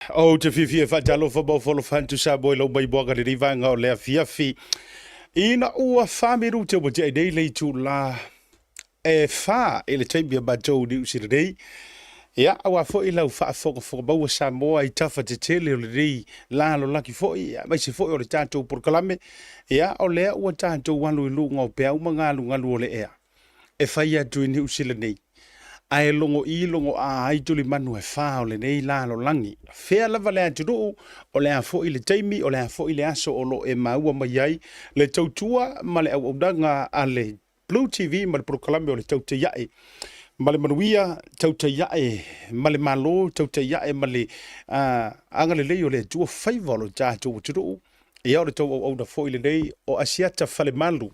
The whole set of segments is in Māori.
O te whiwhia whajalo whabau wholofantu sa boi lau mai boaga le rivanga o lea whiawhi. Ina ua whamiru te wajai nei lei tu la e wha e le taimia matou ni usira nei. Ia, awa fo i lau wha whoka baua sa moa i tafa te tele o le rei lalo laki fo i, mai se fo i o le tātou porkalame. Ia, o lea ua tātou walu i lunga o pea umangalu ngalu o le ea. E whai atu i ni usira nei. Ai longo I longo a ai tuli manu e wha o le nei la lo langi. Fea lava le aturu o le a fo I le taimi o le a fo I le aso o lo e maua mai ai. Le tautua ma le au audanga a le Blue TV ma le proklame o le tauta iae. Ma le manuia tauta iae, ma le malo tauta iae, ma le anga le lei o le tua faiva lo tātou aturu. Ia o le tau au na fo I le nei o asiata fale malu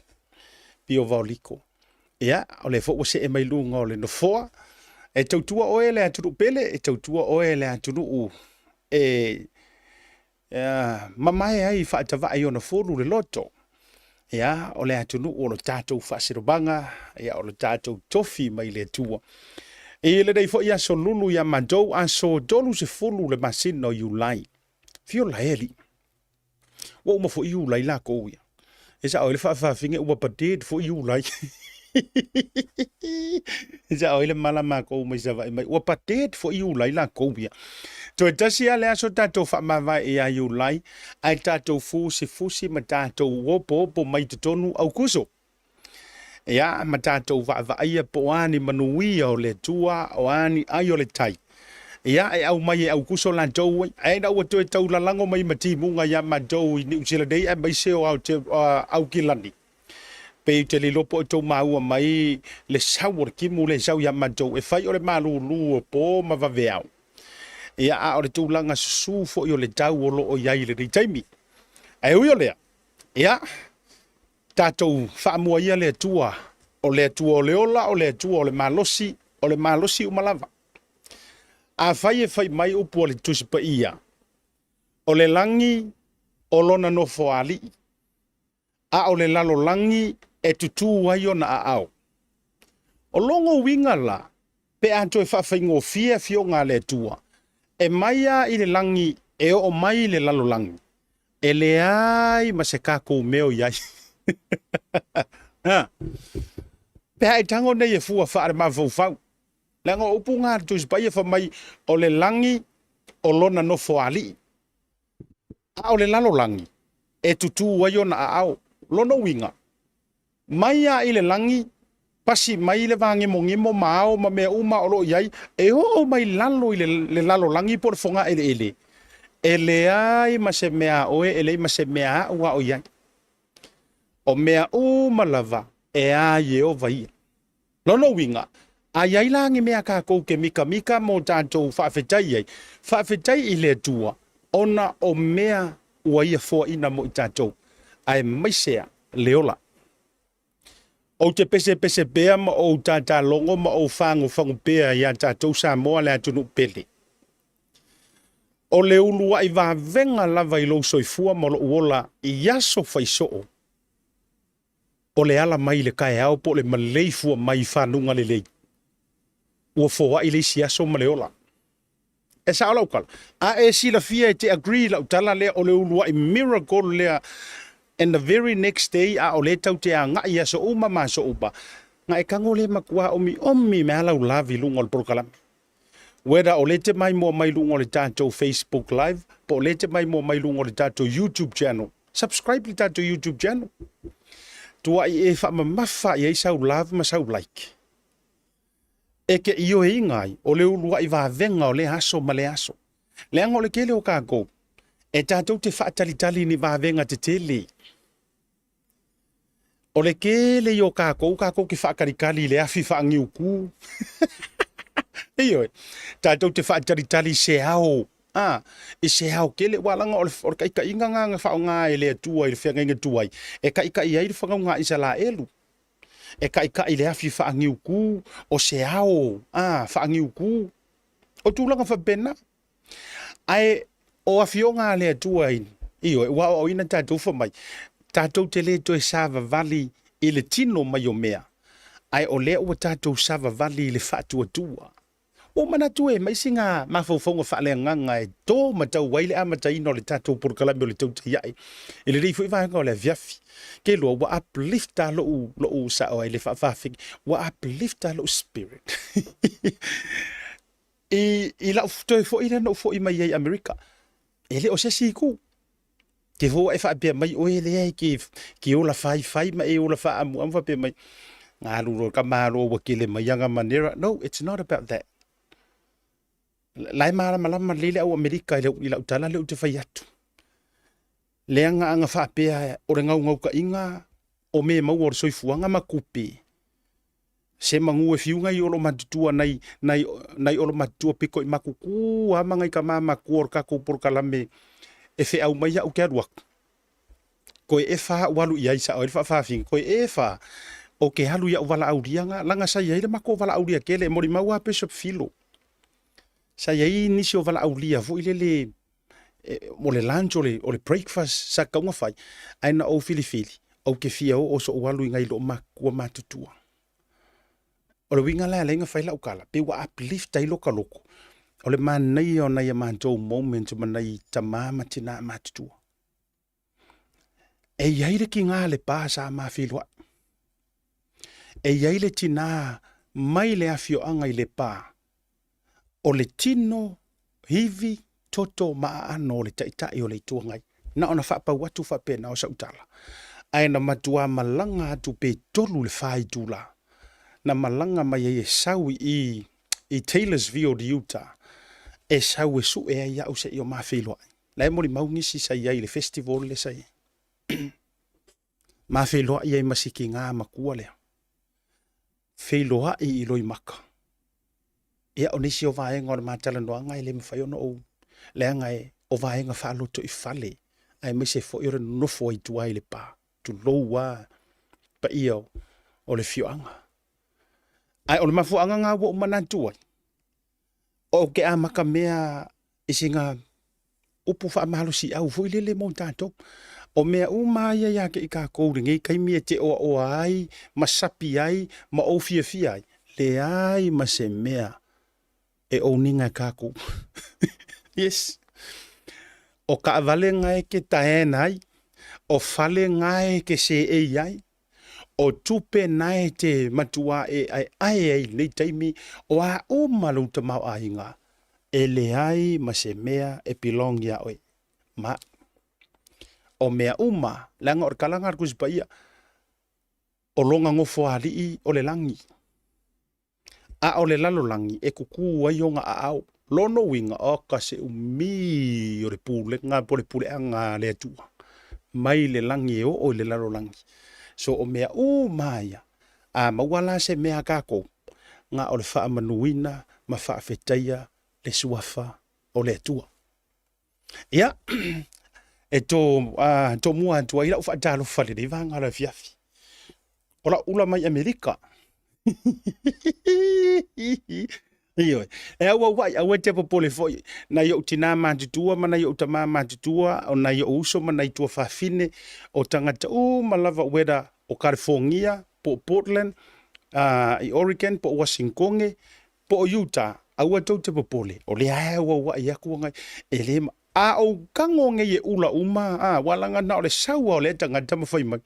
pi o vaoliko. Ia, o le fo wase e mai lunga o le nofoa. E tautua oe le atunu pele, e tautua oe le atunu mamae ai whaatawha ai ona fōru le loto. Ia, o le atunu o lo tātou whaasirobanga, ia o lo tātou tofi mai le tua. E le dei fo ia so lulu ia mandou a so dolu se fulu le masino iulai. Fio la eli. Wa uma fo iulai la kouia. E sa o le whaafinge ua pated fo iulai. Isa o ile mala ma ko mai sa vai mai o patet fo I ulai la ko bia to tasi ale aso tato fa ma vai e ai ulai ai tato fusi ma tato po mai tonu au kuso ya ma tato va ai po ani manui o le tua o ani ai o le tai ya ai au mai au kuso la to ai na o to tau la lango mai mati munga ya ma do ni usila dei ai mai se o au kilani pe te li lopo to maua mai le saur ki mu le sau ya manto e fai o le malu lu po ma va veau ia a o le tūlanga su fo i o le tau o lo o iai le taimi ai ui o lea ia tātou whaamua ia le tua o le ola o le tua o le malosi umalava a fai e fai mai upu o le tusipa ia o le langi o lona no foali a o le lalo langi e tutu ai ona a au. O longo winga la, pe anto e whawhaingo fio ngā le tua. E maia I le langi, e o mai le lalo langi. E le ai ma se kako meo iai. Pe hai tango nei e fua whaare ma fau. Lengo upu ngā tuis pai e whamai o le langi o lona no foali. A o le lalo langi, e tutu ai ona a au. Lono winga. Maia I le langi, pasi mai le vange ngimo mao ma mea uma olo iai, e o mai lalo I le lalo langi por fonga ele. Ele ai ma se mea oe, ele ma se mea ua o iai. O mea uma lava, e ai e o vai. Lono winga, ai ai langi mea kako ke mika mo tātou whaafetai ai. Whaafetai I le tua, ona o mea ua ia fua ina mo I tātou. Ai maisea leola. O te pese pea ma o tata longo ma o fango pea ia tātou sa moa le atunu pele. O le ulua I va venga lava I lo soifua ma lo uola I aso faisoo. O le ala mai le kai au po le maleifua mai whanunga le lei. Ua foa I le si aso ma leola. E sa ola ukala. A e sila fia te agree la utala lea o le ulua I miracle lea. And the very next day, a o le tau te a ngai a so uma ma so upa. Nga e kango le makua omi me ala ulavi lungo le prokalam. Weda o le te mai mo mai lungo le tātou Facebook Live, po le te mai mo mai lungo le tātou YouTube channel. Subscribe le tātou YouTube channel. Tua I e wha mamafa I e sau love ma sau like. E ke io e ngai, o le ulua I va venga o le aso ma le aso. Le ango le kele o kako. E tātou te whaatalitali ni va venga te tele. O le kele I o kako ki whaakarikali le afi whaangiuku. Eoi, tātou te whaataritali se hao. I se hao kele walanga o le kaika inga ngā whao ngā e le atua I le whianga inga tuai. E kaika I airi whangau ngā isa la elu. E kaika I le afi whaangiuku o se hao. Whaangiuku. O tūlanga whabena. Ai, o afio ngā le atua in. Ioi, wa o ina tātou whamai. Tātou te le toi sava vali I le tino mai o mea. Ai o le ua tātou sava vali I le whaatua tua. o mana tu e mai singa ma fo fo fa le nganga e to ma tau waile a ma tai no le tato por kala me le tau tai ai e le rifu va ngo le viafi ke lo wa uplifta lo sa o le fa fa fi wa uplifta lo spirit i la fo fo ina no fo i mai ai America ele o se si ku ke vo e fa pe mai o ele ai ke o la fai ma e o la fa am fa pe mai nga lu ro ka ma ro wa ke le mai nga manera no it's not about that lai mara malama lele au Amerika ila utala le ute fai atu. Leanga anga whapea o re ngau ka inga o me mau o soifuanga makupe. Se mangu e fiunga i olo matutua nai olo matutua piko i makuku amanga i ka mama kuor ka kupur kalame e fe au mai au kia ruak. Koe e wha walu i aisa o e wha whawhinga. Koe e wha o ke halu ia wala aurianga langa sa iaile mako wala auria kele e mori maua Bishop Philo. Sa yai nisi o wala aulia vo ilele mo le lunch o le breakfast sa kaunga fai aina o filifili au ke fia o so walu ngai lo makua matutua o le winga la lenga fai la ukala pe wa uplift ai loka loko o le manai o na ia mantou moment manai tamama tina matutua e yai le ki ngā le pā sa ma filwa e yai le tina mai le afio anga i le pā o le tino hivi toto maano o le taitai o le tuangai. Na ona whapa watu whape na o sautala. Ai na matua malanga atu pe tolu le whai tula. Na malanga mai e sawi i Taylorsville di Utah. E sawi su e ia o se i o mawhilwa. Lai mori maungisi sa iai le festival le sai. Mawhilwa iai masiki ngā makua lea. Whiloa i loi maka. Ia o nisi o vaenga o le matala noa ngai le mwhai ono o lea ngai o vaenga whaaloto i whale ai me se fo i ora nofo i tuai le pā tu loua pa ia o le fioanga ai o le mafuanga ngā wo umana tuai o ke a maka mea isinga upu wha mahalo si au fo i lele mo tato o mea umaya ia ke i ka kouring e kaimi e te o ai masapi ai ma o fia fia ai le ai ma se mea e o ninga kako. Yes. O ka vale ngai ke tae nai, o fale ngai ke se e iai, o tupe nai te matua e ai nei taimi, o a o malu te mau a inga, e le ai ma se mea e pilong ia oi. Ma, o mea uma, langa or kalangar kuspaia, o longa ngofo alii o le langi. A o le lalolangi e kuku ai o ngā au. Lono winga o ka se umi o le pule, ngā pole pule a ngā le atua. Mai le langi e o le lalolangi. So o mea o maia, a mawala se mea kako, ngā o le wha manuina, ma wha whetaia, le suafa o le atua. Ia, e tō mua atua, ira uwha talo whale re vanga la fiafi. Ola ula mai Amerika. Iyo e awa wai awa te popole foi na yo tina matutua mana yo tama matutua o na yo uso mana i tua fafine o tangata o malava weda o California po Portland i Oregon po Washington po Utah awa tau te popole o le awa wai aku ngai ele a o kango nge ye ula uma a walanga na o le sawa o le tangata mafai mai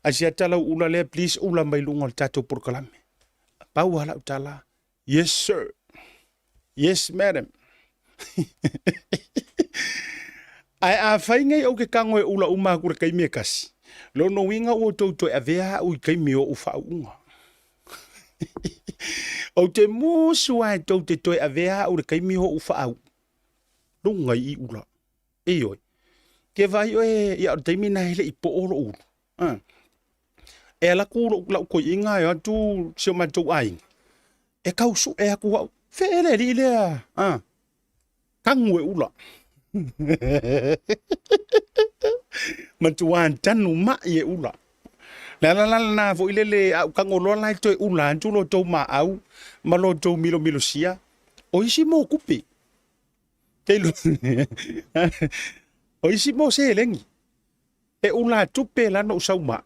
asia tala ula le please ula mai lunga tato por kalame pau hala utala yes sir. Yes, madam. Ai a whaingai au ke kango e ula uma kura kai mea kasi. Lo no winga o tauto e avea ui kai mea o whaunga. O te mūsua e tau te toi avea ura kai mea o whau. Rungai i ula. E oi. Ke vai o e ia o teimi na hele i po oro uru. E ala kura ula koi inga e atu seo matou ai. E kausu e aku wau. Fere li lea. Kangu e ula. Matuan tanu ma e ula. La na fo ilele au kango lo lai to e ula antu lo to ma au. Ma lo to milo sia. O isi mo kupi. Keilu. O isi mo se lengi. E ula tupe la no usau ma.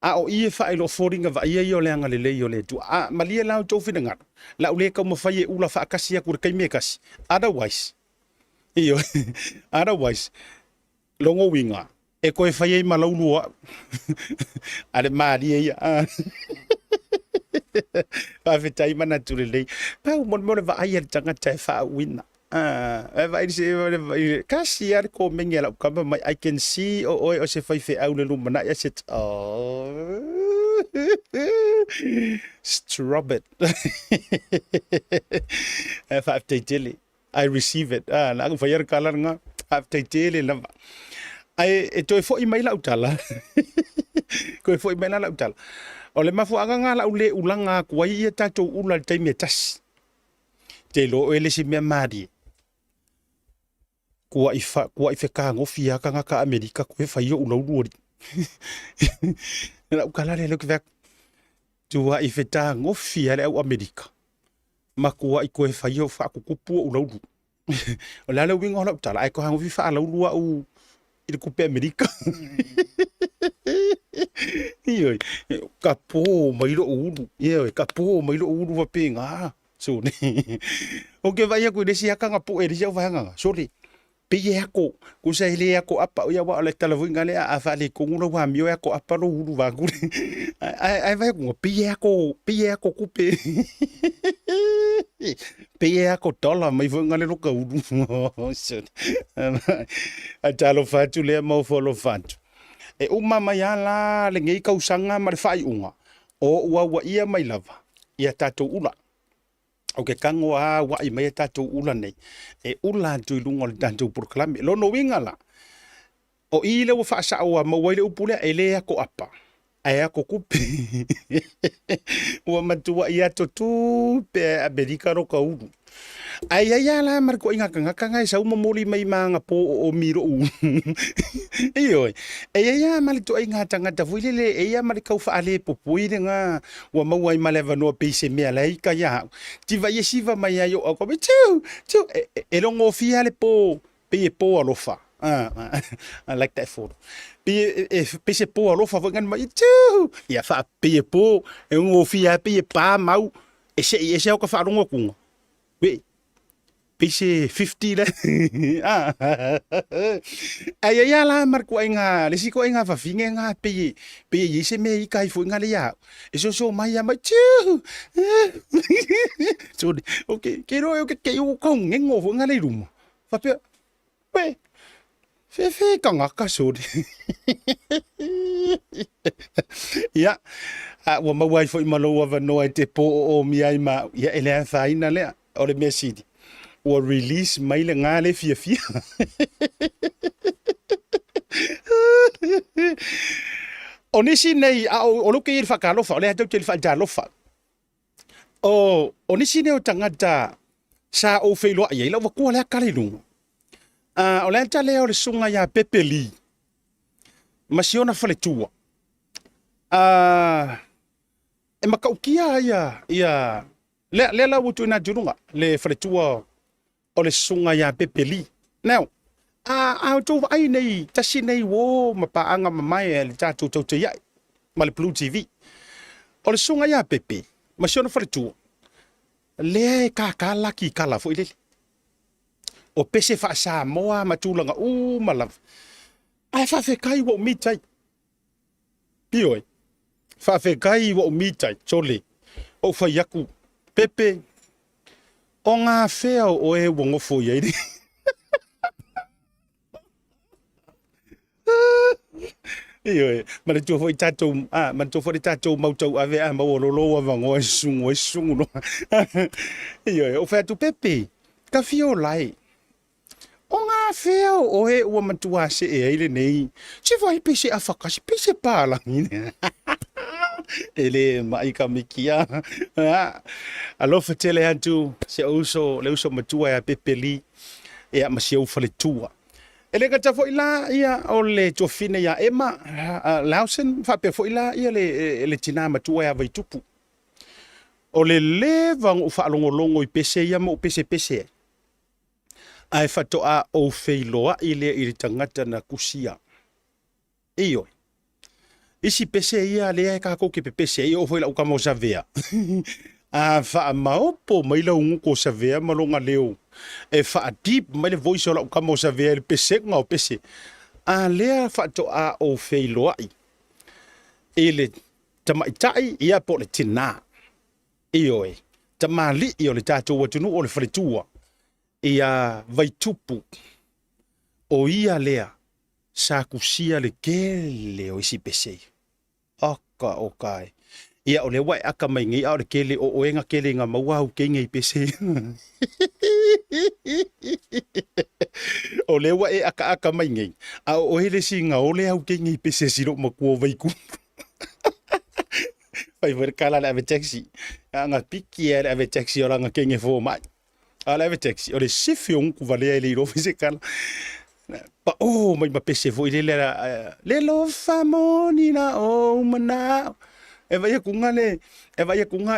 a o ie fa ilo foringa va ie o le anga le o le tu a malia la to fina nga la ule ka mo fai ula fa kasi ku kai me kasi otherwise io otherwise longo winga e ko e fai e malau lua ale mari e pa fetai mana tu le pa mo va ai tanga tai fa wina vai se kasi ar ko mengela kama mai I can see o se fai fe au le lumana ya se stop it if I tell I receive it la ko fai kalar nga I tell la ai e to fo email au tala ko fo email au tala o le mafu anga nga la ule ulanga ko ia tato ula te metas te lo ele si me mari kua ifa ka ngofia ka nga ka Amerika ko fa yo ulo ulo na ukala le look back tua ifa ta ngofia le Amerika ma kua i ko fa yo fa ku kupu ulo ulo o la le wingo la tala ai ko hango fa la ulo u i ku pe Amerika iyo kapo mai lo ulo iyo kapo mai lo ulo va pinga so ni o ke vai ku desi aka nga po e desi va nga sorry peye ako ku sa ile ako apa ya wa le tala vinga le a fa le ku no wa mio ako apa lo ulo va ku ai vai ku peye ako ku peye ako dola mai vinga le lo ka ulo so a talo fa tu le mo fo lo fa e uma mai ala le ngai kausanga ma le fai unga o wa ia mai lava ia tato ula o ke kango a wa i mai tato ula nei e ula tu lungo le tanto proclame lo no winga la o i le fa sa o ma wai le upule ele ko apa ai ako kupi wa matua ia to tu pe Amerika ro ka ulu ai la mar ko inga kanga sa uma moli mai manga po o miro u iyo ai mal to inga tanga ta fuile ai mal ka fa ale po puire nga wa ma wai mal va no pe se me ala ka ya ti va yesiva mai yo ko tu e lo ngo fi ale po pe po alofa I like that photo pe se po alofa va ngan mai tu ya fa pe po e ngo fi a pe pa mau e se ko fa rongo ku we pise 50 le ai la marco inga le siko inga fa finge nga pe yese me kai fu nga le ya eso mai ya mai tu so okay kero yo ke yo ko ngengo fu nga le rum fa pe we fe ka nga ka so ya wa ma wai fo malo wa no te po o mi ai ma ya ele fa ina le o le mesidi o release mai le ngale fia onisi nei o lo ke fa ka lo fa le to te fa ja lo fa onisi ne o tangata sa o fe lo ai lo ko le ka le lu o le ta le o le sunga ya pepeli masiona fa le tua e makaukia ya le la wutu na jurunga le fa le tua o le sunga ya pepeli now to ai nei tasi nei wo mapaanga mamai le tatu to ya ma le Blue TV o le sunga ya pepe ma siona fa tu le ka laki kala fo ile o pese fa sa moa matulanga mala ai fa fe kai wo mitai pioi fa fe kai wo mitai chole o fa yaku pepe o ngā whea o e wongo fo iei di. Iyo mana tu foi tatou man tu foi tatou mautau ave mau lo vango e sungu no. Iyo o fa tu pepe ka fio lai. O ngā whea o e ua matua se e ele nei. Se vai pese a whakasi pese pālangi. Ele mai ka mikia alofa tele atu se le uso matua ya pepeli e ma se o fale tua ele ka tafo ila ia o le tofine ya ema lausen fa pe fo ila ia le tina matua ya vai tupu o le levang o fa longo i pese ia mo pese ai fa to a o feiloa ile tangata na kusia iyo isi pese ia le ka ko ke pese ia o foi la ka mo savea a fa maopo mai la un ko savea malonga leo e fa deep mai le voice o la ka mo savea le pese nga o pese a le fa to a o fei loai ele tamaitai ia po le tina ioe tamali io le tato wa tunu o le fretua ia vai tupu o ia lea sa kusia le kele o isi pese aka o kai ia o le wai aka mai ngi au le kele o oenga kele nga mawau ke ngai pese o le wai aka mai ngai a o hele singa o le au ke ngai pese siro makuo vai ku vai ver kala le ave taxi anga piki ave taxi ora nga ke ngai fo mai ala ave taxi o le sifi un ku vale ele ro fise kala pa o mai ma pese vo ile le lo famoni na o mana e vai kunga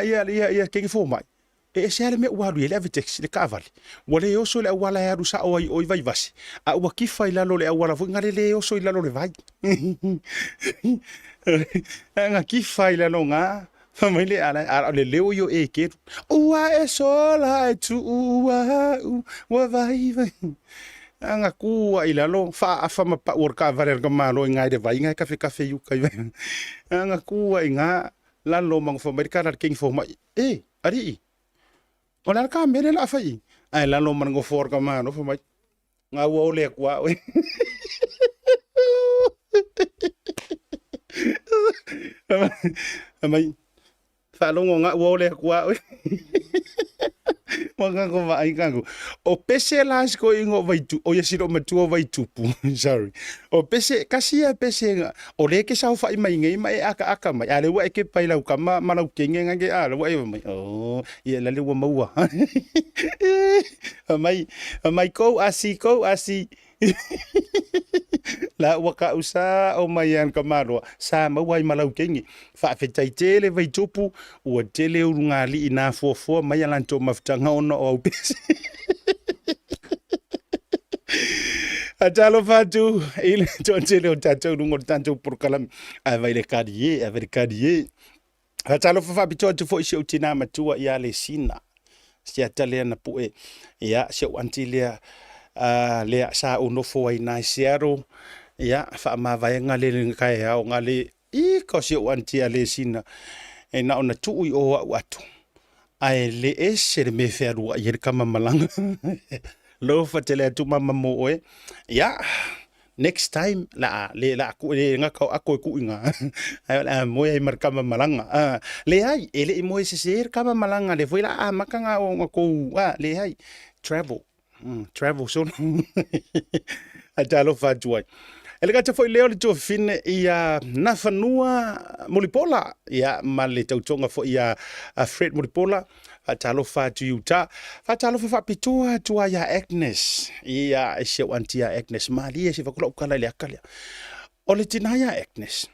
ia ke fo mai e se ale me walu ele ave taxi le kavali wale yo so le wala ya rusa o vai vasi a wa kifa ila lo le wala vo ngale le yo so ila lo le vai nga kifa ila lo nga famile ala le leo yo e ke ua e sola e tu ua vai anga kua ila lo fa ma pa worka valer ka malo ngai de vai ngai kafe yu kai anga kua inga la lo mang fo merika la king fo mai ari ona ka mele la fai ai la lo mang for ka malo fo mai nga wo le kwa mai fa lo nga wo le kwa Maka ko vai kangu. O pese las ko ingo vai tu. O yesiro matua vai tupu. Sorry. O pese kasia pese nga. O le ke sau fai mai ngai mai aka mai. Ale wa ke pai lau kama malau kenge ngai ala wa mai. Oh, ia la le wa maua. Mai ko asi. La waka usa o mai an kamaro sa mawai malau kengi fa fetai tele vai tupu o tele urungali ina fo mai alanto maftanga ono o pese atalo fatu ile tele o tato lungo tanto por kalam vai le kadie atalo fa bito to fo isi utina matua ia le sina sia tale na pue ia se antilia le sa uno fo ai na siaro ya fa ma vai ngale kai ha ngale I ko se wanti ale sina e na ona tu o watu ai le ese me feru ai kama malanga lo fa tele tu mama mo e ya next time la ku le nga ko ako ku inga ai mo ai mar kama malanga le ai ele mo ese ser kama malanga le foi la makanga o ko le ai travel so atalo fa tuai ele ka foi leo le to fine ia na fanua Molipola ia male tautonga fo ia Fred Molipola atalo fa tu Utah atalo fa pitua tua ya Agnes ia se antia Agnes mali se fa kula kala le akalia o le tinaya Agnes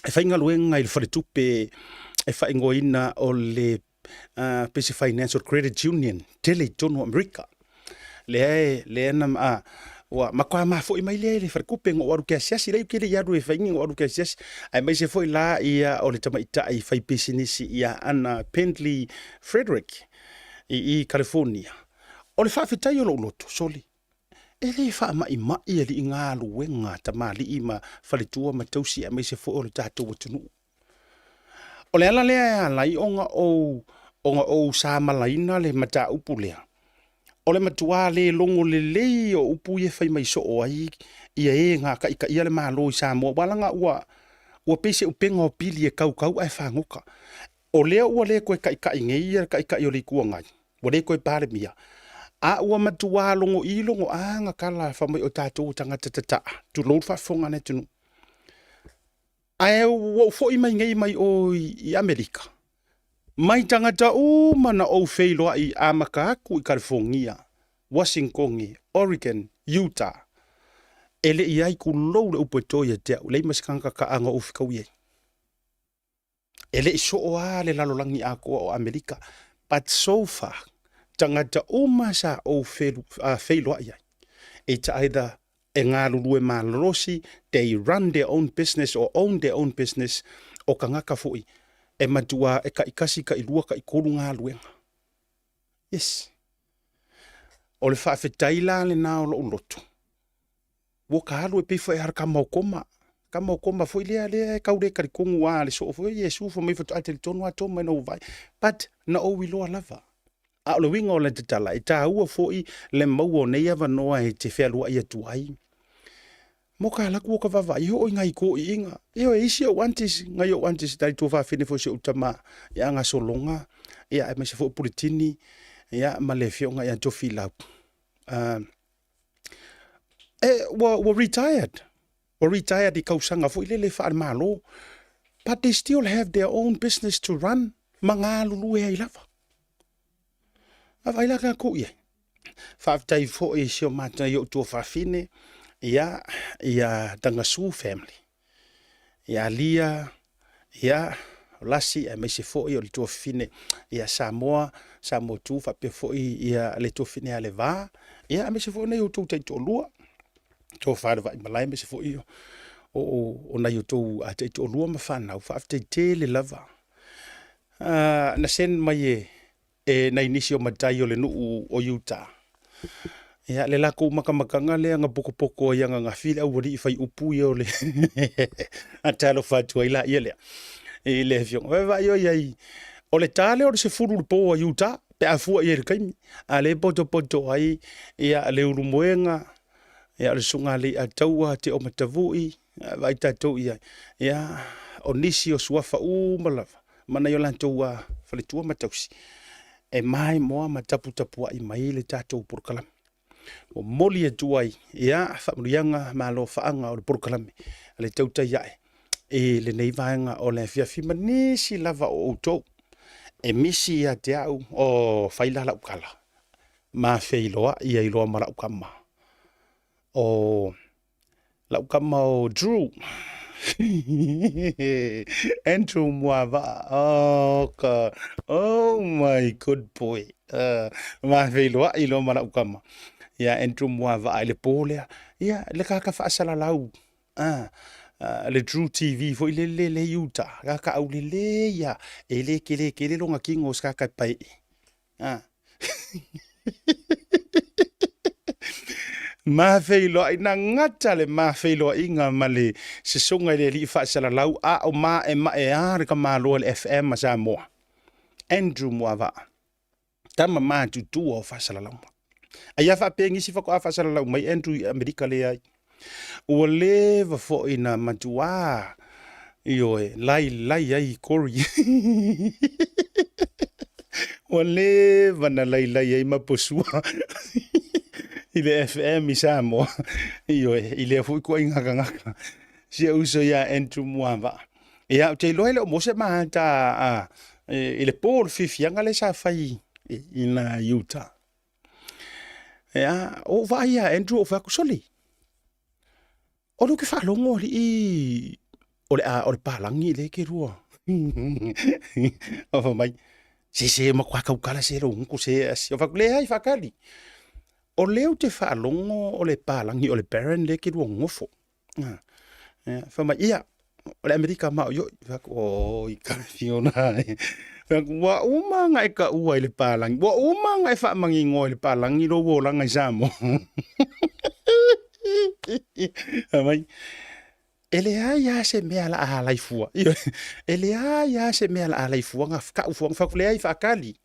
e fa inga luenga il fa tupe e fa ingoina o le PC Financial Credit Union tele tono America le na wa makwa ma fo mai le fa kupe ngo waru ke siasi le kile ya do e fa ngo waru ke siasi ai mai se foi la ia o le tama ita ai fa business ia Anna Pendley Frederick i California o le fa fitai o lo loto soli ele fa mai ele inga luenga tamali ima fa le tua ma tausi mai se foi o le tato tunu o le ala le ala i onga o sa malaina le mata upulea o le matua le longo le o upu ye fai mai so o ai ia nga ka ia le malo i sa mo balanga ua pese upenga o pili e kau ai fanguka o le ua le ko ka ngei ka o le kuanga o le ko pare mia a ua matua longo I longo nga kala fa mai o tatou tanga tata tu lo fa fonga ne tunu ai wo fo I mai ngei mai o I Amerika mai tangata mana o feilo I amaka ku I California, Washington, Oregon, Utah. Ele I ku lo le upoto ia te le maskanga ka anga o fika wi. Ele so o le lalolangi ako o Amerika. But so far tangata masa o feilo ia. It's either e ngā lulu e malorosi, they run their own business or own their own business, o ka ngaka fui, e matua e ka ikasi ka ilua ka ikolu ngā luenga. Yes. O le whaafetai la le nā o lo loto. Wo ka halu e pifo e har ka maukoma. Ka maukoma fo ilea lea e kaure karikongu a le so fo Yesu fo mai fatu ate le tonu ato mai na uvai. But na o wiloa lava. A o le winga o le te tala. E tā ua fo i le maua o nei ava noa e te whealua i atuai. Mo ka laku o ka vava. Iho o ngai ko i inga. Iho e isi o wantis. Ngai o wantis tari tō whawhine fo se utama. Ia ngā solonga. Ia e mese fo puritini. Ia ma le whionga ia tofi lau. Were retired. Were retired I kausanga fo ilele whaare malo. But they still have their own business to run. Mga lulu e lava. Awai laka ko ia. Whaaftai fo e sio mata i o tō whawhine. Ia Tangasu family. Ia Lia. Ia Lasi e meise fo i o le tō whawhine. Ia Samoa tū whape fo i le tō whine a le vā. Ia meise fo nei o tō tei tō lua. Tō whaare vai malai meise fo i o nei o tō a tei tō lua ma whanau. Whaaftai te le lava. Na sen mai nei nisi o matai o le nuu o Utah. Ia le lako makamakanga le anga poko ia nga while au wari I whai upu i o le atalo whatua ila ia lea. I le whiong. Vai o iai. O le tale o le se furu le po o Utah. Pe a fua i e kaimi. A le poto ai. Ia le uru moenga. Ia le sunga le a taua te o matavui. Vai tatou ia. Ia o nisi o suafa malava. Mana i o lantou a whaletua matausi. E mai moa matapu ai mai le tatou purukalami. O moli e tuai. Ia whamurianga malo whaanga o le purukalami. Le tautai ai. E le nei vaenga o le whiawhima nisi lava o outou. E misi a te au o whaila lau kala. Ma whailoa ia iloa ma lau kama. O lau kama o Drew. Andrew Muava. Oh my good boy. Ma whailoa iloa ma lau kama. Ia Andrew Muava ai le pōlea. Ia le kaka whaasala lau. Le Drew TV fo le Utah kaka au le ia e le kele longa kingo kaka pai ma feilo ina ngata le ma feilo inga male se songa le li fa sala lau a o ma e ar ka malo le FM ma sa mo Andrew Muava tama ma tu o fa sala lau aya fa pengi si fa ko fa sala lau mai Andrew America le ai o leva fo ina matua io lai ai kori o leva na lai ai maposua ile FM isamo io ile fu ko inga ngaka si uso ya Andrew Muava ya te lo ile mo se mata ile por fifianga le sa fai ina Utah ya o vai ya Andrew o fa kusoli o lo ke fa longo I o le palangi le ke rua o fa mai se ma kwa ka kala se ro nku se o fa le ai fa kali o le te fa longo o le palangi o le parent le ke rua ngofo fa mai ia o le America ma yo fa o I ka fiona fa wa uma nga ka ua le palangi wa uma nga fa mangi ngo le palangi lo wo la nga jamo Amai. Ele ya se me ala ala ifua. Ele ya se me ala ala ifua nga ka ufuang fa kule ai fa kali.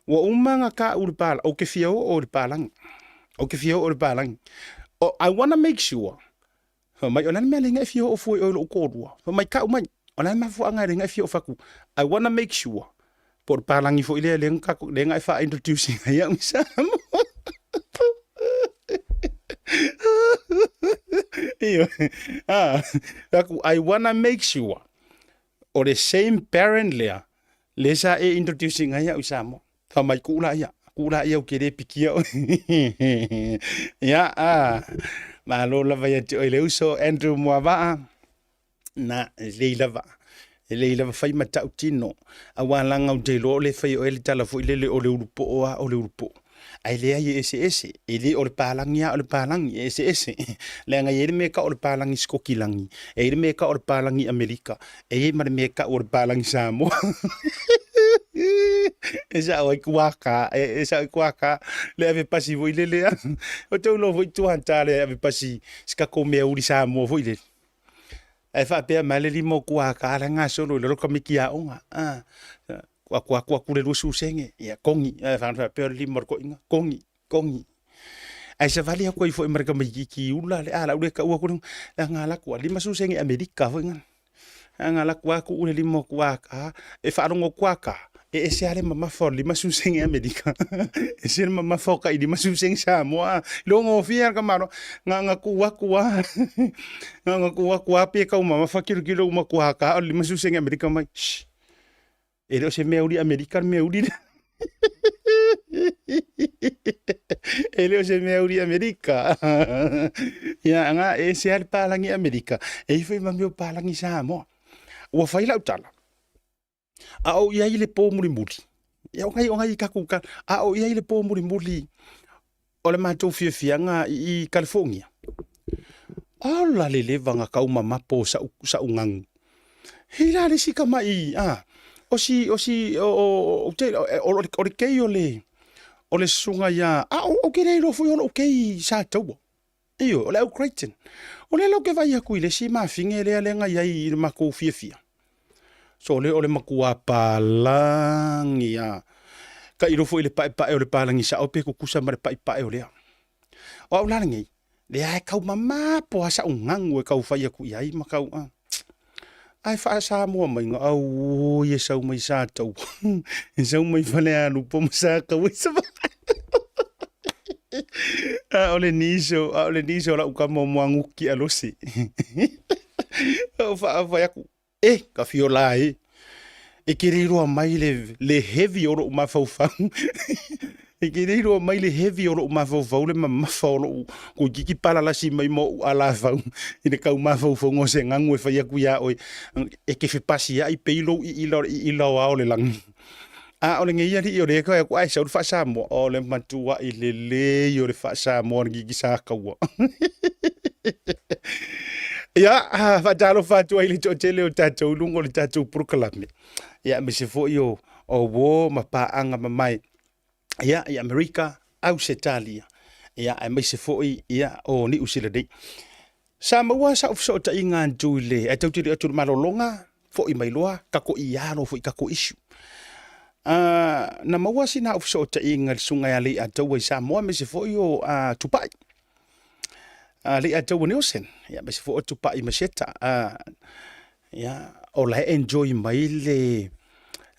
Wa umanga ka urpala o ke fio o urpalang. O ke fio o urpalang. I want to make sure. Mai onan me lenga fio o fu o lo kodua. Mai ka umai. Onan ma fu anga lenga fio fa ku. I want to make sure. Por palang ifo ile lenga lenga fa introducing ya misamo. I wanna make sure or the same parent lea lesa e introducing aya usamo fa mai kula ya o kere pikia ya ma lo la vai te le uso Andrew Muava na leila fai mata utino awalanga o te lo le fai o le tala fo ile le o le urupo o le urupo ai le ai ese ele o le palangi ese le nga ele meka o le palangi Skokilangi ele meka o le palangi Amerika e ma le meka o le palangi Samoa esa o kuaka le ave pasi voi le o te lo voi tu anta le ave pasi ska ko me uri Samoa voi le e fa pe ma le limo kuaka la nga solo le ko mikia onga Aku kule rusu senge ya kongi fa pe limo ko inga kongi ai se vale aku i fo mereka ki ula le ala ule ka u ko nga la ko lima su senge Amerika fo nga nga la ko aku ule limo kuaka e fa rongo kuaka e se ale mama fo lima su senge Amerika e se mama fo ka i lima su senge Samoa lo ngo fia ka maro nga kuwa pe ka mama fa kilo uma kuaka lima su senge Amerika mai ele o se meuli American meuli ele o se meuli Amerika ya nga e se al palangi Amerika e foi ma meu palangi Samoa o fai la utala a o ia ile po muri ya ngai ka kuka a o ia ile po muri o le matou fia nga i California ala le levanga ka uma mapo sa ungang hila le sika mai o le kei o le sunga ia o ke rei lo foi o kei sa tau iyo o le au Creighton o le lo ke vai aku ile si mafinge le nga ia i mako fia so le o le makua palangi ka iro foi le pa o le palangi sa o pe ku kusa mare pa o le o la ngi le ai kau mama po asa ungang o kau fai aku ia i makau ai fa Samoa mai nga au ye sau mai sa tau sau mai fale anu po sa ka wisa ole niso la uka mo anguki alosi fa yaku ka fiola e kiriro mai le heavy oro ma fau e kiriro mai le heavy oro ma fau le ma fau ko giki pala la si mai mo ala fau ine ka ma fau ngo se ngangu fa yaku ya oi e ke fe pasi ya i peilo i lo ole lang ole ngi ya ri ore ko ai sa fa sa mo ole matua i le ore fa sa mo giki sa ka wa ya fa talo fa tu ile to tele o tatou lungo le tatou proclame ya me se fo yo o wo ma pa anga mai ya Amerika au se Italia ya ai me se fo ya o ni usile dei Samoa sa ofso ta inga ndule e tau tiri atu malolonga fo i mai loa ka ko ia no fo i ka ko issue na maua sina ofso ta inga sunga ya le atu i Samoa me se fo yo tupai le atu Nelson ya me se fo tupai maseta ya o la enjoy mai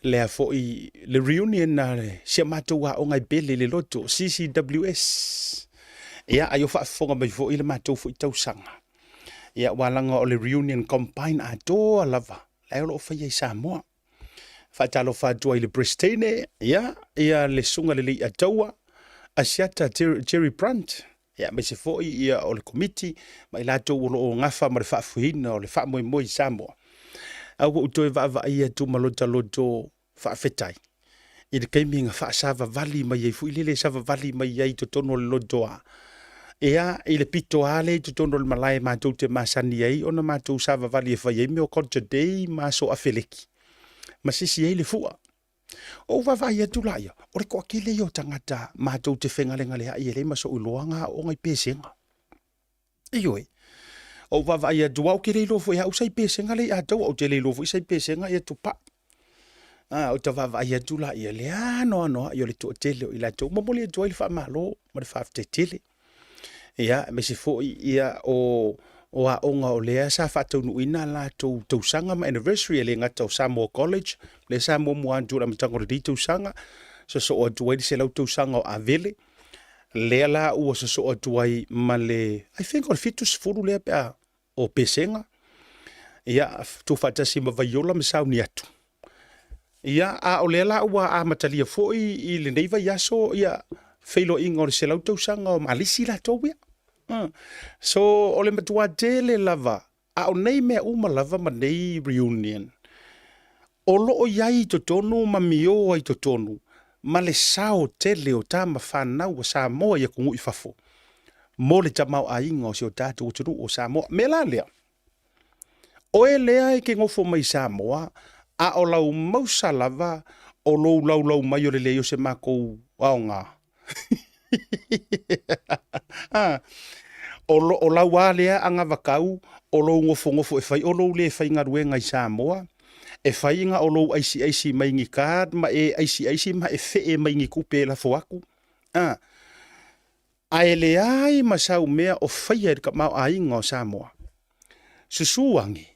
le fo i le reunion na se matua o ngai bele le loto CCWS ya ayo fa fonga mai fo i le matua fo i tau sanga ya walanga o le reunion combine ato lava la lo fa ye Samoa fa talo fa do ile Pristine ya le sunga le atawa asiata Jerry Brandt ya me se fo i o le committee mai la to o ngafa ma fa fuina o le fa mo Samoa au to va ia tu malota loto fa fetai i le kaimi nga fa sava vali mai fu ile sava vali mai ai to tono loto ia i le pito ale to tono le malai ma to te masani ai ona ma to sava vali fa ye me o konta dei ma so afeleki ma sisi ai le fua o va ia tu la ia o le ko kile yo tangata ma to te fenga le ai le ma so uloanga o ngai pesenga ioi o va ia duau ke le lofo ia usai pesenga le ata o te le lofo sai pesenga ia tu pa o te va ia tu la ia le no io le to tele o ila to mo le to il fa malo ma fa te tele ia me se fo ia o a onga o le sa fa to nu ina la to sanga ma anniversary le ngata o Samoa College le Samoa mo antu la mtango le to sanga so o tu i se la to sanga o avele le la o so o tu ai male I think o fitus furu le pa o pesenga ia tu fata sima vaiola me sauni atu ia o lela ua a matalia foi i le nei vai aso ia feilo inga o le selau tausanga o malisi la tau ia so o le matua tele lava o nei mea uma lava ma nei reunion o loo iai to tonu ma mio ai to tonu ma le sao tele o tama whanau o Samoa ia kungu i fafo. Mo le tamau a inga o si o tātou uturu o Samoa. Me la lea. Oe lea e ke ngofo mai Samoa, a o lau mausa lava o lau mai o le leo se mako aonga. O lau a lea anga wakau, o lau ngofo e fai, o lau le fai ngaruenga i Samoa, e fai inga o lau aisi mai ngi kad, ma e aisi ma e fee mai ngi kupe la foaku. A e le ai masau mea o fai e ka mau a inga o Samoa. Susuangi,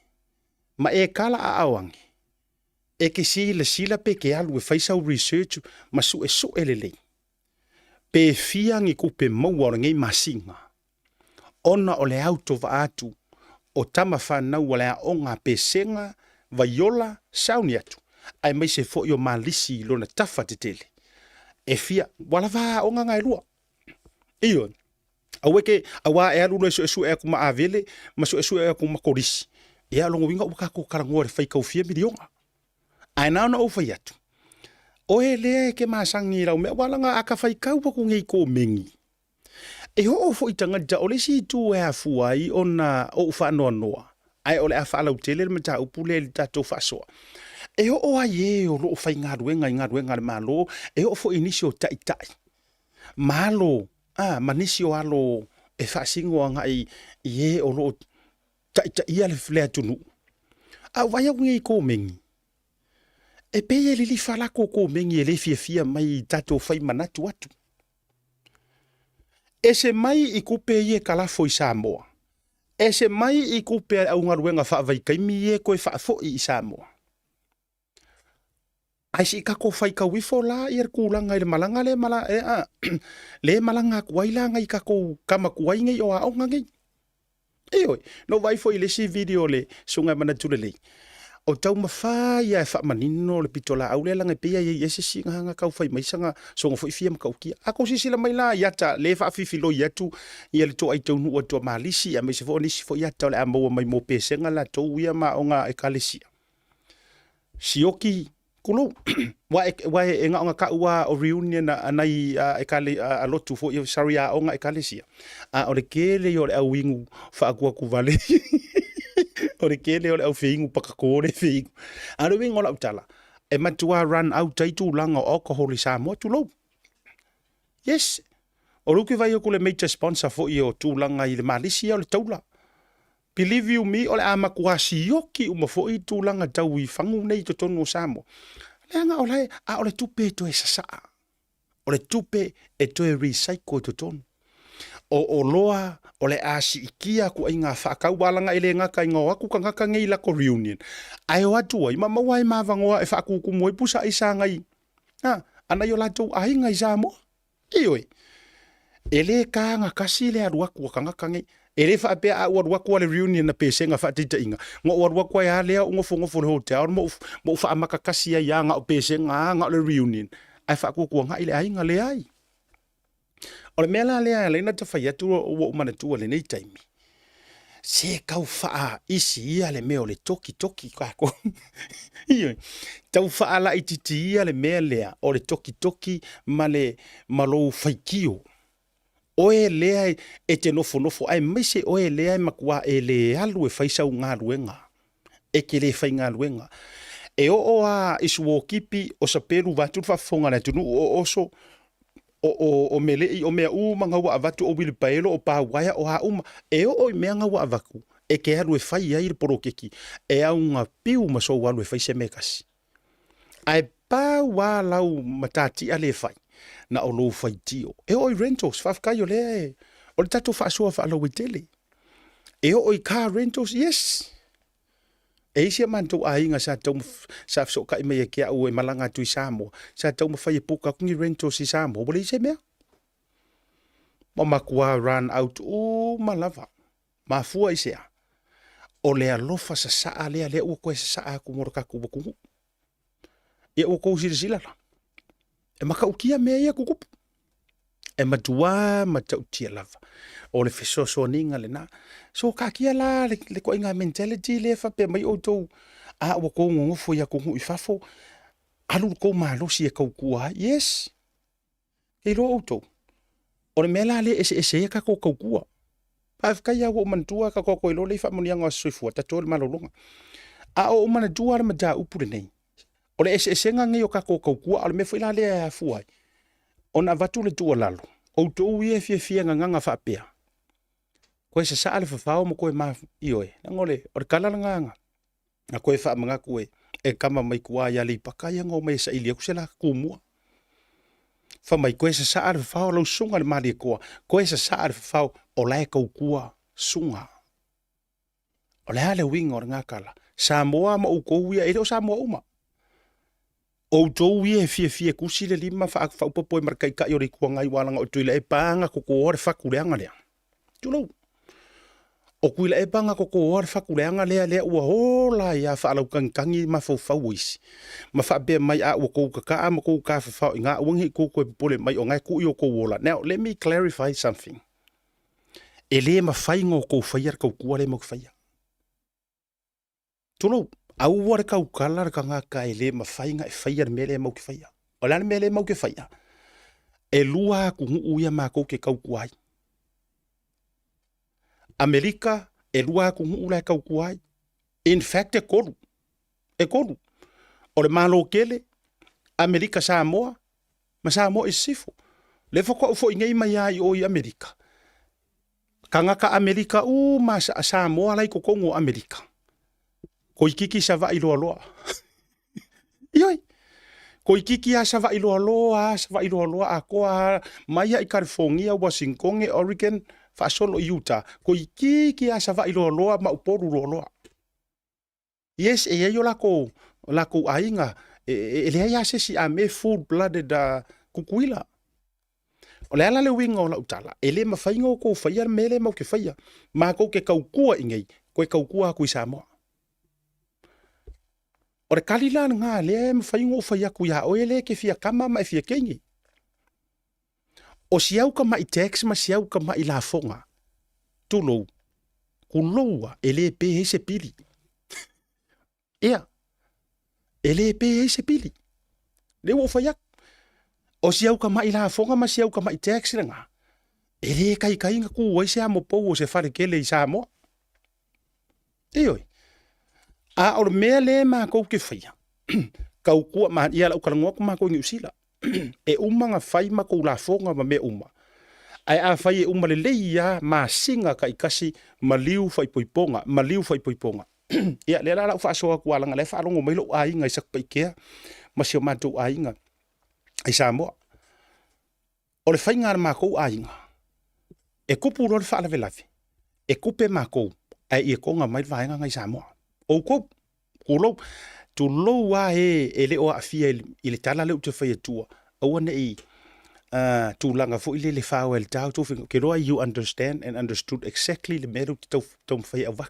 ma e kala a awangi. E ke sila pe ke alu e fai sau research, ma su e so elelei. Pe fiangi kupe maua ngei masinga. Ona o le auto va atu, o tama whanau o le aonga pe senga, vaiola, sauni atu. Ai mai se fo yo malisi lona tafa te tele. E fia, wala va onga ngai lua. Iyo, aweke, awa e alu no esu e kuma avele, ma su esu e kuma korisi. E alongo winga ukako karangoa re fai kaufia milionga. Ai nao na ufa yatu. Oe lea ke masangi rau mea walanga aka fai kau paku ngei ko mengi. E ho ofo itanga ja ole si tu e afuai ona o ufa noa noa. Ai ole afa ala utele le mata upule le tato fasoa. E ho o aie o lo fai ngaruenga le malo. E ho ofo inisio tai. Malo, manisio alo e fasingo ngai ie o lo tai ia le flea tunu. A waya ngei ko mengi. E peye li fala ko mengi e le fia mai tato fai manatu atu. E se mai I kupe ie kalafo I Samoa. E se mai I kupe au ngaruenga wha vai kaimi e koe wha fo I Samoa. Ai si kako fai ka wifo la I kulanga I le malanga le le malanga kuaila ngai kako kama kuai ngai o a onga ngai. Eoi, no vai fo I le si video le sunga manatule lei. O tau mawhai e wha manino le pitola au le langa pia I ese si nganga kau whai maisanga songa fo I fia makau kia. Ako si sila mai la iata le wha fifilo iatu I le toa I tau nua toa malisi a me se fo nisi fo iata le ambaua mai mo pesenga la tau ia ma o ngā ekalisia. Sioki kulo wa e nga o ngā kaua o reunion anai ekale a lotu fo I sari a o ngā ekalisia. O le kele o le au ingu wha akua kuvale. O le kele o le au feingu pakakore feingu. Aro wingo la utala. E matua run out taitu langa o alcohol I Samoa tu lau. Yes. O luki vai o kule major sponsor fo I o tu langa I le Malaysia o le taula. Believe you me, o le amakuasi yoki uma fo I tu langa tau I fangu nei to tonu o Samoa. Leanga o lai, o le tupe to e sasaa. O le tupe e to e recycle to tonu. O loa, o le asi ikia ku inga whakau walanga ele ngaka inga waku ka ngaka ngei lako reunion. Ai o atua, ima mawai mawangoa e whakuku moe pusa I sa ngai. Ana yo latou ai ngai Samoa. Ioi. Ele ka nga kasi le aruaku ka ngaka ngei. Ele whaapea a uaruaku le reunion na pese nga whaatita inga. Ngo uaruaku ai a lea ngofo le hotel. Mo whaamaka kasi ai a nga o pese nga le reunion. Ai whakuku nga ile ai nga le ai. O le mea la lea leina ta whai atu o manatua le nei taimi. Se kau whaa isi ia le mea o le toki kako. Ioi. Tau whaa la ititi ia le mea lea o le toki ma le malo whaikio. Oe lea e te nofo ai maise oe lea e makua e le alu e whaisau ngā ruenga. E ke le whai ngā ruenga. E o a isu o kipi o sa peru vatu whafonga na tunu o oso o melei o mea manga wa avatu o Wilpaelo o Pawaya o hauma e o mea nga wa avaku e ke alu e whai ai porokeki e au ngā piu maso walu e whai se mekasi ai pa wa lau matati ale whai na o lou whai tio e o rentals whafkai o le o le tato whaasua whaalau i tele e o car rentals yes e isia mantou ainga sa tau sa soka I mea kia au e malanga tu I Samoa. Sa tau mawhai e puka kungi rentals I Samoa. Wale ise mea? Ma makua run out o malava. Ma fua ise a. O lea lofa sa saa lea ua koe sa saa kumoroka kubakungu. Ia ua kou sila la. E maka ukia mea ia kukupu. E matua matau tia lava. O le fesoso ninga le na. So kakia la le ko inga mentality le fa pe mai o tou a o ko ngofo ya ko I fafo alu ko malosi e kau kua, yes. Kei lo auto. O le mela le ese ka ko kau kua. Pa kai ya wo mantua ka ko lo le fa mo nianga swifu ta tol malolonga. A o mana tua le mata upu nei. O le ese nga ngi o ka ko kau kua o le me foi la le a fuai. Ona vatu le tua lalo. O to ie fie nga fa pea. Ko se sa le fa mo ko ma ioe. Ngole o kala nga. Na ko fa mga ko e kama mai kua ya le pakaya ngo mai sa ili ku sela ku mo. Fa mai ko se sa le fa lo sunga le mali ko. Ko se sa le fa o lai kau kua sunga. O le ale wingo nga kala. Samoa ma u ko ia e o Samoa uma. O to wie fie kusi le lima fa popo markai ka yori ku ngai wala nga o tuile e panga ko ore fa kuleanga le. Tulo. O kuila e panga ko ore fa kuleanga le ua hola ya fa lau kangi ma fo fa wisi. Ma fa be mai a o ko ka ma ko ka fa nga wangi ko pole mai o ngai ku yo ko wola. Now let me clarify something. Ele ma fai ngo ko faiar ko kuare mo faia. Tulo. Au wara kau kala ka nga ka ele ma fai nga e faia mele mo ke faia. O lana mele mo ke faia. E lua ku uia ma ko ke kau kuai. Amerika e lua ku ula kau kuai. In fact e kolu. E kolu. O le malo kele Amerika Samoa ma Samoa e sifo. Le foko fo ingai mai ai o i Amerika. Kanga ka Amerika ma Samoa lai ko kongo Amerika. Ko ikiki sa va ilo loa. Ioi. Ko ikiki sa va ilo loa, a ko mai i California, Washington, Oregon, fa solo Utah. Ko ikiki sa va ilo loa ma uporu loa. Yes, e yo la ko ainga. Le ya se si a me full blooded kukuila. O le ala le winga o la utala. Ele ma fainga ko faia mele mo ke faia. Ma ko ke kaukua ingei. Ko kaukua ku Samoa. O re kalila nga le mawhaingo whaia kuia o ele ke fia kama mai fia kengi. O siau ka mai tex ma siau ka mai la fonga. Tulo. Kuloa ele pe se pili. Ea. Ele pe se pili. Le wo whaia. O siau ka mai la fonga ma siau ka mai tex nga. Ele kai nga ku wai se amo po se fare kele i Samoa. Eoi. A o mea le ma ko ke fai. Kau kua ma ia lau kalangoa ko ma ko New Zealand. E umanga fai ma ko la fonga ma me uma. Ai a fai e uma le leia ma singa ka ikasi ma liu fai poiponga. Ia le la lau fa soa ku alanga le fa longo mai lo ai ngai sak paikea. Ma sio matou ai nga. Ai Samoa. O le fai ngar ma ko ai nga. E kupu ro le fa la velavi. E kupe ma ko ai e ko nga mai vai nga ngai Samoa. O ko kulo tu lo wa ele o afia ile tala le te fai tua o ne i tu langa fo ile le fa wel tau tu ke ro you understand and understood exactly le meru to fai ava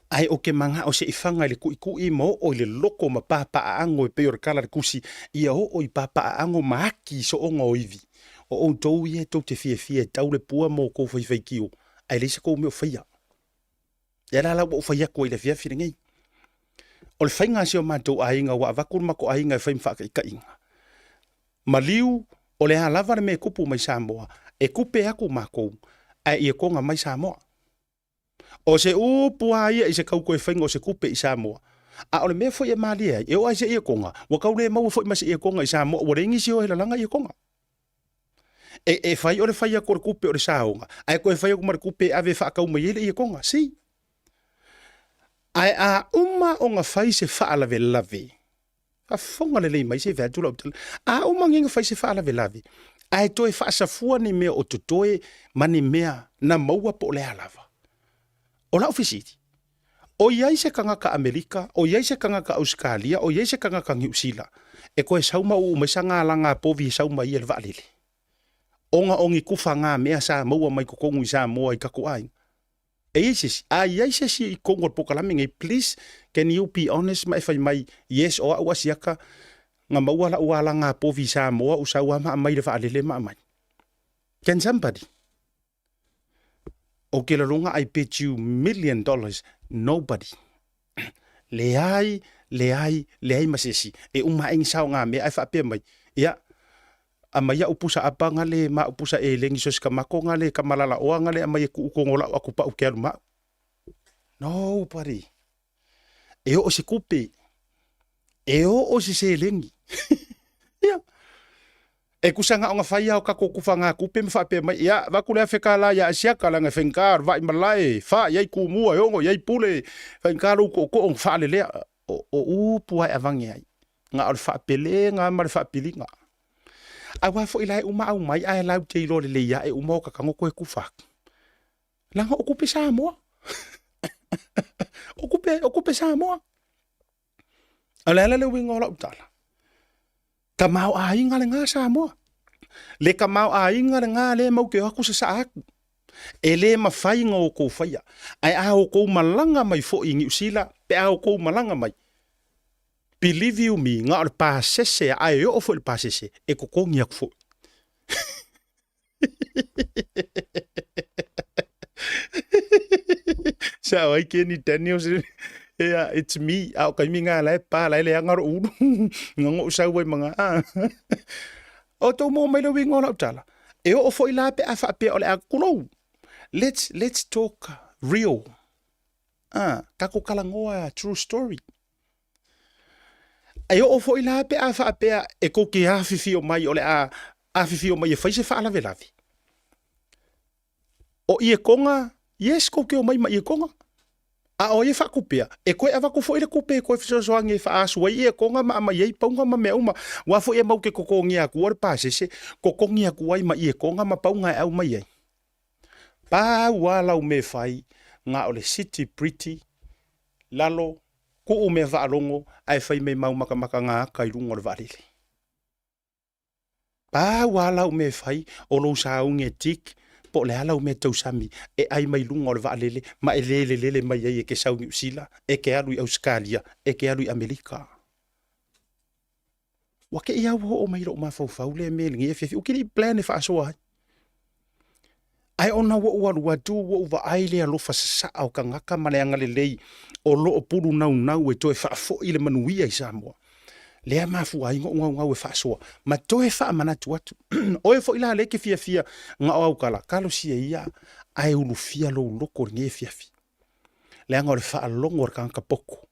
ai o ke manga o se ifanga le ku i mo o le loko ma papa ango e peor kala kusi ia o i papa ango maki so o ngoivi o to ie to te fie tau le pua mo ko fai kiu ai le se ko me fai ya la o fa ya ko ile fia fia ngai o le fainga se o matou ainga wa vakul mako ainga fa mfa ka inga maliu o le halava me kupu mai Samoa e kupe aku mako ai e konga mai Samoa o se upu ai e se kau ko fainga o se kupe i Samoa a o le me fo e mali ai e o ai se e konga wa kau le mau fo ma se e konga i Samoa o rengi se o he langa e konga e fai o le fai ko kupe o le saonga ai ko fai ko mar kupe ave fa kau mai e konga si ai a uma o nga fai se fa ala lave. A fonga le mai se va tula. A uma nginga fai se fa ala lave. Ai toi fa sa fua ni me o totoe mani mea na maua po le alava. O la ofisiti. O iai se kanga ka Amerika, o iai se kanga ka Australia, o iai se kanga ka New Zealand. E koe sauma u mesanga langa povi sauma i el valile. Onga ongi kufa nga mea sa maua mai kukongu i sa moa i kako ai. Eises, aises i kongo pokalami ngai please can you be honest mai fai mai yes o wa siaka nga mawala wala nga po visa mo usawa ma mai le valile ma mai. Can somebody? O ke la longa I bet you $1 million nobody. Le ai le ai masesi e uma ing sao nga me ai fa pe mai ia ama ia upusa apanga le ma upusa e lengi so ska makonga le kamalala o nga le ama ia ku ngola aku pa uke ma no pari e o se kupe e o se lengi ia e kusanga o nga faia o ka ko kufanga kupe me fa pe mai ia va kule afekala ya sia kala nga fenkar va malai fa ia ku mua yongo ia pule fenkar ko ko fa le o pua avangi ai nga o fa pele nga mar fa pilinga awa fo ilai uma au mai ai lau te lo le ia e uma ka kango ko kufa langa o kupe sa mo o kupe sa mo ala le wingo la utala kamau a inga le nga sa mo le kamau a inga le nga le mau ke aku sa aku e le mafai ngo ko faia ai a ko malanga mai fo ingi usila pe a ko malanga mai believe you me nga o pasese ai o fo le pasese e ko kongi ak fo sa ai ke ni Daniels yeah it's me au kai minga lai pa lai le ngar u ngo sa we manga o to mo mai lo wingo la tala e o fo ila pe afa pe o le akulo let's talk real ka ko kala ngoa true story ai o fo ila pe afa pe e ko ki afifi o mai o le afifi o mai e faise fa ala velavi o ie konga yes ko ke o mai mai e konga a o ye fa kupia e ko ava ko fo ile kupe ko fiso so ngi fa asu e konga ma mai e ponga ma me uma wa fo e mau ke ko ngi aku or pa se ko ngi aku ai ma e konga ma paunga au mai e pa wala o me fai nga o le city pretty lalo ko o me va longo ai fai me mau maka nga kai rungo le valile pa wala o me fai o lo sa unge tik po le ala o me tau sami e ai mai lunga o le valile ma e lele mai e ke sau sila e ke alu i Australia e ke alu i Amerika wa ke ia o mai ro ma fau le me ngi e o ki plan e fa so ai ona wa tu wa ai le alo fa sa o ka ngaka maleanga le lei o lo puru nau e to fa fo ile manuia i Samoa le ma fu ai ngo e fa so ma to e fa mana tu o e fo ila le ke fia nga o kala kalo si ia ai ulu fia lo ko nge fia le nga o fa longo ka ka poko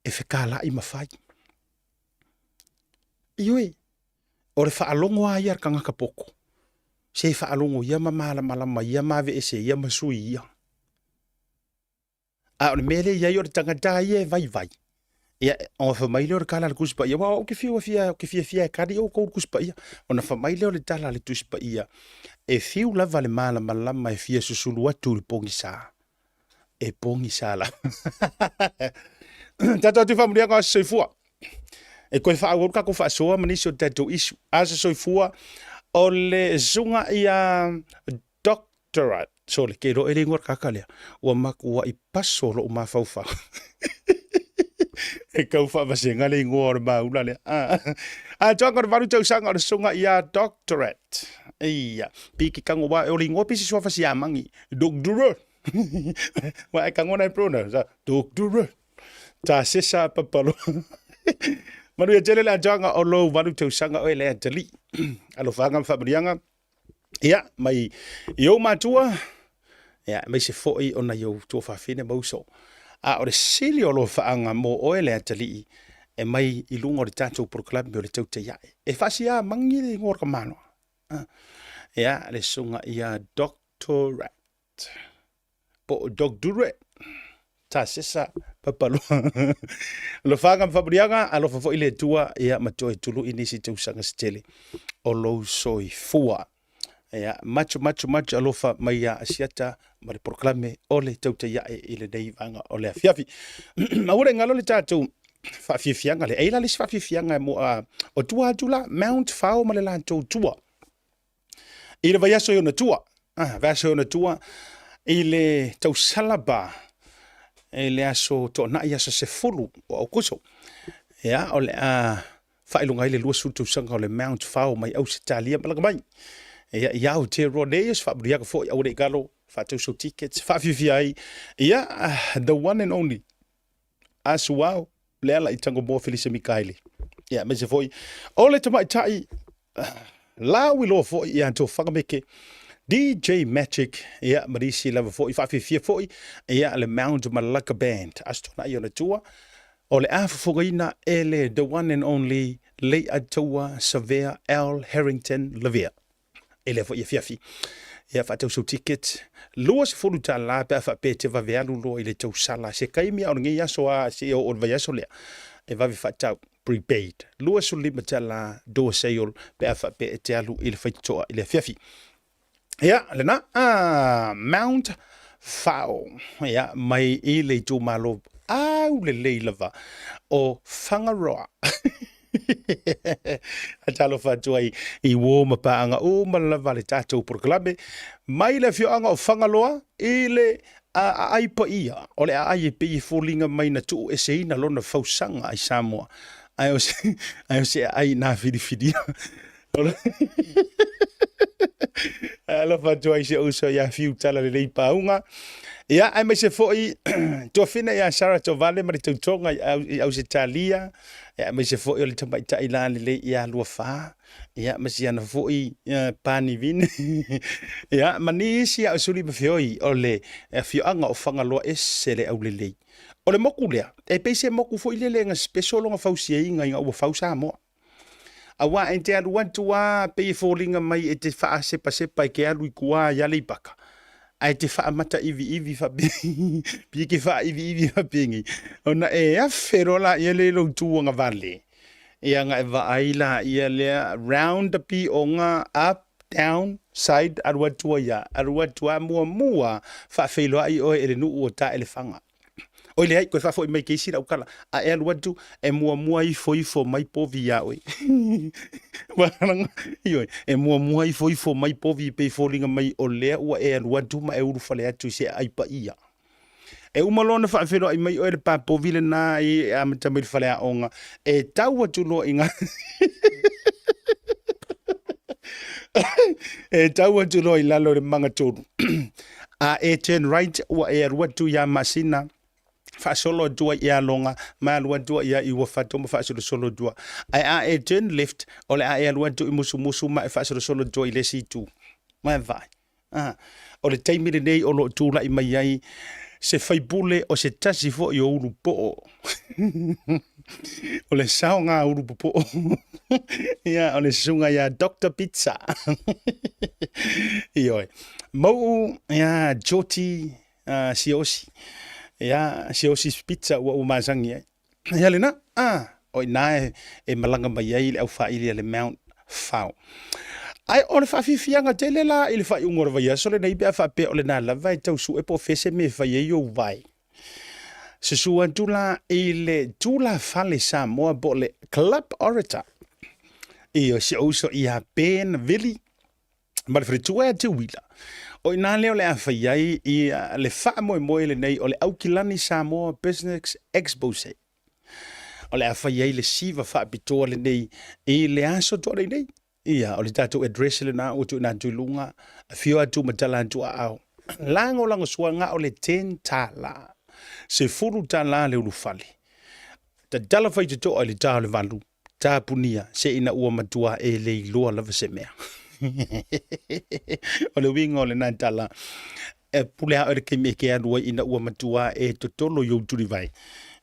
e fe kala i mafai ioi o le fa longo ai ka ka poko se fa longo ia mala ia ma ve ese ia masui ia a o mele ia yo tanga dai vai ia o fa mai le kala le kuspa ia wa o ke fia ka di o ko kuspa ia ona fa mai le tala le tuspa ia e fiu la vale mala mai fia susulu atu le pongisa e pongisa la tata tu fa mulia ka soifua e ko fa o ka ko fa so mani so tato isu asa soifua o le zunga ia doctorate so le ke ro e ngor kakalea o maku wa i paso lo ma fa e kau fa vasenga le ngor ba ula le tonga varu tau sanga o sunga ia doctorate ia piki kango wa o lingo pisi so fa sia mangi doctorate wa e kango na prona sa doctorate ta sesa papalo manu ya jele la janga o lo varu tau sanga o le tali alo fanga fa brianga ia mai yo matua ia mai se foi ona yo to fa fine mo so a o le sili o lo faanga mo o ele atali e mai i lungo de tanto proclam me o le tauta ia e fasia mangi le ngor ka mano ia le sunga ia doctorate po doctorate ta sesa papalo lo faanga fabrianga a lo fo ile tua ia mato e tulu inisi te usanga stele o lo soi fua ia macho alofa mai a asiata ma le proclame o le tauta ia e le dei vanga o le afiafi ma ure ngalo le tatou fa fianga le eila le fa fianga mo o tua tula Mount Fao ma le la tua i le vai so na tua va so na tua i le tau salaba e le aso to na ia se fulu o kuso ia o le fa ilunga ile lua su tu sanga o le Mount Fao mai Australia ma la mai ia o te Rodeus fa bria fo o le galo fa tu tickets fa fi ai ia the one and only as wow le ala I tango mo Felisa Mikaeli ia me se foi ole tama tai la wi lo foi ia to whakameke DJ Magic ia marisi lava foi fa foi ia le Mount Malaka Band astona I ona tua o le afafogaina ele the one and only le atua Savea L Harrington Lavia ele foi fiafi ia fa tau so ticket lua se folu ta la pe fa pe te va vealu lo ile tau sala se kaimi o ngi yaso a se o va yaso le e va fa tau prepaid lua so lima ta la do sale pe fa pe te alu ile fa to ile fiafi ia lena Mount Fao ia mai ile tu malo au le lava o Whangaroa atalo fatua I wo mapaanga o malava le tatou proklame mai le fioanga o Whangaloa ile a aipa ia o le a ai pe folinga mai na tu e seina lona fausanga ai Samoa ai o se ai na fidi ala fatua I se o so ya fiu tala le paunga ia ai mai se foi to fina ia Sara to vale mari to tonga au se talia ia mai se foi o le tamai tai la le ia lua fa ia mai se ana foi pani vin ia manisi au suli me fioi o le fioanga o Whangaloa se le au le o le moku lea e pe se moku foi le nga special nga fausia inga inga o fausa mo awa ente alu wantua pe folinga mai e te fa sepa sepa ke alu kua ya le paka ai te fa mata ivi fa bi ke fa ivi fa pingi ona e a ferola ye le lo tu nga vale e nga va aila ye le round the pi onga up down side arwa tua mua fa felo ai o ele nu o ta elefanga o le ai ko fa fo mai ke sira ukala a e watu e mua I fo mai po via oi wana yo e mua I fo mai po vi pe fo linga mai o le o e watu ma e uru fale atu se ai pa ia e umalona fa felo ai mai o le pa po vile na I am tamil fale a onga e tau watu lo inga e tau watu lo I lalo le manga tonu a e turn right o e watu ya masina fa solo dua ia longa ma lua dua ia I wa fatoma fa solo dua ai a e turn left o le a e lua dua musu ma fa solo dua I le situ ma vai o le taimi le nei o lo tula I mai ai se fai bule o se tasi fo I o uru po o le saonga uru po ia o le sunga ia Dr. Pizza ioi mau ia Joti siosi ia siosi pizza wa umasangi ia lena o ina e malanga mai ai le au fa ile le Mount Fao ai o le fa fianga tele la ile fa ungor vai so le nei be fa pe o le na la vai tau su e po fese me fa ye yo vai se su antula ile tula fale sa mo bo le club orator e o se uso ia ben vili ma le tu e tu wila o ina leo le afaiai I le fa mo le nei o le aukilani Samoa Business Expose o le afaiai le siva fa pitoa le nei I le aso to le nei ia o le tatou address le na o tu na tulunga fio atu matala tu au lango suanga o le 10 tala se furu tala le ulufali ta dala fai to o le tala valu tapunia se ina ua matua e le loa lava se mea o le wingo le nantala e pulea o le keme ke anua ina ua matua e totolo yo turi vai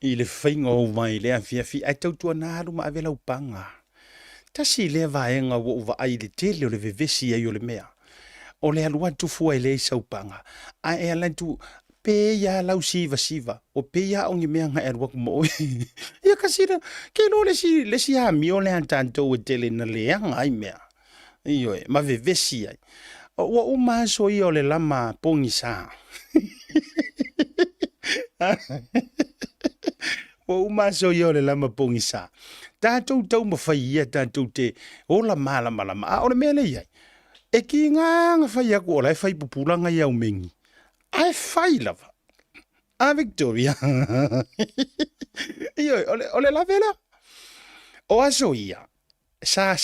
I le whaingo vai le afiafi ai tautua naru ma avela upanga tasi le vaenga wo uva ai le tele o le vevesi ai o le mea o le alua tufua I le isa upanga ai e alantu pe ya lau siva o pe ya ongi mea nga erwa kumo ia kasira ke lo le si ha mi o le antanto o tele na le anga ai mea iyo ma vevesi ai wa uma so I o le lama pongisa wa uma so I o le lama pongisa tatou tau mawhai ia tatou te o la mala a o le mele iai e ki nganga whai aku o lai whai pupulanga iau mengi ai whai lava a Victoria iyo o le lavela o aso ia sa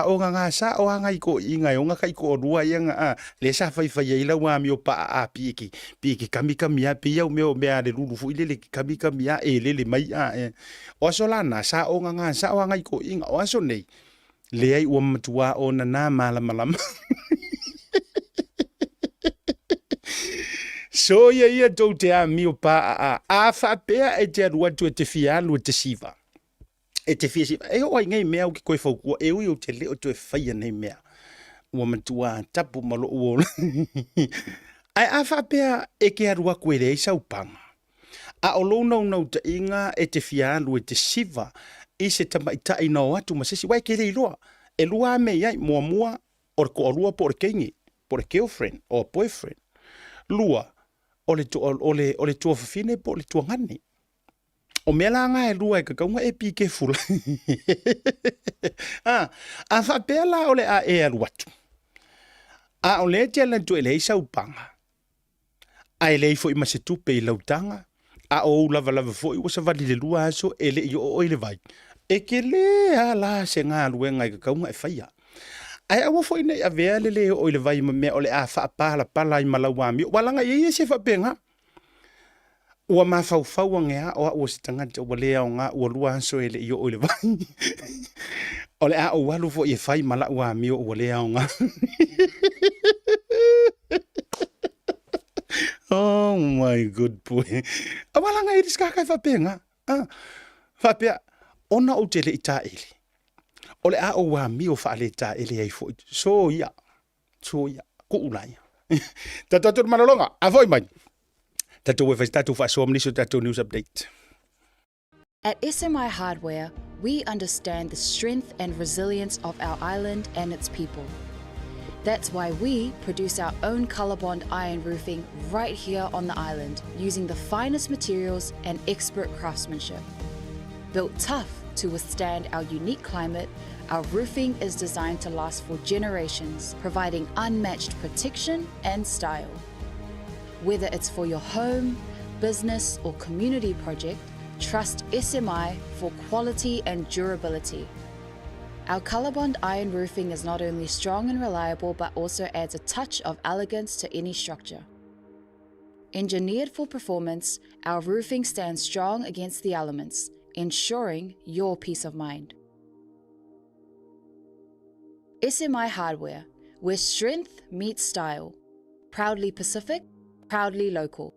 o nga sa o nga ko inga o nga kai ko rua nga le sa fai fai ila wa mi o pa a piki kami a pi o me le lulu fu ile kami a le mai a o so lana sa o nga sa o nga ko inga o so nei le ai o matua o na mala so ia do te a mi o pa a fa pe e te rua tu te fia lu te siva e te fia siva e o ngai mea ki koe fau e ui o te leo tu e whaia nei mea ua matua tapu malo uo ai a fa pe e ke arua koe rei sau panga a o lo nau ta inga e te fia lu te siva i se tamaita i nao atu masesi wai ke rei loa e lua me iai mua or ko lua por kengi por girlfriend or boyfriend lua ole to fine po le to ngani o mela nga e lua e ka e pi ke fula a fa pela ole a e alu watu a ole te la to ele sa upanga a ele fo i mase tupe i lautanga a o lava fo i wasa vali le lua so ele i o ile vai e ke le ala se nga lua nga ka e faia ai awa fo ina a vea le o ile vai me ole a fa pala i malawa mi wala nga ye se fa penga ua ma fau ngea o se tanga te o le nga o lua so ele i o ile vai ole a o walu fo i fai malawa mi o le nga oh my good boy wala nga i ska ka fa penga fa pe ona o tele ita ele ole a o wa mi o fa le ta ele ai fo so ya ko ulai tatu malolonga a foi mai tatu we tatu fa so mniso tatu news update. At SMI Hardware, we understand the strength and resilience of our island and its people. That's why we produce our own ColourBond iron roofing right here on the island using the finest materials and expert craftsmanship. Built tough to withstand our unique climate, our roofing is designed to last for generations, providing unmatched protection and style. Whether it's for your home, business, or community project, trust SMI for quality and durability. Our ColourBond iron roofing is not only strong and reliable, but also adds a touch of elegance to any structure. Engineered for performance, our roofing stands strong against the elements, ensuring your peace of mind. SMI Hardware, where strength meets style. Proudly Pacific, proudly local.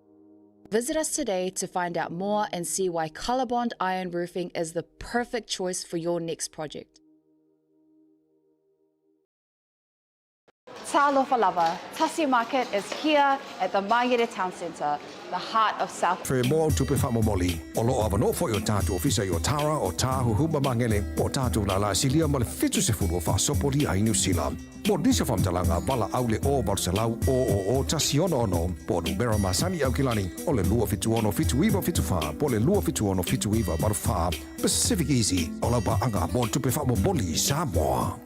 Visit us today to find out more and see why ColourBond iron roofing is the perfect choice for your next project. Talofa lava, Tasi Market is here at the Mangere Town Centre, the heart of South. Fe mo tupe fa momoli. O lo ava no fo yo tatu ofisa yo tara o tahu huba mangele o tatu la la silia mo le fitu se fulu fa sopoli ai New Zealand. Mo disa fam talanga bala aule o barcelau o tasi ono po no bera masani au kilani o le lua fitu ono fitu iwa fitu fa po le lua fitu ono fitu iwa bar fa Pacific Easy o la ba anga mo tupe fa momoli Samoa.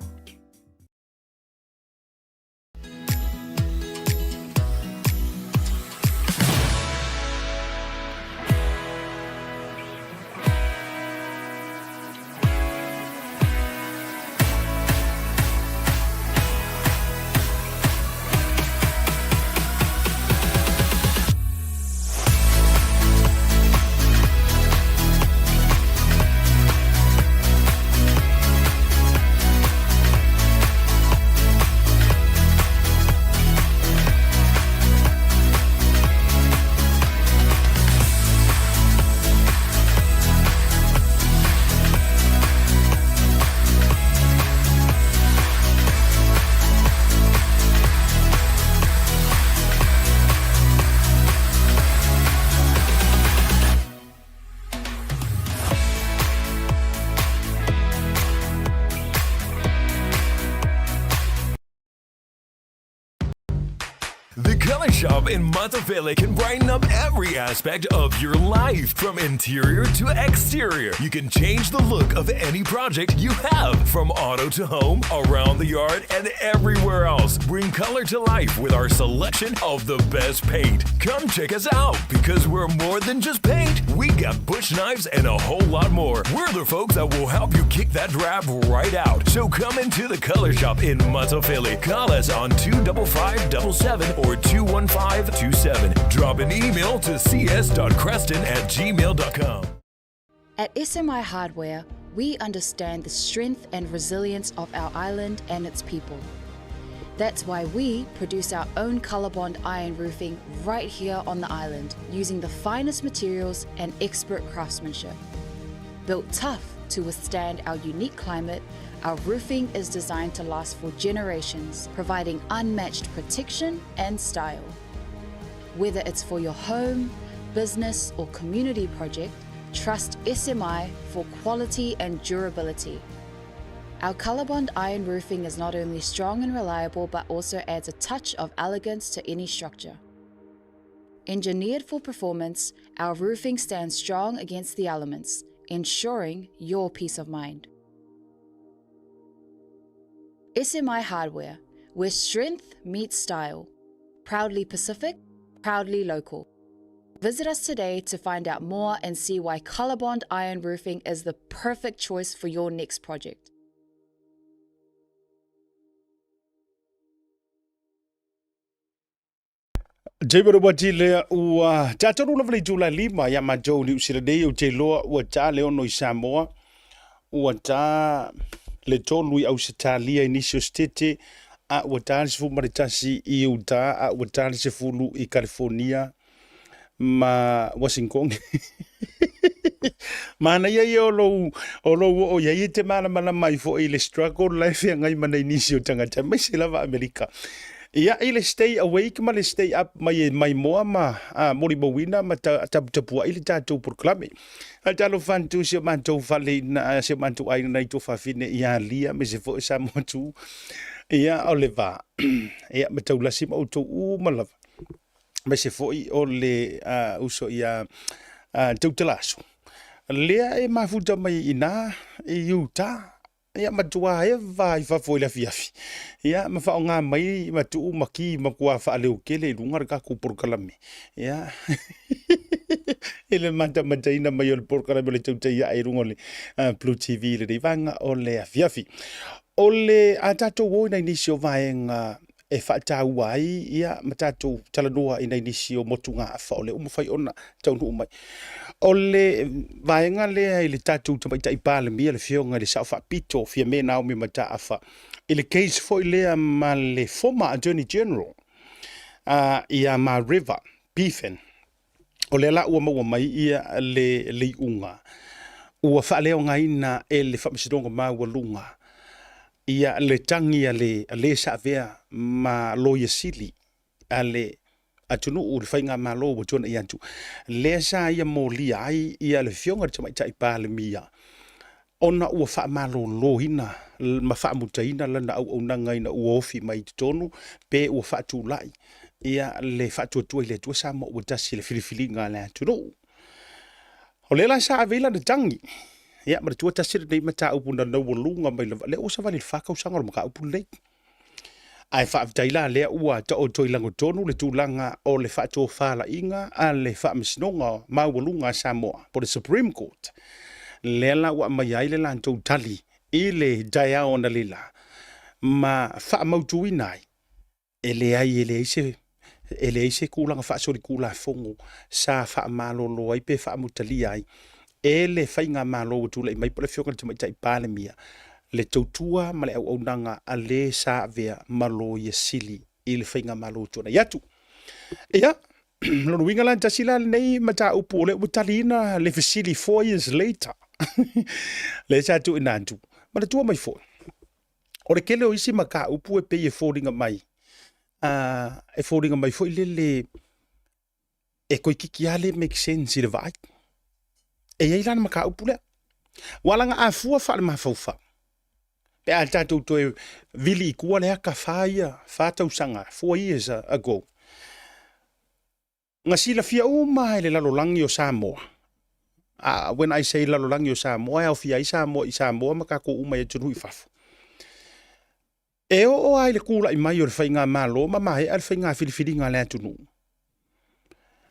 The Color Show Shop in Matavele can brighten up every aspect of your life, from interior to exterior. You can change the look of any project you have, from auto to home, around the yard, and everywhere else. Bring color to life with our selection of the best paint. Come check us out, because we're more than just paint. We got bush knives and a whole lot more. We're the folks that will help you kick that drab right out. So come into the Color Shop in Matavele. Call us on 25577 or 21527. Drop an email to cs.creston@gmail.com. At SMI Hardware, we understand the strength and resilience of our island and its people. That's why we produce our own ColourBond iron roofing right here on the island, using the finest materials and expert craftsmanship. Built tough to withstand our unique climate, our roofing is designed to last for generations, providing unmatched protection and style. Whether it's for your home, business, or community project, trust SMI for quality and durability. Our ColourBond iron roofing is not only strong and reliable, but also adds a touch of elegance to any structure. Engineered for performance, our roofing stands strong against the elements, ensuring your peace of mind. SMI Hardware, where strength meets style. Proudly Pacific, proudly local. Visit us today to find out more and see why ColourBond iron roofing is the perfect choice for your next project. Jebero Batile ua tatoro na vale July 5 ya majou ni usiradei o Jailoa ua ta leo no Samoa ua ta le tolu i Ausitalia inisio stete a ua ta le fu maritasi i Utah a ua ta le fulu i California ma Washington. Mana ia o lo o ia te mana mai fo i le struggle life ngai mana inisio tangata mai se lava America. Ia ile stay awake ma le stay up mai moa ma mori bowina ma tapua ile tatou proclame. A talo fantu se mantou fale na se mantou ai na to fafine ia lia me se fo sa motu. Ia oleva. Ia mataula sim auto malava. Me se fo I ole uso ia tautelaso. Lea e mafuta mai ina I Utah. Ia matua e vai fa foi la fiafi. Ia ma fa nga mai matu maki makua fa le ukele lunga ka ku por kalame. Ia. Ele mata ina mai ol por kalame le tuta ia e rungole Blue TV le vanga ole fiafi. Ole atato wo na inisio vaenga e fa tau ai ia matato talanoa ina inisio motunga fa ole fai ona taunu mai. Ole vaenga le ile tatu tama tai pale mi le fionga le safa pito fia me na mi mata afa ile case foi le ma le former attorney general ia ma river beefen ole la ua mai ia le unga ua fa le nga ina ele fa msidonga ma ua lunga ia le tangi ale sa vea ma loye sili ale atunu u fainga malo bo tona iantu le sa ia moli ai ia le fionga tama tai pale mia ona u fa malo lohina ma fa mutaina lana au onanga ina u ofi mai tonu pe u fa tu lai ia le fa tu le tu sa mo u tasi le filifilinga la tunu ole la sa vela de tangi ia ma tu tasi de mata u puna no lunga mai le o sa vale fa ka usanga ma ka u pule ai fa taila le ua to toilango tonu le tulanga o le fa to fala inga a le fa misnonga mawulunga Samoa por the Supreme Court le la wa mai ai le lan to tali ile daya ona lila ma fa mautuinai ele ai ele ise kulanga fa sori kula fongo sa fa malolo ai pe fa mutali ai ele fa inga malo tu le mai por fioka te mai tai pale mia le tautua ma le au nanga a le sa vea malo ye sili I le whainga malo tona yatu. Ia, lono winga lan tasila nei mata upu le utalina le fasili 4 years later. Le sa tu inantu. Ma le tua mai fo. O le kele o isi maka upu e pe e fōringa mai. E fōringa mai fo le e koi kiki ale make sense I le vai. E iei lana maka upu le. Walanga a fua fa le mafaufa. Pe a tātou toe vili I kua lea ka whaia, whātau sanga, 4 years ago. Nga sila fia mai le lalolangi o Samoa. When I say lalolangi o Samoa, au fia i Samoa makako umai tunu i fafu. E o ai le kula i mai o le whainga malo, ma mai al whainga whiriwhiri ngā lea tunu.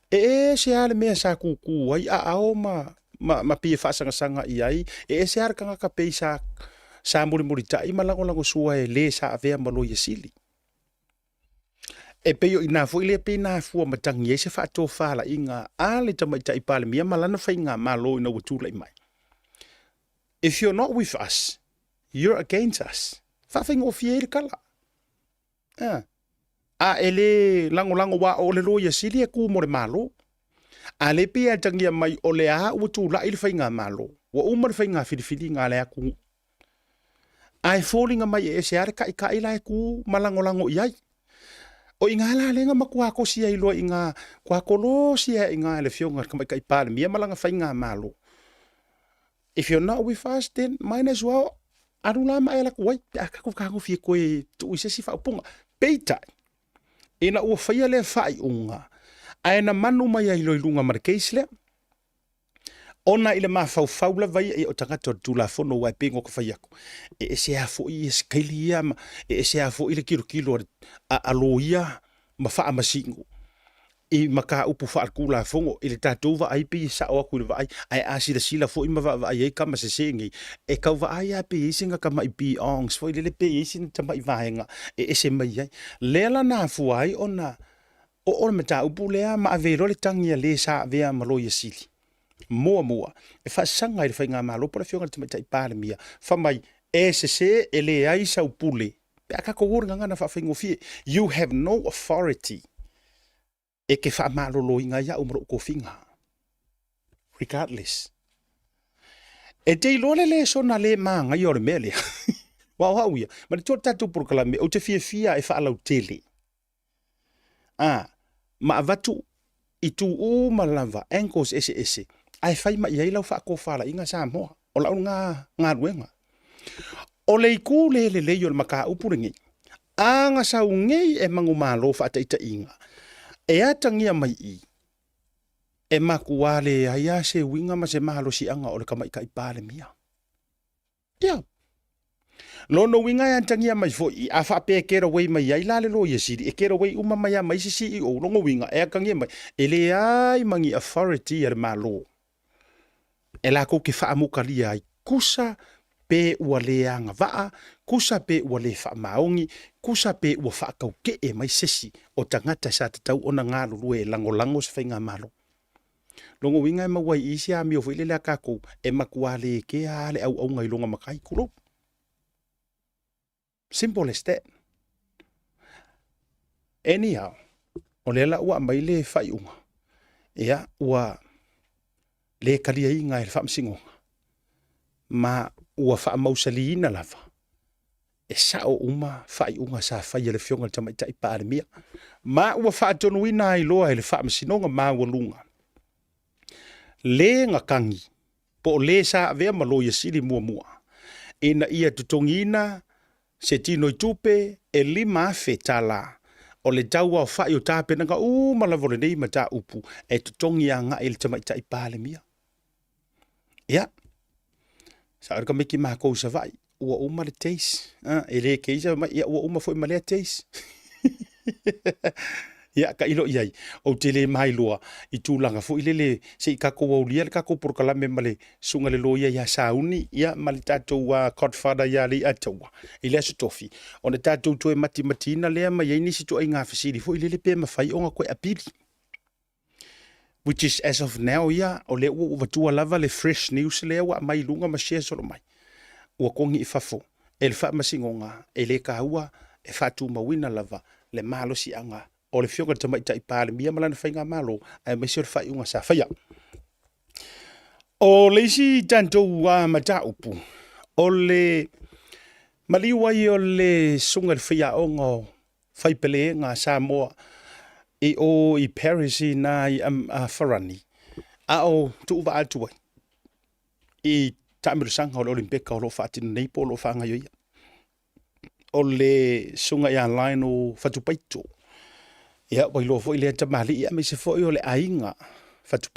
E se ale mea sa kuku ai, ao ma pia whaasanga i ai, e se ale kanga ka pei sa muri tai, ma lango sua e le sa avea malo i sili. E peo ina fo ile pe na fo matangi e se whaato whala i ngā ale tamaitai pale mia, ma lana whainga malo ina watula i mai. If you're not with us, you're against us. Whawhainga o fiere kala. A ele lango wa o le loia sili e ku mo le malo. A le pia tangia mai o le a utu la ili whainga malo. Wa umar whainga whiriwhiri ngā lea ku. Ai fōlinga mai e se are ka ila e ku malango iai. O inga la lenga makuako sia ilo inga kuakolo sia inga le fionga kamai kai pale mia malanga whainga malo. If you're not with us, then might as well arula mai la kuai akaku kango fie koe tu isesi fa upunga peita ina ua whaia le whai unga aena manu mai ai loilunga markeisle ona ile mawhauwhaula vai e o tangata o tula fono wai pengo ka whaiako e se hafo i e skaili ia e se hafo i le kilo a aloia ma wha amasingo i maka upu whaakula fongo i le tātou wa ai pi sa oa kule wa ai ai asira sila fo i ma wa ai e kama se sengi e kau wa ai a pi isinga kama i pi ongs fo i le pi isin tama i vahenga e se mai ai lela na fu ai ona o mata upu lea ma avero le tangia le sa vea malo i sili mua e fa sanga i whainga malo pora fionga tama i pāle mia fa mai e se e le ai sa upule pe aka ko wora ngana fa whaingo fie you have no authority e ke wha malolo inga ia umro ko finga. Regardless. E te ilole le sona le maanga i ore mele. Wau ia. Ma te tō tatu proklame, o te fia e wha alau tele. Ma avatu i tu o malava, ankles ese. Ai whai ma i eilau wha ko whala inga sa moa. O lau ngā ruenga. O le iku le yo le maka upuringi. Anga sa ungei e mangu malo wha ata inga. E atangia mai i. E makuale aia se winga ma se mahalo si anga o le kamai kai pāle mia. Ia. Lono winga e atangia mai fo i. A wha pe kera wei mai ai lale lo yesiri. E kera wei uma mai a mai si i o longo winga. E akangia mai. E le ai mangi authority e malo. E la ko ke wha amukali ai. Kusa pe ua le anga waa, kusa pe ua le wha maongi, kusa pe ua wha kau ke e mai sesi o tangata sa te tau ona ngā lulu e lango sa whainga malo. Longo winga e mawai isi a mi o whaile lea kako e makuale ke a le au ngai longa makai kuro. Simple as that. Anyhow, o le la ua mai le whai unga. Ea, ua le kalia i ngai le whamsingonga. Ma ua wha mausaliina lava. E sao uma whai unga sa whai ele fionga le tamai tai paare mia. Ma ua wha atonuina ai loa ele wha masinonga ma ua lunga. Le ngakangi. Po le sa avea malo ia siri mua. Ina ia tutongina se tino i tupe e lima afe tala. O le taua o whai o tāpe nanga malavore nei ma tā upu e tutongi a nga ele tamai tai paare mia. Ia. Sa arka meki mako sa vai. Ua uma le teis. E le keisa mai. Ia ua uma foi ma lea teis. Ia ka ilo iai. O te le mai loa. I tūlanga fo ilele. Se i kako waulia le kako porkalame ma le sunga le loia ia sauni. Ia ma le tātou codfather ia le ataua. I lea sutofi. O le tātou toe matina lea ma iei nisi to ai ngā fasiri. Fo ilele pe mawhai o ngā koe apiri. Which is as of now ia o le ua watua lava le fresh news le wa mai lunga ma share solo mai. Ua kongi i fafo. E le wha masingonga e le kahua e whatu mawina lava le malo si anga o le fionga tamai tai pāle mia malana whainga malo ai mai sio le whai unga sa whaia. O le isi tantou mata upu. O le maliwai o le sunga le whaia onga whaipele ngā Samoa e o i Paris na i Farani. A o tu uwa atuai. I tamiru sanga o le Olimpeka o lo whaatinu neipo o lo whaanga yoia. O le sunga i online o whatupaito. Ia wai lo fo ile tamali ia me se fo o le ainga fatu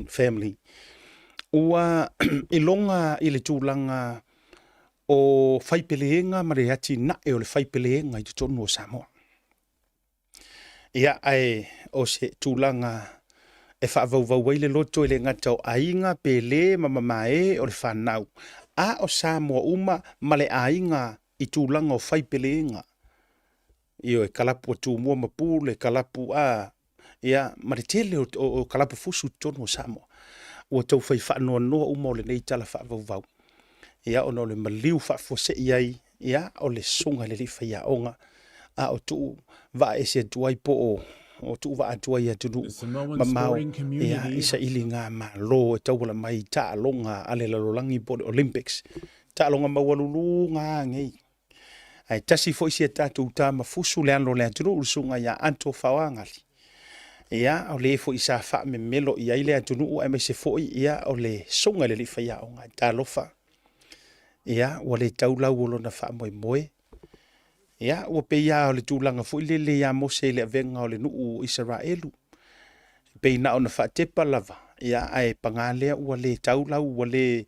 family. Ua ilonga ile tūlanga o whaipeleenga mariati na e o le whaipeleenga i te tonu o Samoa. Ia ai o se tūlanga e whaavau waile loto ele ngata o ainga pele mamamae o le whanau. A o Samoa uma male ainga i tūlanga o whaipeleenga. Io e kalapu atu mua mapule, kalapu a ia maritele o kalapu fusu tonu o Samoa. Ua tau whai whanua noa uma o le nei tala whaavau vau. Ia ono le maliu whaafose iai, ia o le sunga le li whaia onga. A o tuu va e se tuai po o tuu va atuai atunu mamau. Ia isa ili ngā ma lo e tau wala mai ta alonga ale lalolangi po le Olympics. Ta alonga mawalulu ngā ngei. Ai tasi fo isi e tātou tā mafusu le alo le atunu urusunga ia anto whawangali. Ia o le fo isa wha me melo ia ile atunu ua eme se fo ia o le sunga le li whaia onga tā lofa. Ia ua le taulau olo na wha moe moe. Ia ua pe ia o le tūlanga fo ile le ia mose le avenga o le nuu Israelu. Pe ina o na wha tepa lava. Ia ai pangalea ua le taulau ua le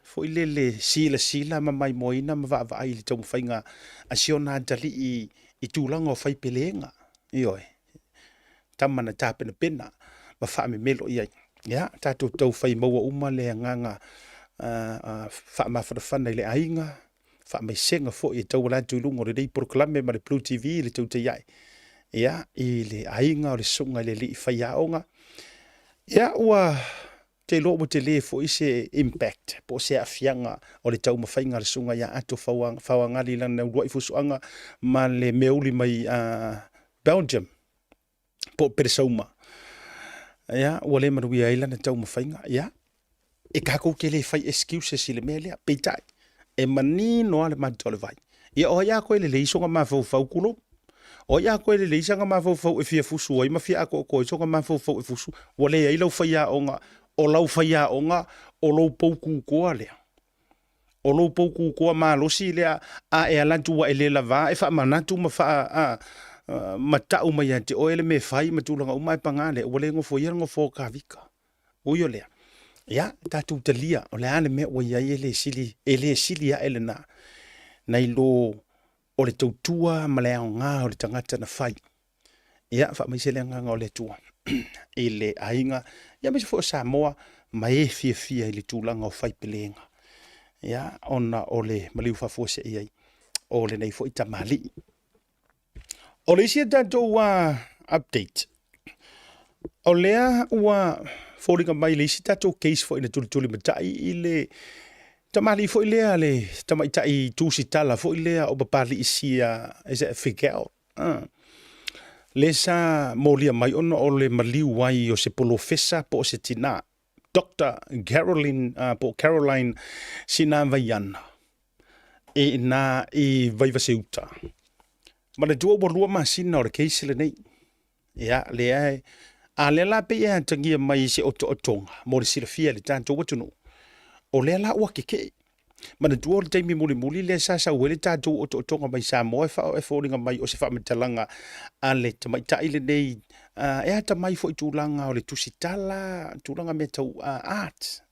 fo ile le sila mamai moina ma va ai le tau whainga a siona dali i tūlanga o whaipeleenga. Ioi. Tamana tāpena pena ma wha me melo iai. Ia tātou tau whai maua uma le nganga wha mawhanawhana i le ainga. Wha mai senga fo i tau wala tūlunga o le rei proklame ma le Blue TV le tau te iai. Ia i le ainga o le sunga le li whai aonga. Ia ua te lo mo te le fo i se impact po se afianga o le tau mawhainga le sunga ia ato whawangali lana urua i fusuanga ma le meuli mai Belgium po peresauma. Ia ua le marui aila na tau mawhainga. Ia e kako ke le whai excuses i le mea lea peitai. E manino ale matole vai. Ia o ia koe le leisonga mawhau kulo. O ia koe le leisanga mawhau e fia fusu o ima fia ako koe songa mawhau e fusu. Wa le ilau whaia onga o lau whaia onga o lau pouku koa lea. O lau pouku koa maa losi lea a e alantu wa e le lava e wha manatu ma wha matau mai ante o ele me whai matulanga umai pangale o le ngofo ia ngofo ka vika. Uyo lea. Ia, tātou talia, o le ane mea ua iai ele sili a ele na ilo o le tautua ma le ao ngā o le tangata na whai. Ia, wha mai se le nganga o le tua. E le ainga, ia mai se fo Samoa, ma e fia i le tūlanga o whai peleenga. Ia, ona o le maliu whafose iai, o le nei fo i tamali. O le isi tātou update. O lea ua fōringa mai le isi tātou case fo ina tuli matai i le tamali fo i lea le tamaitai tūsi tala fo i lea o papali isi is it Figel. Le sa molia mai ono o le maliu wai o se polofesa po o se tina. Dr. Caroline Sina Vaiana. E na i vaivaseuta. Ma le dua walua masina o le case le nei. Ia, le ai a le la pe ia tangia mai se otonga mo le silafia le tanto watunu o le la wa keke ma na duo le taimi muli le sa wele tanto otonga mai sa mo e fa e foringa mai o se fa metalanga a le tamai tai le nei e ata mai fo itulanga o le tusitala tulanga me tau art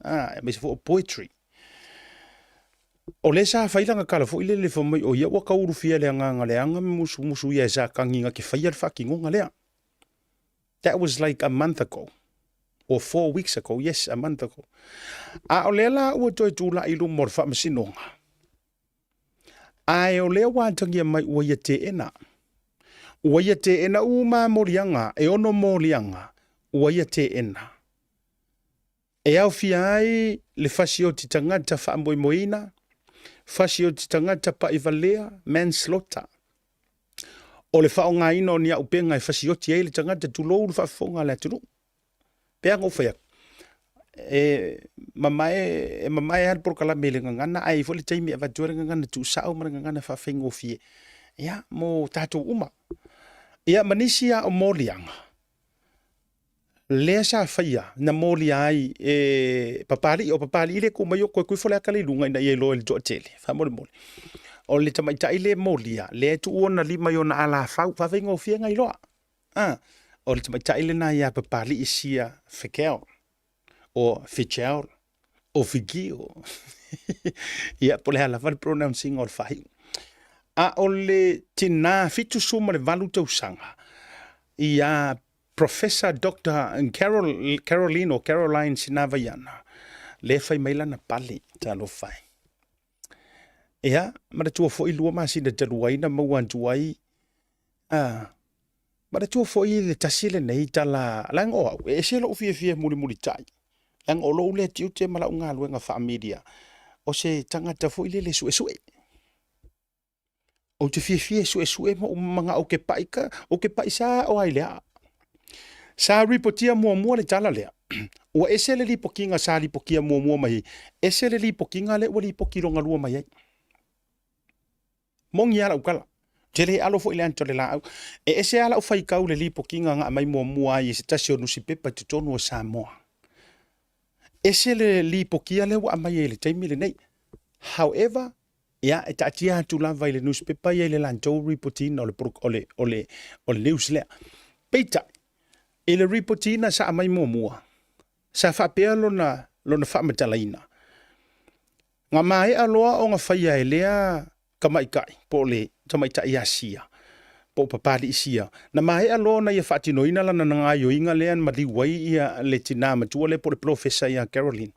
me se fo poetry o le sa failanga kala fo ile le fo mai o ia wa kauru fia le anga le anga musu ia sa kanginga ke faia le fakingonga le. That was like a month ago. Or 4 weeks ago. Yes, a month ago. A o lea la ua toi tūla ilu mor wha masinonga. A o lea wātangia mai ua ia te ena. Ua ia te ena uma morianga. E ono morianga. Ua ia te ena. E au fia ai le fasio ti tangata wha amboi moina. Fasio ti tangata pa ivalea. Manslaughter. O le whao ngā ino ni au penga e whasioti e le tangata tu lou le whafonga le atunu. Pea ngau whaya. Mamae hal porkala mele ngana ai fo le taimi e vatuare ngana tu sao mara ngana whawhengo fie. Ia, mo tātou uma. Ia, manisia o molianga. Lea sa whaya na molia ai papali ile ko mai o koe fole akale lunga ina i e loe le doa tele. Whamore mole. o le tamaitai le molia, le tu ona lima yo na ala fau, whawingo fia ngai loa. O le tamaitai le na ia papali isia whekeo, o whicheo, o whigio. Ia pole hala whare pronouncing o le whahi. A o le tina fitu suma le valu tausanga. Ia Professor Dr. Caroline Sinavayana. Le whai maila na pali talo whai. Ia, mara tua fo i lua masi na taluai na mauan tuai. Mara tua fo i le tasile nei tala lang o au. E se lo fia muri tai. Lang o lo le tiu te mala unga luenga wha media. O se tangata fo i le sue. O te fie sue mo mga o ke paika, o ke paisa o ai lea. Sa ripotia mua le tala lea. Ua ese le lipokinga sa lipokia mua mai. Ese le lipokinga le ua lipokironga lua mai ai. Mongi ala ukala. Tere alo fo ile antole la au. E ese ala ufaikau le lipokinga nga mai mua ai se tasio nusi pepa te tonu o Samoa. Ese le lipokia le ua mai ele taimi le nei. However, ia e tatia tu lava ile newspaper ia ile lantou reportina ole news lea. Peita, ile reportina sa mai mua. Sa whapea lona whamatalaina. Ngā mai aloa o ngā whaia e lea kamaikai, po le tamaitai asia, po papari isia. Na mai aloa na ia whaatinoina lana na ngā yoinga lea maliwai ia le tina matua le po le professor ia Caroline.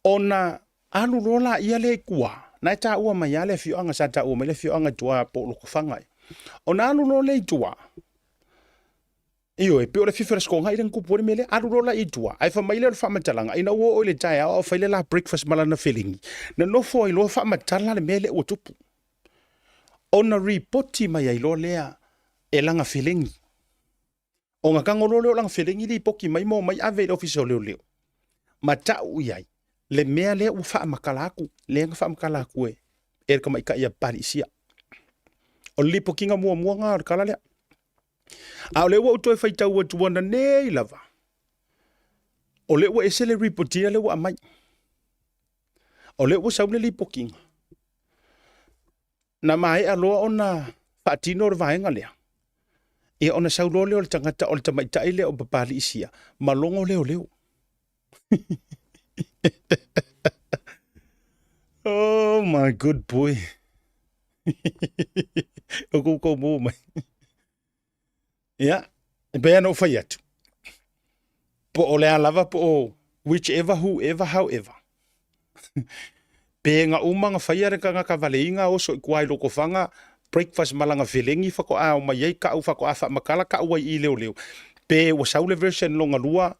Ona alu rola ia le kua. Na ta ua mai ale fioanga sa ta ua mai le fioanga tua po loko whangai. Ona alu rola le tua. Iyo e peo le fifera skonga i rengu pori mele alu rola i tua. Ai whamaile le whamatalanga. Ina ua o le tai au whaile la breakfast malana feelingi. Na nofo i loa whamatala le mele o tupu. Ona ripoti mai ai loa lea e langa feelingi. O ngā kangolo leo langa feelingi li poki mai mo mai ave le office o leo. Ma tau iai. Le mea lea ua whaamakalaku. Le nga whaamakalaku e. E reka mai ka ia parisia. O li pokinga mua ngā o kala lea. A o le ua utoe whaitau ua tuana nei lava. O le ua ese le ripotia le ua amai. O le ua saule li pokinga. Na mai aloa ona whaatino o vaenga lea. E ona saulo leo le tangata o le tamaitai lea o papali isia. Malongo leo. Oh my good boy. O kou mō mai. Ia, e bea no whai atu. Po o lea lava po o whichever, whoever, however. Pe nga umanga whai areka ngā kawaleinga oso i kuai loko whanga, breakfast malanga whilengi whako a o mai ei ka au whako a whamakala ka uai i leo. Pe o saule version longa lua,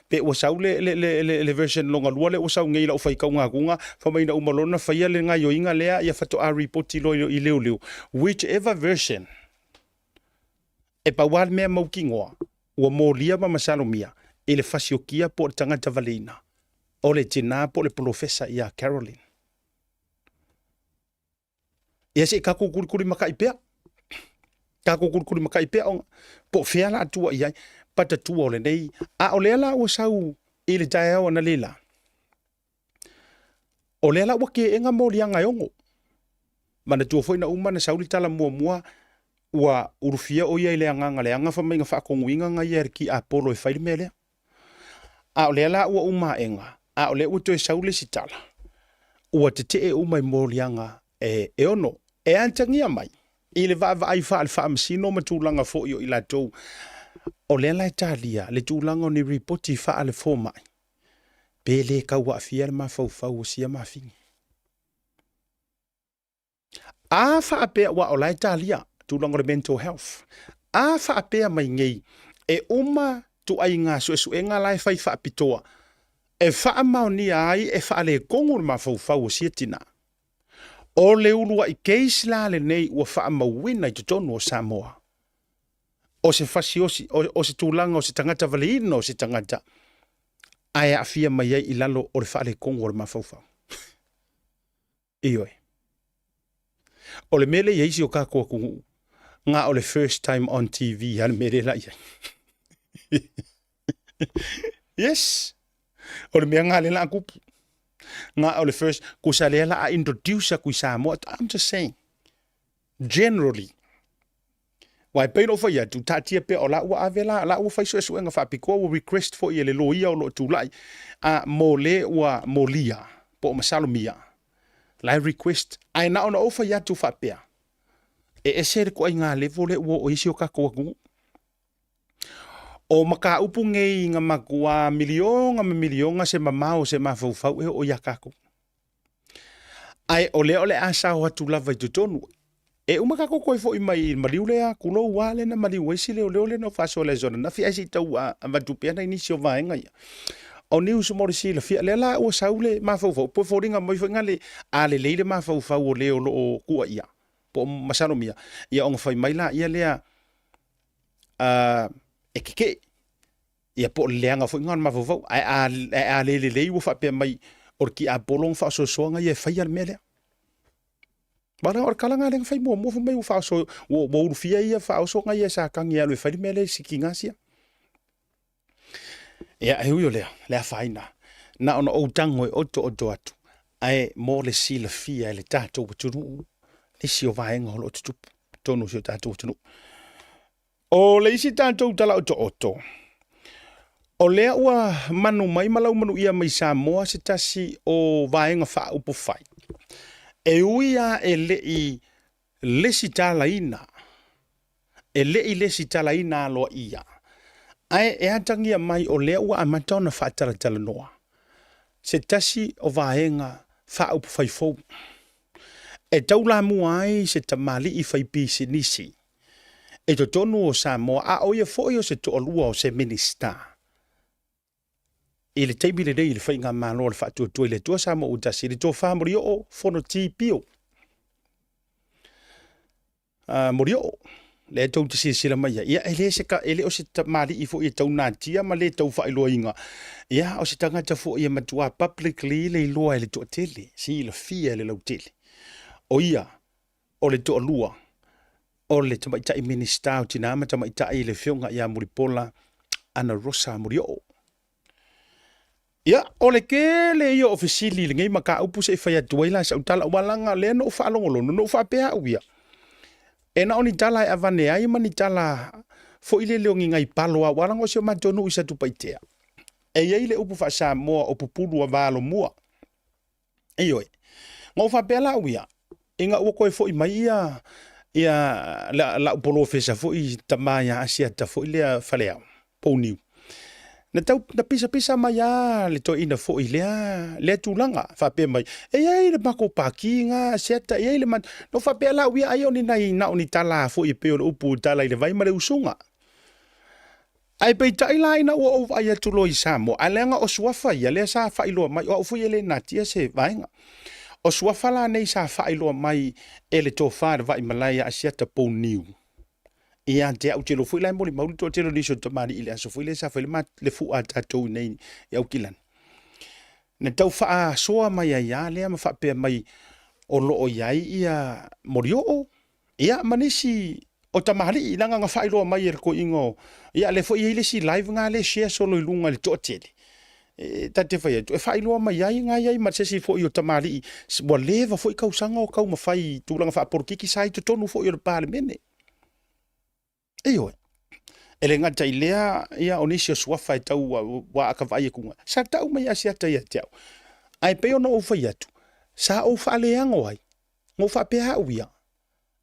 pe o saule le version longa lua le o sau ngei la o whaikau ngā kunga, whamaina umalona whaia le ngā yoinga lea ia whato a repoti lo i leo. Whichever version, e pawal mea maukingoa, ua mōlia ma masalomia, e le whasiokia po le tangata valina, o le tina po le professor ia Caroline. Ia se kako kurikuri maka ipea. Kako kurikuri maka ipea onga. Po whea la atua iai, pata tua ole nei, a ole ala ua sau i le tae au ana lela. Ole ala ua ke enga mōlianga ongo. Mana tua fwoi umana sauli tala mua, ua urufia o ia i le anganga le anga whamai ngā whaakonguinga ngai erki a polo e whaile mele. A ole ala ua enga, a ole ua toe saule si tala. Ua te umai mōlianga e ono, e antangia mai. I le va ai wha le wha masino ma tūlanga fo i o i la tau. O le ala e talia, le tūlanga o ni ripoti wha le fo mai. Pe le kaua a fia le ma fau o sia ma fingi. A wha a pea wa o la e talia, tūlanga le mental health. A wha a pea mai ngei, e uma tu ai ngā su e ngā lai whai wha pitoa. E wha mao ni ai, e wha le kongur ma fau o sia tina. O le ulua i keisla le nei ua wha mawina i tutonu o Samoa. O se whasi o se tūlanga o se tangata valeina o se tangata. Ai a fia mai ai i lalo o le wha le kongur o le ma fau. Ioi. O le mele i eisi o kākua kungu. Ngā o le first time on TV, hana mere la iai. Yes. O le mea ngā le la kupu. Nga ole first, ko sa lela a introduce ku Samoa. I'm just saying, generally, wai pe no fa ya tu tatia pe o la ua avela la ua fa so nga fa piko will request for ile loia o lo tu lai a mole ua molia po masalomia la request ai na ona ofa ya tu fa pe e ser ko nga level o isi o ka ko o maka upu ngei nga makua milionga se mamao se mafau o ya kako ai ole asa o tu lava tu tonu e umaka ko fo i mai maliulea kulo wale na maliwesi le no faso le zona na fi asi tau a vatu pena inisio vaenga ia o ni uso morisi la fi le la o saule ma fo po foringa moi fo ngale a le ma fo o le o lo ku ia po masano mia ia on fai mai la ia le e kike ia po le anga fo ngan ma fo a le wo fa pe mai orki a bolong fa so nga ia fa ia mele Bara or kalanga leng fai mo mai u fa so wo fia ia fa so nga ia sa kang ia le fai mele sikinga sia. Ya ai u le faina. Na ono o tango o to atu. Ai mo le si le fia le tato tunu. Le si o vaenga lo tu tonu si tato tunu. O le si tato tala o. O lea ua manu mai malau manu ia mai Samoa se tasi o vaenga fa upo fai. E uia e lesi talaina. E lesi talaina aloa ia. Ai e atangia mai o lea ua amatona whaatara tala noa. Se tasi o vaenga wha upu whai fau. E taula mua ai se tamali i whai pisi nisi. E to tonu o Samoa a oia foi o se to olua o se minister. Ele teibile dei le whainga malo le whaatua tue le tua Samoa utasi le tō wha morio o whono tipio. Morio le tau te sila mai ia ele se ka ele o se mali i fo i tau natia ma le tau whai loa inga. Ia o se tangata fo i matua publicly le loa le tō tele. Si le fia le lau tele. O ia o le tō lua o le tamaitai minister o tinama tamaitai le whiunga ia muripola ana rosa morio. Ia, o le ke le ia ofisili le ngai maka upu se whai atuaila sa utala walanga le no whaalongolono no whapea uia. E na oni tala e avane ai mani tala fo ile leongi ngai paloa warango se o matonu isa tupaitea. E iei le upu wha Samoa o pupulu a valo mua. E oi, ngau whapea la uia. Inga ua koe fo i mai ia la upolo fesa fo i tamaya asiata fo i lea whaleau. Pouniu. Na tau na pisa mai le to ina fo i lea tūlanga whape mai. E ai le mako paki nga seta e ai le man no whape la ui ai oni nai na oni tala fo i peo le upu tala i le vai mare usunga. Ai pei tai la ina ua o ai atulo i Samoa. A leanga o suafa ia lea sa whailoa mai o fu ele natia se vaenga. O suafa la nei sa whailoa mai e le tō whare vai malaya a siata pou niu. Ia te au telo foi lai moli mauli to telo niso tamani ile aso foi le sa foi le fu a tatou nei e au kilan. Na tau fa soa mai ia le ma fa pe mai o lo o iai ia morio ia manisi o tamali langa nga failo mai er ko ingo ia le foi ile si live nga le share solo lunga le to tele. Ta te fai e failo mai ia nga ia ma se si foi o tamali bo leva foi kausanga o kau ma fai tu langa fa por kiki sai to tonu foi o parlemene. Eyo. Ele ngata ilea ia onisio swafa e tau wa akavai kunga. Sa tau mai asiata ia tau. Ai peo no ufa iatu. Sa ufa leango ai. Ngofa pea uia.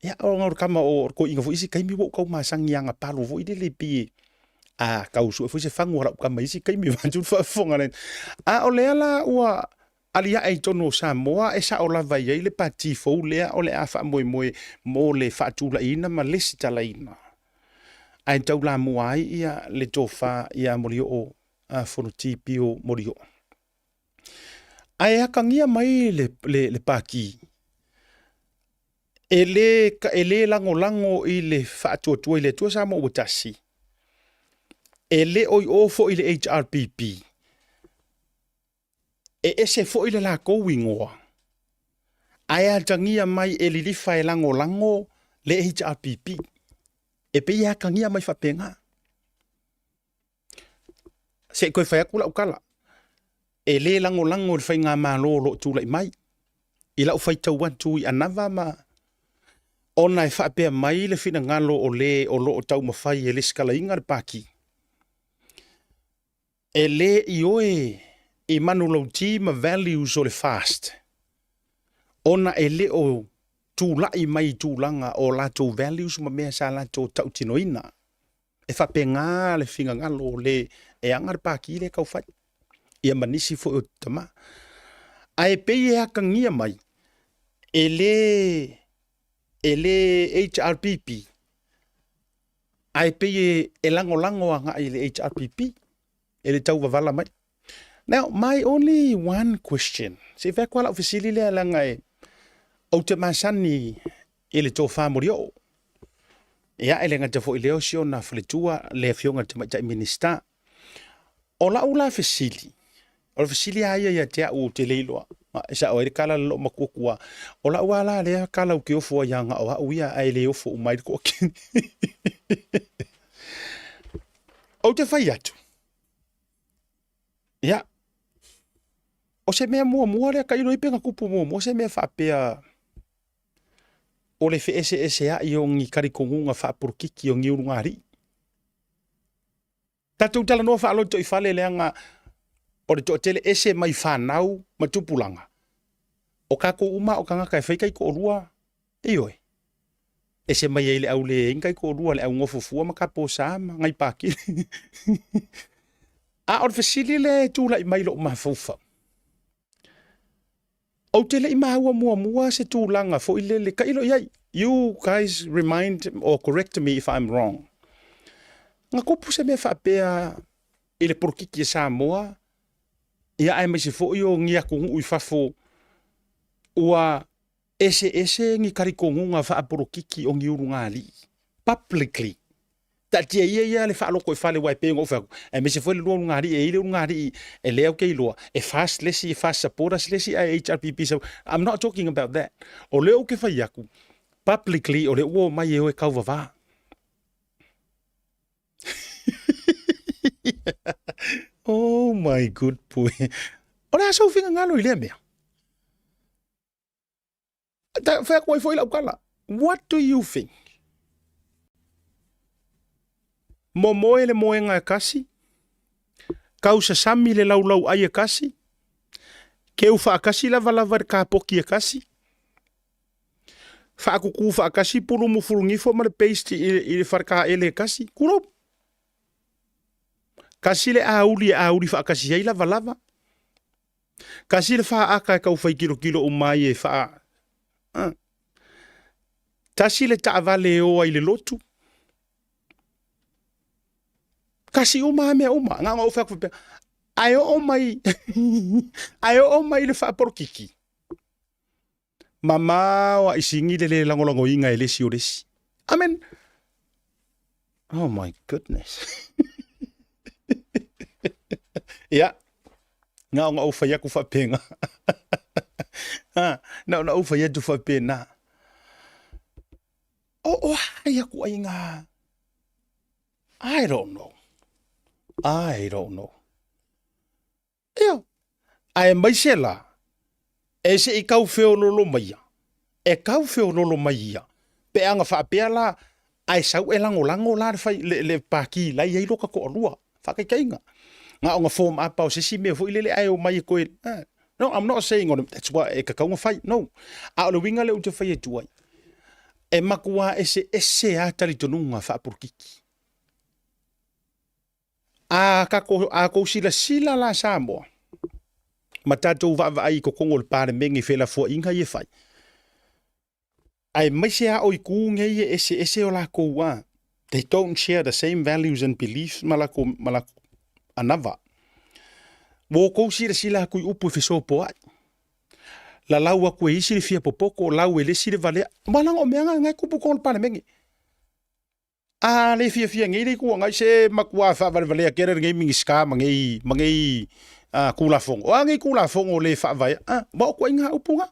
Ia o ngor kama o ko inga fo isi kaimi wo kau masang yang palo vo ide le pi. A kau su fo se fango ra kama isi kaimi vantu fa fonga len. A o leala ua alia ai tono Samoa e sa o lava ia le pati fo lea o le afa mo le fatula ina ma lesita la ina. Ai tau la muai ia le tofa ia morio o fonuti pio morio. Ai akangia mai le paki. Ele lango i le whaatuatua i le tua Samoa utasi. Ele oi ofo i le HRPP. E ese fo i le la kouingoa. Ai atangia mai e lilifa e lango le HRPP. E pe ia kangia mai whapenga. Se koe whai akula ukala. e le lango le whainga malo lo tūlai mai. I lau whai tau atu i anawa ma ona e whaapea mai le whina ngalo o le o lo o tau mawhai e le skala inga le pāki. E le i oe i manu lau ti ma values o le fast. Ona e le o tūlai mai tūlanga o lato values ma mea sa lato tau tinoina. E whaapea ngā le whinga ngalo o le e angar pāki le kau whai. Ia manisi fo o tama. Ai pei e haka ngia mai. E le HRPP. Ai pei e lango anga i le HRPP. E le tau wavala mai. Now, my only one question. Se whea kwa lau whisili lea langa e au te masani e le tō whamori o. Ia e le ngata fo i leo sio na whaletua le fionga te maitai minister. O la ula whisili. O la whisili aia ia te au te leiloa. Sa o e kala lo makukua. O la ua lea kala uke ofo yanga o au ia ai le ofo umai ko kini. O te whai atu. Ia. O se mea mua lea ka ino i penga kupu mua. O se mea whapea o le ese a i o ngi karikongunga whapurukiki o ngi urungari. Tatou tala noa whaaloto i whale leanga o le to tele ese mai whanau matupulanga. O kako uma o kanga kai whaikai ko orua. Eoi. Ese mai eile au le ingai ko orua le au ngofufua makapo sama ngai paki. A o le fasili le tūla i mai lo mawhaufa. O tele i maua mua se tūlanga fo i le kailo iai. You guys remind or correct me if I'm wrong. Nga kupu se mea whapea i le porukiki e Samoa. Ia ai mai se fo i o ngia kungu i whafo. Ua ese ngi karikongunga whaaporukiki o ngi urungali. Publicly. Tatia ia le whaaloko e whale wai pengo whaku. E me se fo i le lua urungari e ile urungari e leo kei loa. E fast lesi, e fast supporters lesi a HRPP. So I'm not talking about that. O leo ke whai aku. Publicly o le ua mai e oe kauwawa. Oh my good boy. O le asau whinga ngalo i lea mea. Whea koi fo i lau kala. What do you think? Momoe le moenga e kasi. Kausa sami le lau ai e kasi. Keu whaakasi lava ka poki e kasi. Whaakuku whaakasi puru mufurungifo ma le paste i le wharaka ele e kasi. Kuro. Kasi le auli whaakasi hei lava. Kasi le whaaka e kau whai kilo umai e wha. Tasi le taavale o ai le lotu. Kasi uma mea uma. Nga o whaku. Ai o mai. Ai o mai le whaaporokiki. Mama wa isingi le langolango inga e lesi o lesi. Amen. Oh my goodness. Ya. Nga o whai aku whapenga. Na o whai atu whapena. O hai aku ai ngā. I don't know. Eo. Ai mai se la. E se I kau wheo lolo maia. E kau wheo lolo maia. Pe anga whaapea la. Ai sau e lango la le paki lai ei loka ko alua. Whakai kainga. Nga o nga form apa o se si mea fo ilele ai o mai e koe. No, I'm not saying on that's why e kakaunga whai. No. A o le winga le ute whai e tuai. E makua ese a tali tonunga whaapurukiki. A ko sila la Samoa. Ma tātou ai ko kongo le pāre mengi whela fua inga i e whai. Ai mai se a oi kūnge i ese o la koua. They don't share the same values and beliefs malako anava. Wo ko sila kui upu fiso po ai. La lau aku e isi le fia popoko, lau e le si le valea. Malang o meanga ngai kupu kongo le pāre mengi. Le fia ngai le kua ngai se makua whavalea kere ngai mingi ska mangai kula fongo. O ngai kula fongo le whaavai. Ma o kua inga upunga.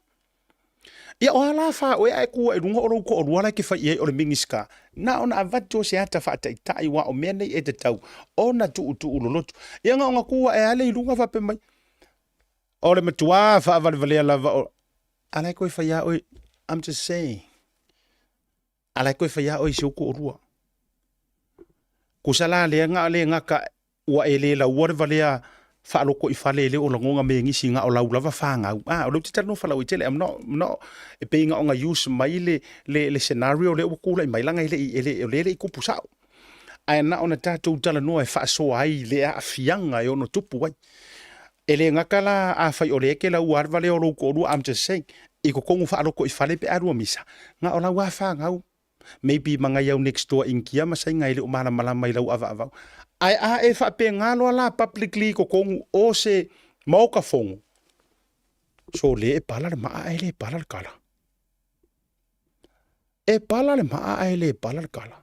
Ia o ala wha o e kua e runga o rau ko o ruala ke whai e o le mingi ska. Na ona avato se ata whaatai tai wa o mea nei e te tau. O na tu ulolotu. Ia nga o nga kua e ale I runga whape mai. O le matua whaavale lava. Alai koe whaia oi. I'm just saying. Alai koe whaia oi se uko orua. Kusala le nga ka ua ele la ua valea whaaloko I whale le o langonga me ngisi nga o lau lava whanga. O lau te tano whalau I tele. I'm not. E pe inga o nga use mai le scenario le ukula I mai langa ele I kupu sao. Ai na ona tātou tala noa e whaasoa ai le a fianga e ono tupu wai. Ele ngakala a whai o le eke la uarva le o loko orua, I'm just saying. I ko kongu whaaloko I whale pe arua misa. Nga o lau a whangau. Maybe mga yau next door inkia masai ngai le umana malama I lau ava avau. Ai a e whape ngalo ala publicly ko kongu o se mauka fongu. So le e pala le maa e le pala le kala. E pala le maa e le pala le kala.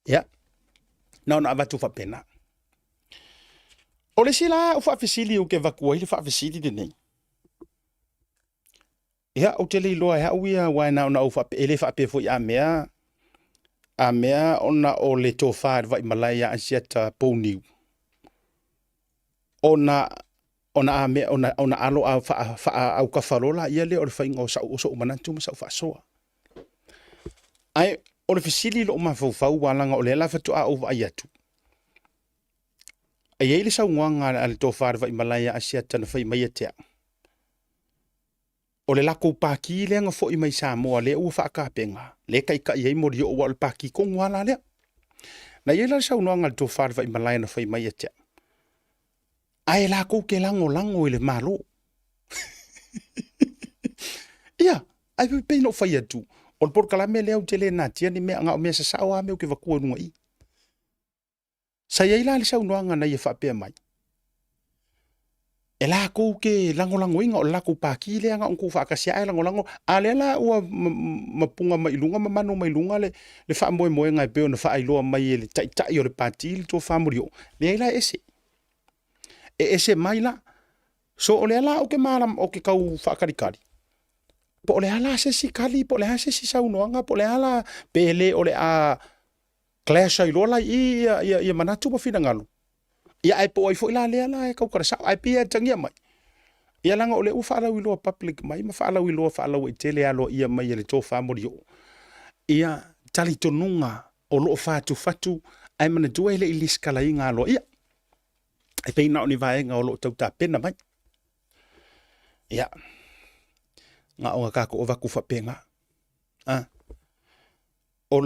Ya. Nau na avatu whapena. O le sila o whaafesili o ke vakua I le whaafesili de nei. Ia o te leiloa ea uia wai na o whape ele whape fo I a mea ona o le tō whaar vai malai a ansiata pōniu. Ona a mea ona alo au ka wharola ia le o le whainga o so umanantu ma sa whaasoa. Ai o le fesili lo ma fau walanga o le la fatu a over ai atu. Ai ele sa nganga ale to far vai malaya asia tana fai mai tea. O le lako paki le nga fo I mai sa mo le u fa ka penga. Le kai ka ye mo rio o paki ko ngala le. Na ele sa nganga to far vai malaya na fai mai tea. Ai lako ke lango ile malo. Ia, ai pe no fai atu. O le por kalame leo tele na tia ni me anga o me sa sawa me o ke vakua nunga I. Sa ia ila le sa unoanga na ia whapea mai. E la kou ke lango inga o lako paki le anga onku whakasia ai lango. A le la ua mapunga mailunga mamano mailunga le wha moe ngai peo na wha ailoa mai le tai o le pati le tō whamurio. Le ila ese. E ese mai la. So o le ala o ke malam o ke kau whakarikari. Po le ala se si kali, po le ala se si saunoanga, po le ala pele o le a clash ai lola ia manatu pa fina ngalo. Ia ai po ai fo ila le ala e kau karasa, ai pia tangia mai. Ia langa o le u whaala wiloa public mai, ma whaala I tele alo ia mai ele tō whamorio. Ia tali tonunga o loo fatu, ai mana dua ele iliskala I ngalo. Ia, ai peina o ni vaenga o loo tauta pena mai. Ia, nga o kako o vaku whapenga. O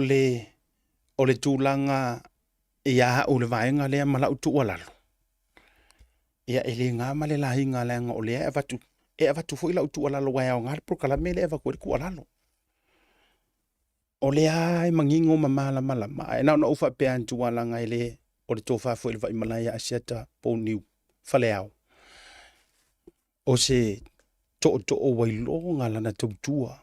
le tūlanga ia o le vaenga lea mala utu walalo. Ia ele ngā male la hinga lea nga o lea e avatu fo ila utu walalo wai au ngāre pro kalame lea vaku ku walalo. O lea e mangingo mamala malama. E nao na ufa pe antu walanga ele o le tofa fo ilva imalaya asiata po niu fale au. O se to o wailo ngā lana tautua.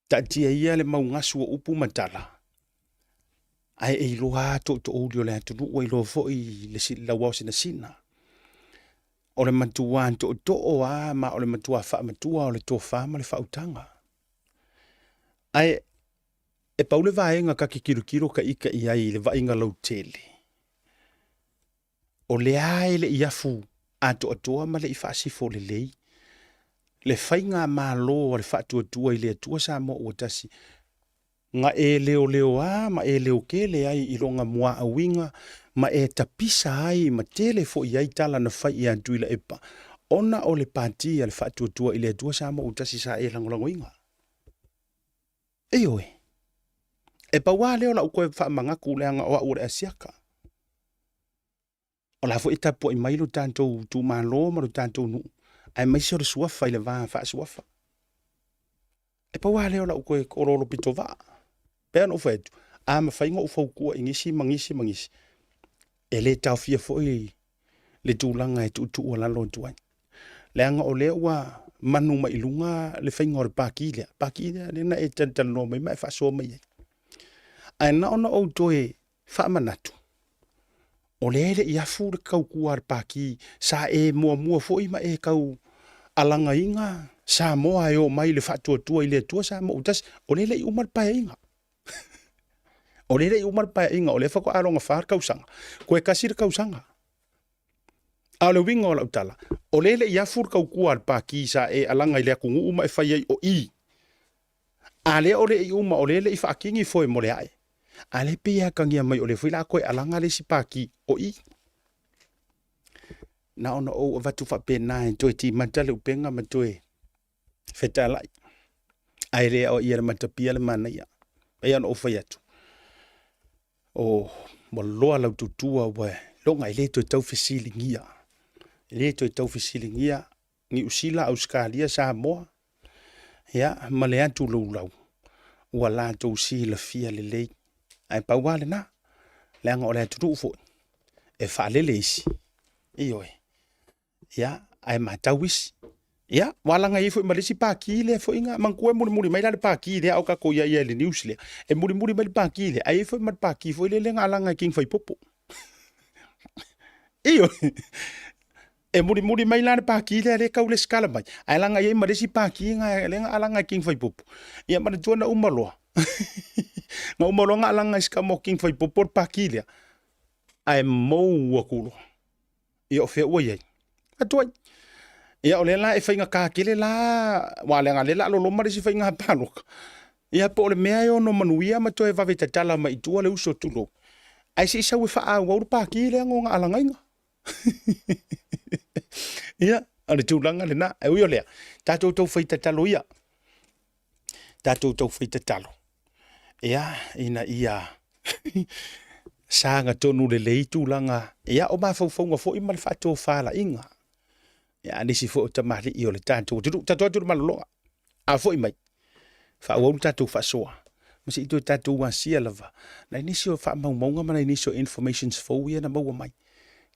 Ta tia ia le maungasu o upu matala. Ai e iloa to o dio le atu wailo fo I le la wasi na sina. O le matua to o a ma o le matua fa matua o le tofa ma le fa utanga. Ai e paule vaenga ka kikiro ka ika I ai le vaenga lau tele. O le ai le iafu a to ma le ifasi fo le lei. Le whainga malo o le whaatua I le atua sa mo o tasi. Nga e leo a, ma e leo ke le ai I ronga mua a winga, ma e tapisa ai, ma tele fo I ai tala na whai I antu ila epa. Ona o le pāti a le whaatua I le atua sa mo o tasi sa e langolango inga. E oe. E pa wā leo la ukoe whaamangaku leanga o a ure asiaka. O la fo I tapo I mailo tantou tu malo maru tantou nuu. Ai mai se o le suafa I le vā wha suafa. E pa wā leo la ukoe kororo pito vā. Pea no whaitu. A ma whainga u whaukua ingisi mangisi. E le tau fia fo I le tūlanga e tu ua lalo tuai. Leanga o leo wa manu mai lunga le whainga o le pākilea. Pākilea le na e tantano mai mai whasoa mai. Ai na ona o toe whaamanatu. O le ele I afu le kau kuar pāki sa e mua fo I ma e kau alanga inga sa moa e o mai le whaatua I le tua sa mo utas o le I umar pae inga. O le I umar pae inga o le whako aronga whaar kausanga. Koe kasir kausanga. A le winga o la utala. O lele ia fur kau kua al paki sa e alanga i lea kungu uma e whai ai o i. A lea o le i uma o lele i whaakingi foi mo le ai. A le pia kangia mai o le whila koe alanga le si paki o i. Na ona o vatu whapena e toi ti matale upenga ma toi whetalai. Ai lea o ia le matapia le mana ia. Ai ana o whai atu. O mo loa lau tutua we. Longa i le toi tau whesilingia. Le toi tau whesilingia. Ni usila Australia sa moa. Ya, ma le atu lau. Ua la tau si la fia le lei. Ai pauale na. Le anga o le atu fo. E wha le leisi. Ioi. Ya, ai matawisi. Ya, walanga i fo malisi paki le fo inga mangkue muri mai le paki le au ka ko ia le news le. E muri mai paki le. Ai fo mat paki fo le ngalanga king fai popo. Iyo. E muri mai la paki le ka ule skala mai. Ai langa i malisi paki nga le ngalanga king fai popo. Ia mana tuana umaloa. Nga umaloa nga alanga ska mo king fai popo paki le. Ai mo wakulo. Ia fe o ye. Atoi. Ia ole la e whainga kākele la, wale ngā lela alo loma resi whainga pāloka. Ia po ole mea e ono manuia ma toe wawe tatala ma i tua le uso tulo. Ai si isa ue wha au pāki le ango ngā alangainga. Ia, ane tūlanga le na, e ui olea. Tātou tau whai tatalo ia. Tātou tau whai tatalo. Ia, ina ia. Sanga tonu le lei tūlanga. Ia, o mawhauwhaunga fo ima le whātou whala inga. Ya nisi fo tamali i ole tātou. Tātou maloloa. A fo i mai. Wha au tātou wha soa. Masi i tō tātou wā sia lava. Na nisi o wha maunga mana nisi o informations fo ia na maua mai.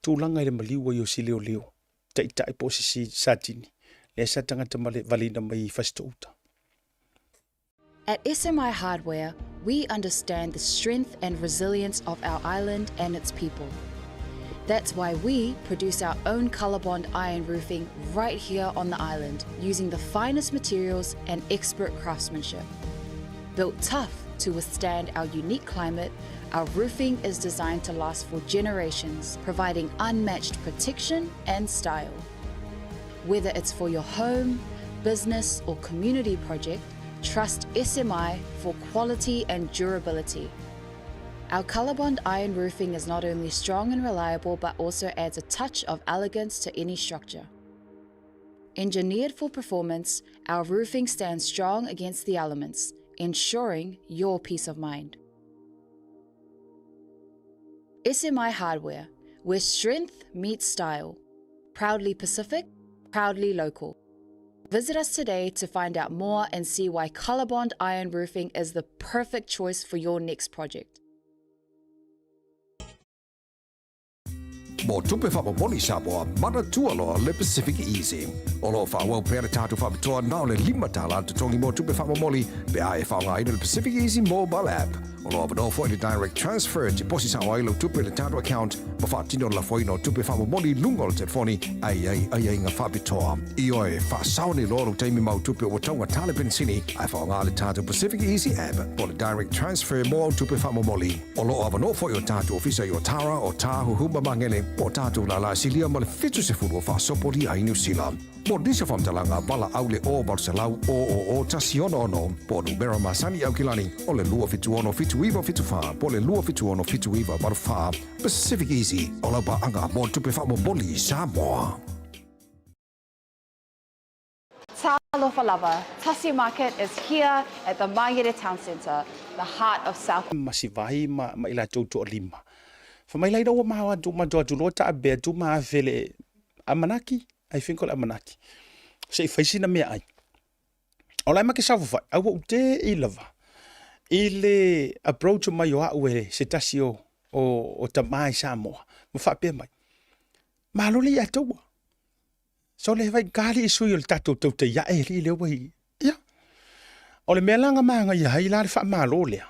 Tūlanga i le maliua i o si leo. Tai po si satini. Le sa tangata male valina mai whastouta. At SMI Hardware, we understand the strength and resilience of our island and its people. That's why we produce our own ColourBond iron roofing right here on the island using the finest materials and expert craftsmanship. Built tough to withstand our unique climate, our roofing is designed to last for generations, providing unmatched protection and style. Whether it's for your home, business, or community project, trust SMI for quality and durability. Our ColourBond iron roofing is not only strong and reliable, but also adds a touch of elegance to any structure. Engineered for performance, our roofing stands strong against the elements, ensuring your peace of mind. SMI Hardware, where strength meets style. Proudly Pacific, proudly local. Visit us today to find out more and see why ColourBond iron roofing is the perfect choice for your next project. Mo tupe whapaponi Samoa, mana tualoa le Pacific Easy. Olo whawau pere tātu whapitoa nao le 5 tala te tongi mo tupe whapamoli pe ae whaonga ina le Pacific Easy mobile app. Olo avano fo i direct transfer te posi sa wailo tupe le tātu account ma whaatino la foino tupe whapamoli lungo le telefoni ai ngā whapitoa. I oe whaasaone loro teimi mau tupe o taunga tale pensini ai whaonga le tātu Pacific Easy app po le direct transfer mo tupe whapamoli. Olo avano fo i o tātu ofisa i o Tara o Tāhu Humba Mangele o tātou la la silia ma le fitu se furu o whaasopori ai New Zealand. Mo disa whamtalanga wala au le o Barcelau o tasi ono po numero masani au kilani o le lua fitu ono fitu iwa fitu wha po le lua fitu ono fitu iwa baru wha Pacific Easy o lau pa anga mo tupe wha mo boli Samoa. Talofa lava. Tasi Market is here at the Mangere Town Centre, the heart of South. Masivai ma ila tautu o lima. Whamailai rau maha tu matua tu lota a bea tu maha whele amanaki, ai whenkola amanaki. Se i whaisina mea ai. O lai make safu whai, au o te i lava. I le approach o mai o au e se tasi o tamai Samoa. Ma whapea mai. Malole i ataua. So le vai kari i sui o le tatou tau te ia e li leo wai. Ia. O le mea langa maanga ia i la le wha malolea.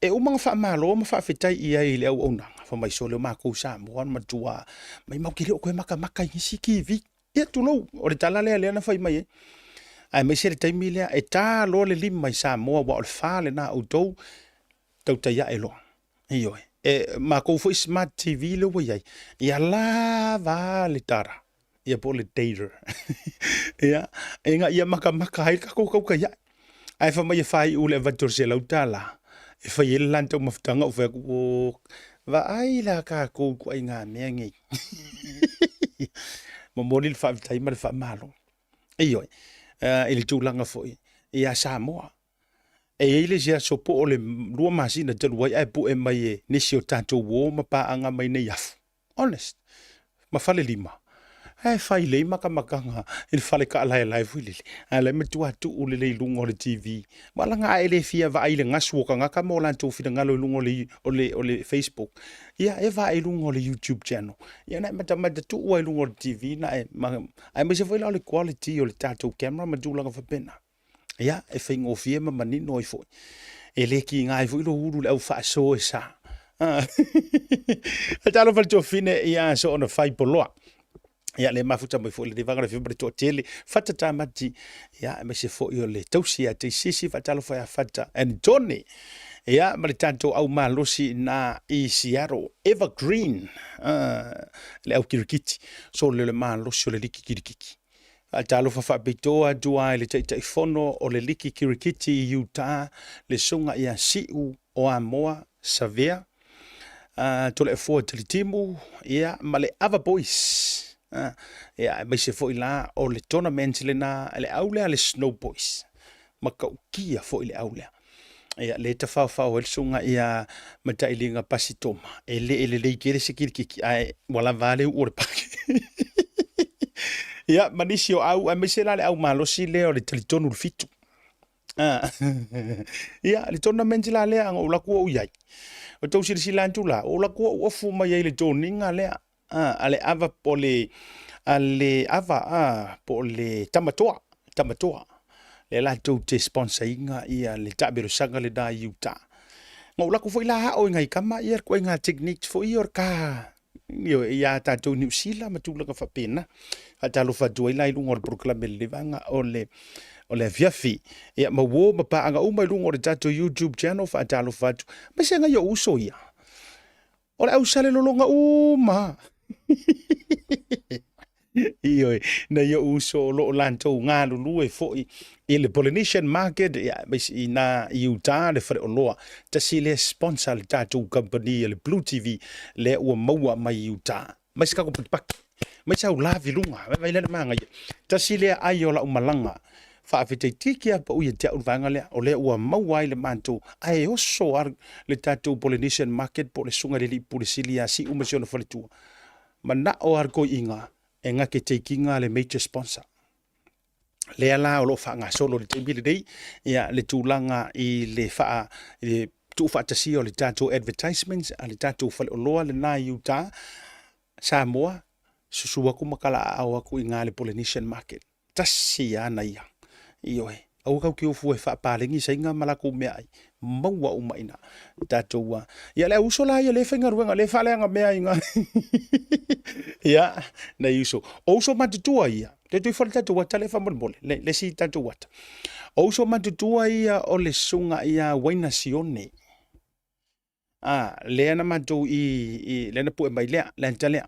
E umanga wha malo ma wha whetai i ai le au onanga. Wha mai so leo mako Samoa ma tua. Mai mau ki leo koe maka hisi ki vi. Ia tu lau. O le tala lea lea na whai mai e. Ai mai sere taimi lea e tā lo le lima mai Samoa wa o le wha le na au tau. Tau te ia e loa. Ioi. ma ko foi smart TV lo wa yai ia la va le tara ia po le tater ia inga ia maka hai ka ko ka ia ai fa mai fai u le vator se lautala e fa ye lanto maftanga o fa ko va ai la ka ko ai nga me ngi mo modil fa tai ma fa malo io il tulanga foi ia Samoa e ile sia so po le lua masina te lua ai pu e mai e nisi o tato wo ma pa anga mai nei afu honest ma fale lima ai fai le maka makanga il fale ka lai lai fuile ale me tu atu ule le lungo le TV wala nga ele fia va ile ngasu ka nga ka mo lan tu fi ngalo lungo le ole Facebook ia e va lungo le YouTube channel ia na mata tu o lungo le TV na ai me se foi le quality o le tato camera ma du langa fa pena ia e fai ngofie ma mani noi foi ele ki ngai foi lo uru le au fa so sa talo fal to fine ia so ona fai poloa ia le mafuta mai foi le vanga le fibre to tele fata tamati ia me se foi o le tausia te sisi fatalo fa fata and Johnny ia ma le tanto au malosi na i Seattle Evergreen le au kirikiti so le malosi o le liki kirikiki talo fa bitoa dua le tai fono o le liki kirikiti Utah le sunga ia siu o Amoa Savea to le fo te timu ia ma le Ava Boys ia mai se foi la o le tournament le na le aule le Snow Boys ma ka kia foi le aule ia le ta fa o le sunga ia matai linga pasitoma ele kere se kirikiki ai wala vale o le paki ia manisi o au a mesela le au malosi le o le talitonu le fitu ia le tournament la le ang o la ku o yai o tau sila antula o la ku o fu mai le toninga le ale ava pole ale ava pole tamatoa le la tu te sponsoringa ia le tabero sanga le da Utah ngo la ku foi la o ngai kama ia ko nga technique foi or ka io ia ta tu New Zealand ma tu la fa pena ata lo fa tu ila lungo proclame le vanga o le viafi ia ma wo ma pa anga uma lungo le tato YouTube channel fa ata lo fa tu ma se nga yo uso ia o le au sale lo longa uma io na yo uso lo lanto nga lu e foi il Polynesian market ya ina Utah le fre loa ta sile sponsor le tato company le Blue TV le o maua mai Utah mas ka ko pak mas au la vilunga vai le manga ta sile ayola umalanga fa fete tikia pa u ye te vanga le o le o maua le manto ai o so ar le tato Polynesian market po le sunga le polisilia si u mesiona fole tu mana o ar ko inga enga ke takinga le major sponsor le ala o lo fa nga solo le tebile dei ya le tulanga I le fa le tu fa tasi o le tato advertisements ale tato fa o lo le na Utah Samoa susua ku makala awa ku inga le Polynesian market tasi ana ia io au kau ki fu fa palengi sainga malaku me ai maua umaina tato wa ya le uso la ya le fenga ruanga le fa le nga me ai nga ya na iso oso matutua ia te tu falta tu wata le fa mol le si tanto wata oso matutua ia o le sunga ia wainasione le ana matu I le na pu mai le tale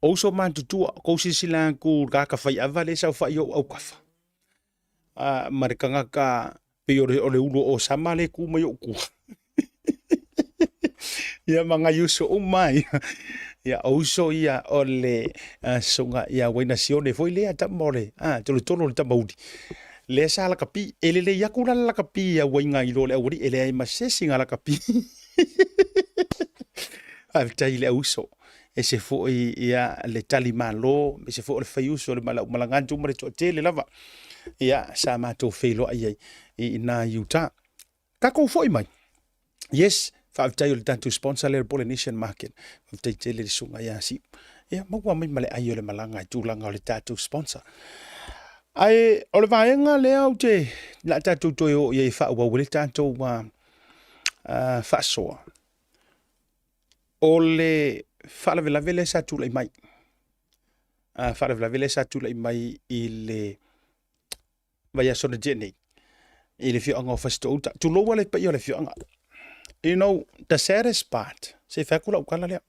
oso matutua ko sisila ku ka ka fai ava le sa fa yo au kafa marikanga ka pe o le ulo o samale ku mai ku ia manga yuso o mai ia oso ia o le sunga ia wainasione foi le ata mole tolo le tamaudi le sa la kapi ele le yakula la kapi ia wainga I lo le uri ele ai masesi nga la kapi avtai le uso e se foi ia le talimalo e se foi le faiuso le malangantu mare to tele lava ia sa mato felo ai na Utah ka ko foi mai yes fa avtai le tanto sponsor le Polynesian market avtai tele sunga ia si ia mo mai male ai le malanga tu langa le tato sponsor ai o le vaenga le au te la tato to yo ia fa wa le tanto wa fa so o le fa la vele sa tu le mai fa la vele sa tu le mai I le vai sona jeni I le fio anga fasto tu lo wale pa yo le fio anga You know, the saddest part, se whakula ukala lea,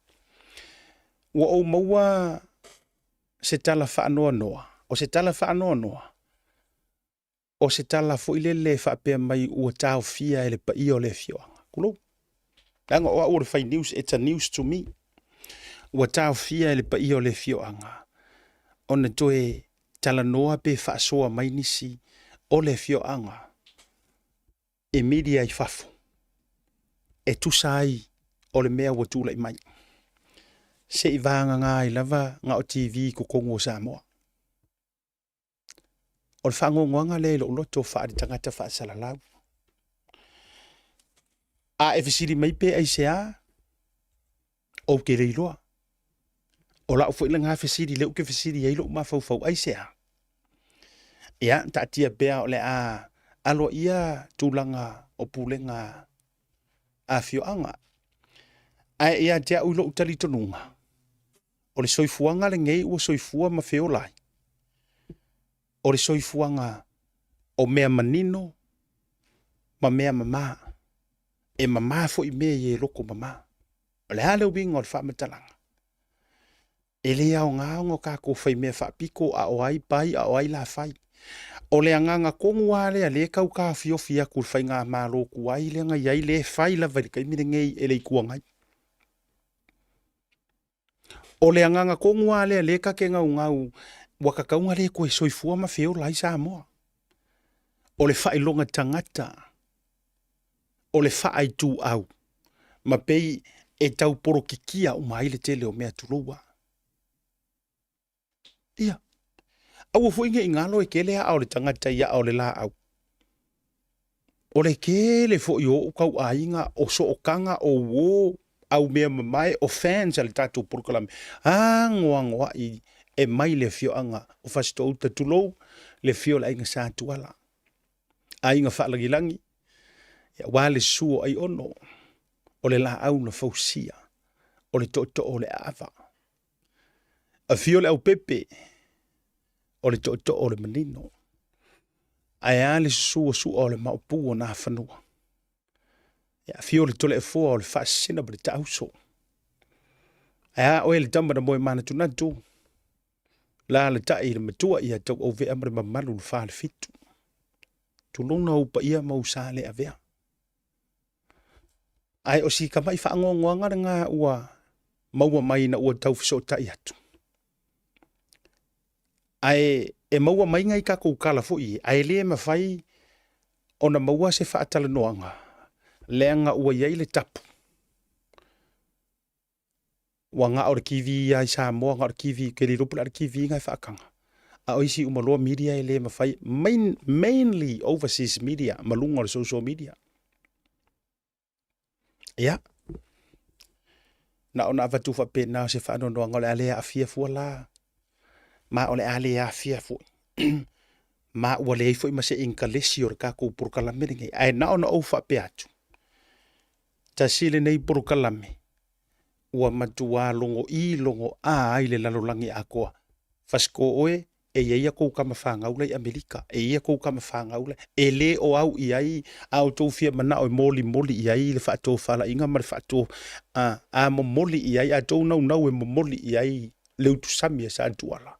ua o maua se tala whaanoa noa, o se tala whaanoa noa, o se tala fo ile le whapea mai ua tau fia ele pa i o le fioanga. Kulo? Langa o ua whai news, it's a news to me. Ua tau fia ele pa i o le fioanga. Ona toe tala noa pe whaasoa mai nisi o le fioanga. E media i whafo. E tusai o le mea ua tūla i mai. Se i vanga ngā i lava ngā o TV ko Kongo Samoa. O le whangongoanga le lo loto whaari tangata whaasalalau. A e fisiri mai pe ai se a o ke reiloa. O la ufo ila ngā fisiri leu ke fisiri ei lo ma fau ai se a. Ia, ta tia bea o le a alo ia tūlanga o pulenga a fioanga. Ai ia tia ulo utali tonunga. O le soifuanga le ngei ua soifua ma feolai. O le soifuanga o mea manino ma mea mama. E mama fo i mea ye loko mama. O le hale ubinga o le whamatalanga. E le au ngā ongo kako whai mea whapiko a o ai pai a o ai la whai. O le anganga kongu wale a le kau ka fiofia kul whai ngā mālo kuai le ngai ai le whai la vai kai mire ngei e le ikuangai. O le anganga kongu wale a le ka ke ngau ngau wakakaunga le koe soifua ma feo lai Samoa. O le whai longa tangata. O le whai tū au. Ma pei e tau poro kikia o mai le tele o mea tulua. Ia. Au fu inge ingalo e kele au le tangata ia au le la au. O le kele fo yo kau ainga o so o kanga o wo au mea mai o fans al tatu purkalame. Ngoa i e mai le fio anga o fasto uta tulo le fio la inga sa tuala. Ainga fa langi. Ya wale suo ai ono. O le la au na fausia. O le toto o le ava. A fio le au pepe. O le toto o le manino. Ai ale suo o le maupu o na whanua. Ya fio le tole e fua o le whaasina ba le tauso. Ai o le tamba na moe mana tunatu. La le tai le matua ia tau o vea mare mamalu le whaale fitu. Tulona upa ia mausa le avea. Ai o si ka mai whaangongoanga ngā ua maua mai na ua tau fiso tai atu. Ai e maua mai ngai ka kou kala fo i. Ai le mawhai o na maua se whaatala noanga. Leanga ua iai le tapu. Wa ngā ora kiwi ai Samoa, ngā ora kiwi, ke li rupula ora kiwi ngai whaakanga. A oisi umaloa media e le mawhai, mainly overseas media, malunga o social media. Ia. Na ona avatu whapena se whaanonoanga o le alea a fia fua la. Ma o le alea a fia fua. Ma ua le eifo ima se inkalesi o le kako purkalame ngai. Ai na ona au whape atu. Ta sile nei purkalame. Ua matua longo a ai le lalolangi a koa. Fasko oe, e ia kou kama whangaula i Amerika. E ia kou kama whangaula. E le o au i ai, au tau fia mana o moli i ai, le whaatou whala inga mare whaatou a mo moli i ai, a tau nau e mo moli i ai, leu tu sami e sa tuala.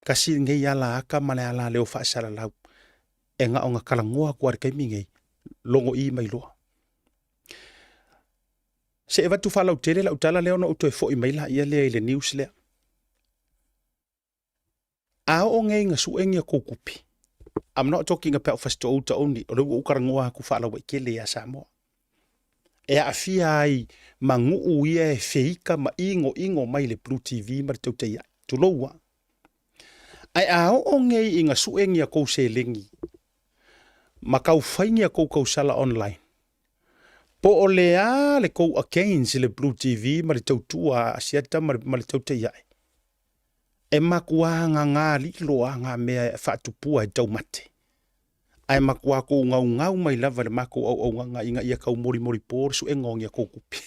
Kasi ngei ala aka male ala leo whaasara lau. E nga o nga kalangoa kuare kai mingei, longo i mai loa. Se eva tu whalau tere lau tala leo na uto e fo i maila ia lea i le news lea. A o ngei nga suengi a koukupi. I'm not talking about fasto outa only. O reu ukarangoa ku whalau i kele a Samoa. E a fia ai mangu ia e feika ma ingo mai le Blue TV ma tau te ia. Tuloua. Ai a o ngei i nga suengi a kou se lengi. Ma kau whaingi a kou sala online. Po o lea le kou against le Blue TV ma le tautua asiata ma le tauta iai. E makua ngā li loa ngā mea whaatupua e tau mate. Ai makua kou ngau mai lava le mako au ngā inga ia kau mori pōr su e ngongia kou kupi.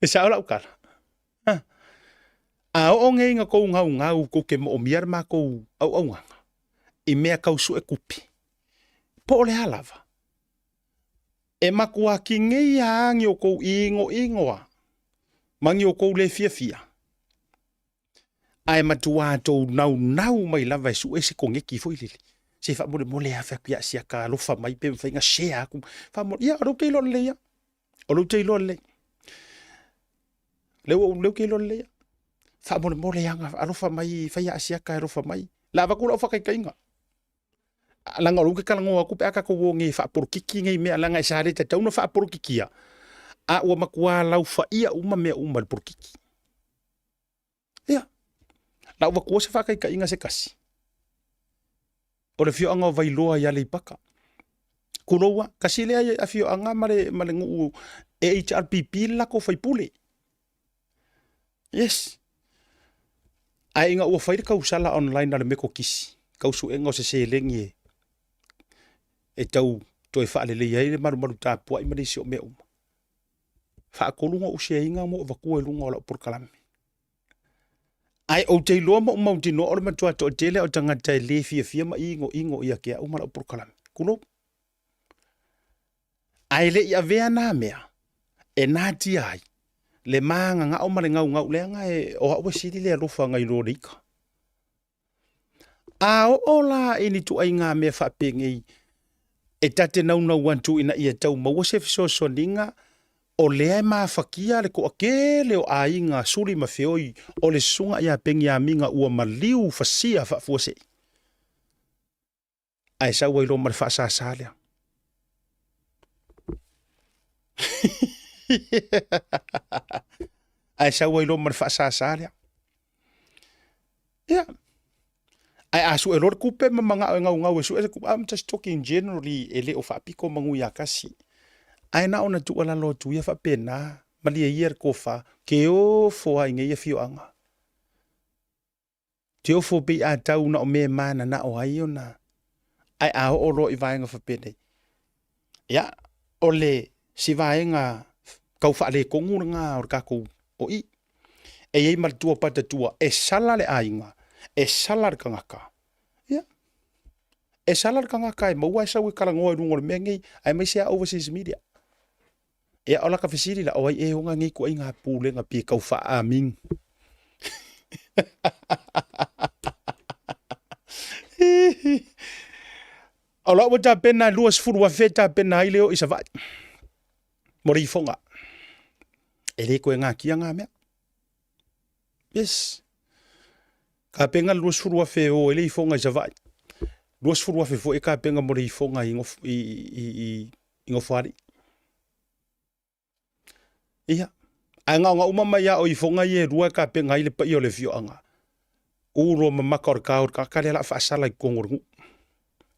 E sa ola ukala. A o ngei inga kou ngau kou ke mo miar ma kou au nganga. I mea kau su e kupi. Po ole halava. E makua ki ngei aangi o kou ingoa. Mangi o kou le fia. Ai matua tau nau mai lava su e se kongeki foi lili. Se fa mole a fa kia sia ka lo fa mai pe fa nga share ku. Fa mo ia ro ke lo le ya. O lo te lo le. Le ke lo le ya. Fa mole anga alo fa mai fa ia sia ka ro fa mai. La va ku lo fa kai nga. Langa lu ke kala ngo aku pe aka ko ngi fa por kiki ngi me langa sa re te tau no fa por kikia. A o makua lau fa ia uma me uma por kiki. Ia. Lau va ko se fa kai nga se kasi. O le fio anga vai loa ia le paka. Kuroa, kasi le a fio anga male ngu HRPP la ko fai pule. Yes. Ai inga ua fai ka usala online na le meko kisi. Kau su engo se lengi e tau toi fa le le maru ta po i mari sio me uma. Fa ko lunga usia inga mo va ko lunga ola por kalame. Ai o te loa mo mauti no or matua to tele o tanga tai le fia ma ingo ia ke uma por kalame. Kulo. Ai le ia vea na mea. E nati ai. Le manga nga o male ngau le nga e o o sidi le rofa ngai lo rika. A o la ini tu ai ngā mea whapengei e tate nau wantu ina ia tau maua se fiso ninga o lea maa whakia le ko ake leo a inga suri ma whioi o le sunga ia pengi a minga ua maliu whasia whafuase. Ai sa wailo ma le whaasa lea. Ai sa wailo ma le whaasa lea. Yeah. Ai asu e lor kupe ma manga ngau su I'm just talking generally ele o fa piko mangu ya kasi. Ai na ona tu ala lo tu ya fa pena mali yer ko fa ke o fo ai nge fio anga. Te o fo be a tau na o me mana na o ai ona. Ai a o ro i vai nga fa pene. Ya ole si vai nga kau fa le kongu nga o ka ko o i. E ei mal tua pata tua e sala le ainga. E salar kangaka. Ya. E salar kangaka e maua e sau e kalangoa rungo le mengi ai mai sea overseas media. E ola ka fisiri la oai e honga ngi ko inga pule nga pi kau fa aming. Ola wata pena luas furu wa feta pena ileo isa vai. Mori fonga. Ele ko nga kia nga mea. Yes. Ka penga luas furu wa fe o ele fonga isa vai. Luas furu wa fe fo e ka penga mori fonga ingo fari. Ia. Anga nga umama ia o i fonga ye rua ka penga ile pa i o le fio anga. Uro mamaka or ka kare la fa sala i kongorungu.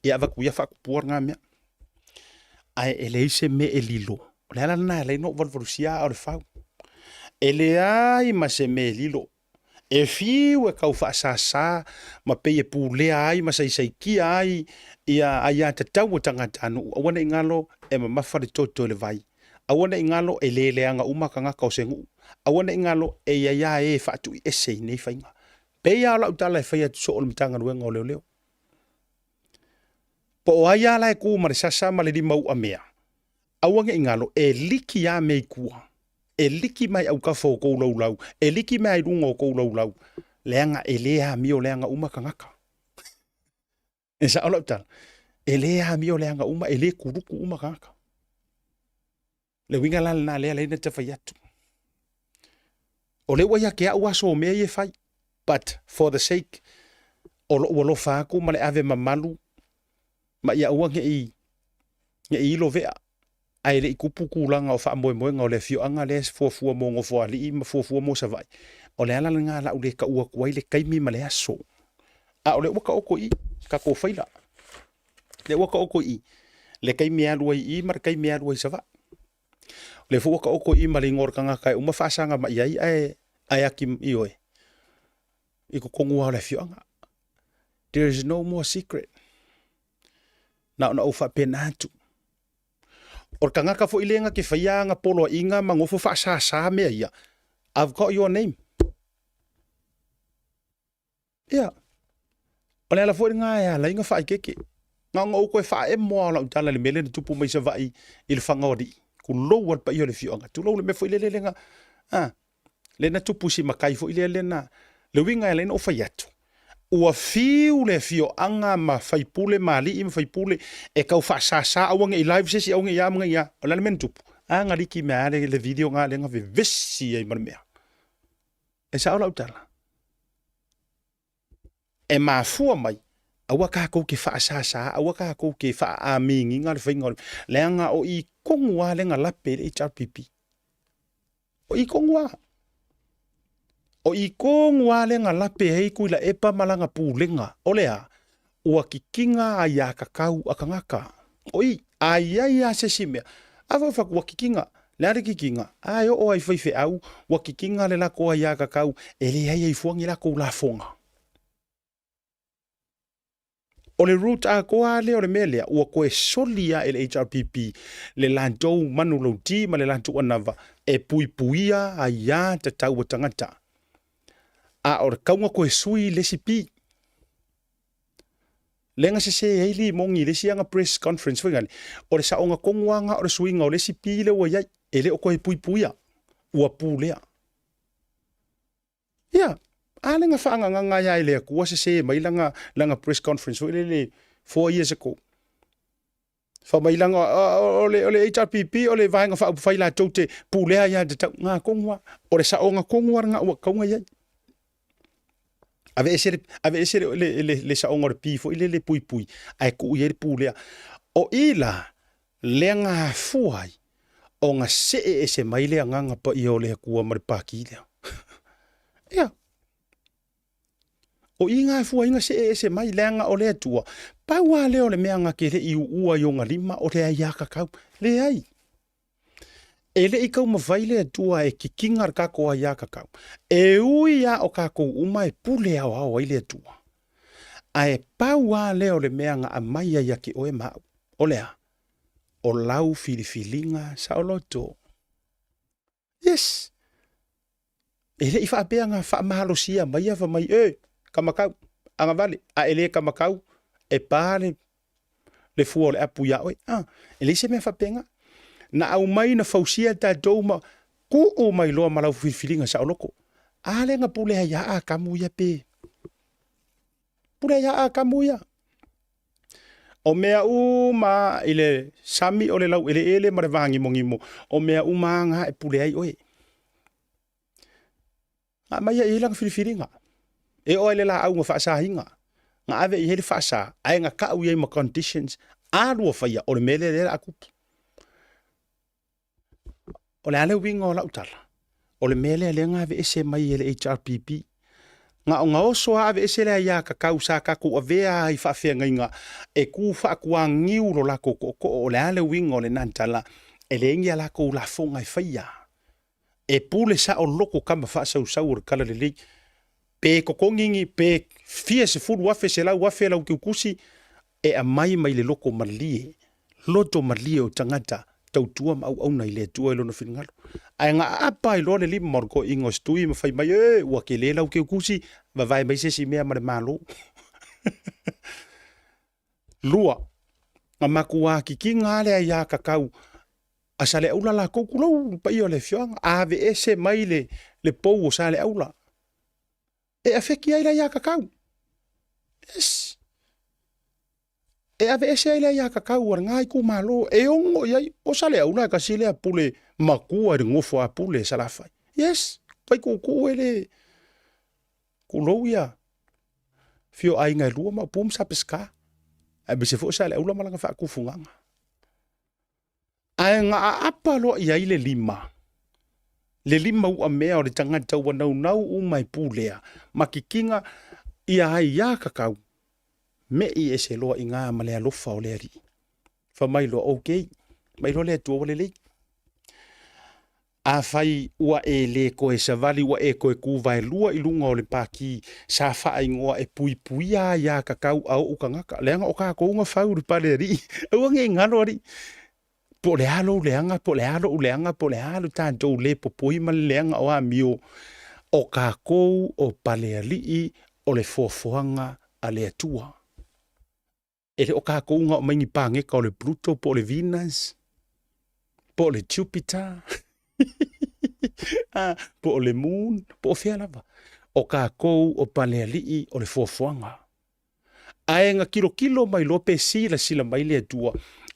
Ia va kuia fa kupuar nga mea. Ai ele se me elilo. Le ala na le no volvolusia o le fau. Ele ai ma se me elilo. E fiu e kau fa sa ma pe e pule ai ma sai ki ai ia ai ata tau tangata anu. Awana ingalo e ma mafari toto le vai. Awana ingalo e lele anga umakanga kausengu. Awana ingalo e ia e fatu e sei nei fainga. Pe ia la utala e fai atu so o mtanga nuenga o leo. Po ai ala e ku marisasa ma le di mau amea. Awanga ingalo e liki ya mei kua. E liki mai au ka fo ko lau. E liki mai rungo ko lau. Leanga e lea mio leanga umakangaka. E sa ala utala. E lea mio leanga uma e le kuruku umakangaka. Le winga la na le na te fai atu. O le waya ke au aso me ye fai. But for the sake o lo fa ku ma le ave mamalu ma ia ua nge i lo vea ai le ikupu kulanga o fa moe nga o le fio anga le fuafua mo ngofo ali ma fuafua mo sa vai o le ala nga la ule ka ua kuai le kaimi ma le aso a o le waka oko i ka ko faila le waka oko i le kaimi alu i mar kaimi alu i sa vai le fu waka oko i ma le ngor kanga kai uma fasanga ma ia ai akim i oe i ko kongu le fio anga there is no more secret. Na ufa penatu. Or kanga ka fo ilenga ke faya nga polo inga mangofo fa sa me ia. I've got your name. Ia. O le ala fo nga ya la inga fai keke. Nga nga o koe fa e moa la utala le mele na tupu mai sa vai i le whangori. Ku lou al pa i o le fionga. Tu lou le me fo i le nga. Le na tupu si makai fo i le na. Le winga e le na o fai atu. Ua fiu le fio anga ma faipule mali i ma faipule e kau fa sa awange i live sesi awange ia mga ia. O le men tupu. Nga riki mea le video nga le nga ve vesi ai marmea. E sa ola utala. E mafua mai. Awa ka kou ke fa sa awa ka kou ke fa a mingi nga le whainga le anga o i kongua le nga lape le i pipi. O i kongua. O i kongua le nga lape hei kui la epa malanga pūlenga. O lea, ua kikinga a ia kakau a kangaka. O i, a ia se simea. Awa ua kikinga, le are kikinga. Ai o ai whaife au, ua kikinga le lako a ia kakau, e le ai fuangi lako la fonga. O le root a koa le o le melea, ua koe solia e le HRPP, le lantou manu lauti, ma le lantou anava, e pui puia a ia te tau o tangata. A o kaunga koe sui le sipi. Lenga se heili mongi le sianga press conference wingani. O le saonga kongwanga o le suinga o le sipi le ua iai, e le o koe pui puia, ua pulea. Ia. Alenga whaanga nganga ia ele kua se mai langa press conference le 4 years ago. Fa mai langa o le HRPP o le vainga wha la tote pulea ia de tau ngā kongwa. O le saonga kongwa ngā ua kaunga ia. Ave esere le saonga le pifo le pui pui. Ai ku ia le pulea. O ila le ngā fuai o ngā se mai le nganga pa i o le kua maripaki lea. Ia. O inga fua inga se mai lenga o le atua. Paua leo le meanga ke le i ua yonga lima o le ai kakau. Le ai. E le ikau mawai le atua e kikingar kako ai kakau. E ui a o kako uma e pule au au ai le atua. A e paua leo le meanga a mai ai ke o e mau. O lea. O lau filifilinga sa o loto. Yes. E le ifa apea nga wha mahalo sia mai awa mai kamakau, anga vale, a ele kamakau, e pāle, le fua le apu ia oi, ele se mea whapenga, na au mai na fausia ta douma, ko o mai loa malau whiwhiringa sa oloko, a le nga pule ya a kamu ia pe, pule ya a kamu ia, o mea uma ile sami o le lau, ele marevangi mongimo, o mea uma nga e pule ai oi, a mai ia ilang whiwhiringa, e o ele la au nga whaasa hinga. Nga ave i hele whaasa, ai nga ka au iei ma conditions, a lua whaia, o le mele le akupu. O le ale winga o lautala. O le mele le nga ave ese mai ele HRPP. Nga o nga oso ave ese le ia kakau sa kaku a vea i whawhia ngainga, e ku whaakua ngiu lo lako o le ale winga o le nantala, e le ingia lako la fonga i whaia. E pule sa o loko kama whaasau sau o kala le lei, pe kokongingi pe fia se fulu wafe se lau wafe lau kiukusi e a mai le loko malie loto malie o tangata tautua ma au na ile tua ilo no finngalo ai nga apa ilo le lima morko ingo stui ma fai mai ua ke le lau kiukusi va vai mai se si mea mare malo lua nga makua ki ngale ya kakau asale aula la kokulo pa io le fiong ave ese mai le pou sale aula e afeki ai la ia kakau. Yes. E ave ese ai la ia kakau ar ngai ku malo. E ongo iai o sale au na kasile a pule makua ri ngofo a pule salafai. Yes. Pai ku ele. Kulou ia. Fio ai ngai lua ma pum sa pesca. A bese fo sale au la malanga fa ku funganga. Ai nga apa lo iai le lima. Le lima ua mea o le tangata ua nau umai pulea. Makikinga ia hai ia kakau. Me i ese loa i ngā malea lofa o le ari. Fa mai loa okay. Mai loa le atua o le lei. A fai ua e le koe savali ua e koe kūwai lua i lunga o le pāki. Sa fai ngoa e pui puia ia kakau au ukangaka. Leanga o kā kounga whau ri pale ari. Ua nge ngalo ari. Po le halo leanga, po le halo uleanga, po le halo tātou le popoi ma leanga o amio o kākou o pale alii o le foafoanga a le atua. E le o kākounga o maingi pāngeka o le Pluto po le Venus, po le Jupiter, po le Moon, po fea lava. O kākou o palealii o le foafoanga. Aenga kilo mai lope sila mai le atua,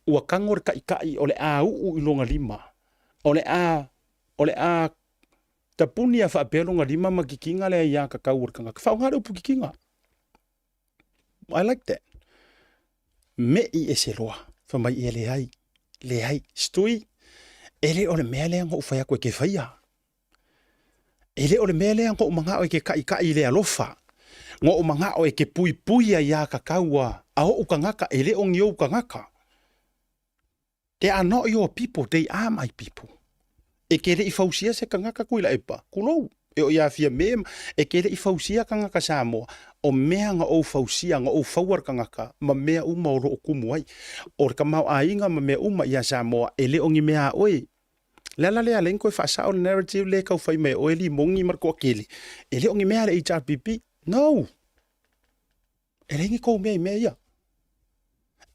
ua kangor kai o le a uu ilonga lima. O le a tapuni a whaapelonga lima makikinga le ia kakau urkanga. Ka whaungare upu kikinga. I like that. Me I se loa. Whamai I le hai. Stui. Ele o le mea lea ngau whai koe ke whaia. Ele o le mea lea ngau manga o ke kai le alofa. Ngau manga o ke pui a ia kakaua. Aho ukangaka. Ele o ngio ukangaka. They are not your people. They are my people. E kere I fausia se kangaka kuila epa. Kulou. E o ia fia mea. E kere I fausia kangaka Samoa. O mea nga o fausia nga o fauar kangaka. Ma mea uma o roo kumuai. O ka mau ainga ma mea uma ia Samoa. E le ongi mea oe. Lala lea len koe whaasao le narrative le kau whai mea oe li mongi marko akele. E le ongi mea le HRPP. No. E le ingi kou mea I mea ia.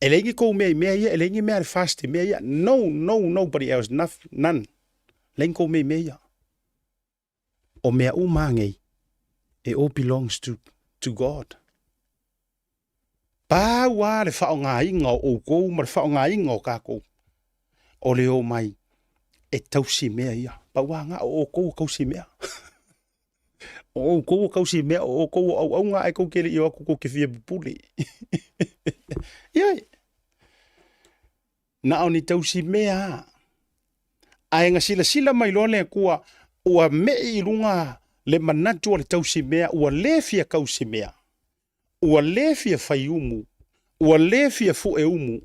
E le ingi kou mea I mea ia. E le ingi mea le fast mea ia. No, nobody else. None. Len kou mea ia. O mea umangei. It all belongs to God. Pa wa le whao ngā inga o kou, ma le whao ngā inga o kākou. O le o mai, e tausi mea ia. Pa wa ngā o kou kausi mea. O kou kausi mea, o kou au ngā e kou kere I o aku kou ke fia pupuli. Iai. Na o ni tausi mea. Ai ngā sila mai lone kua, ua mei I runga le manatu o le tausi mea, ua lefia kausi mea. Ua lefia fai umu. Ua lefia fu e umu.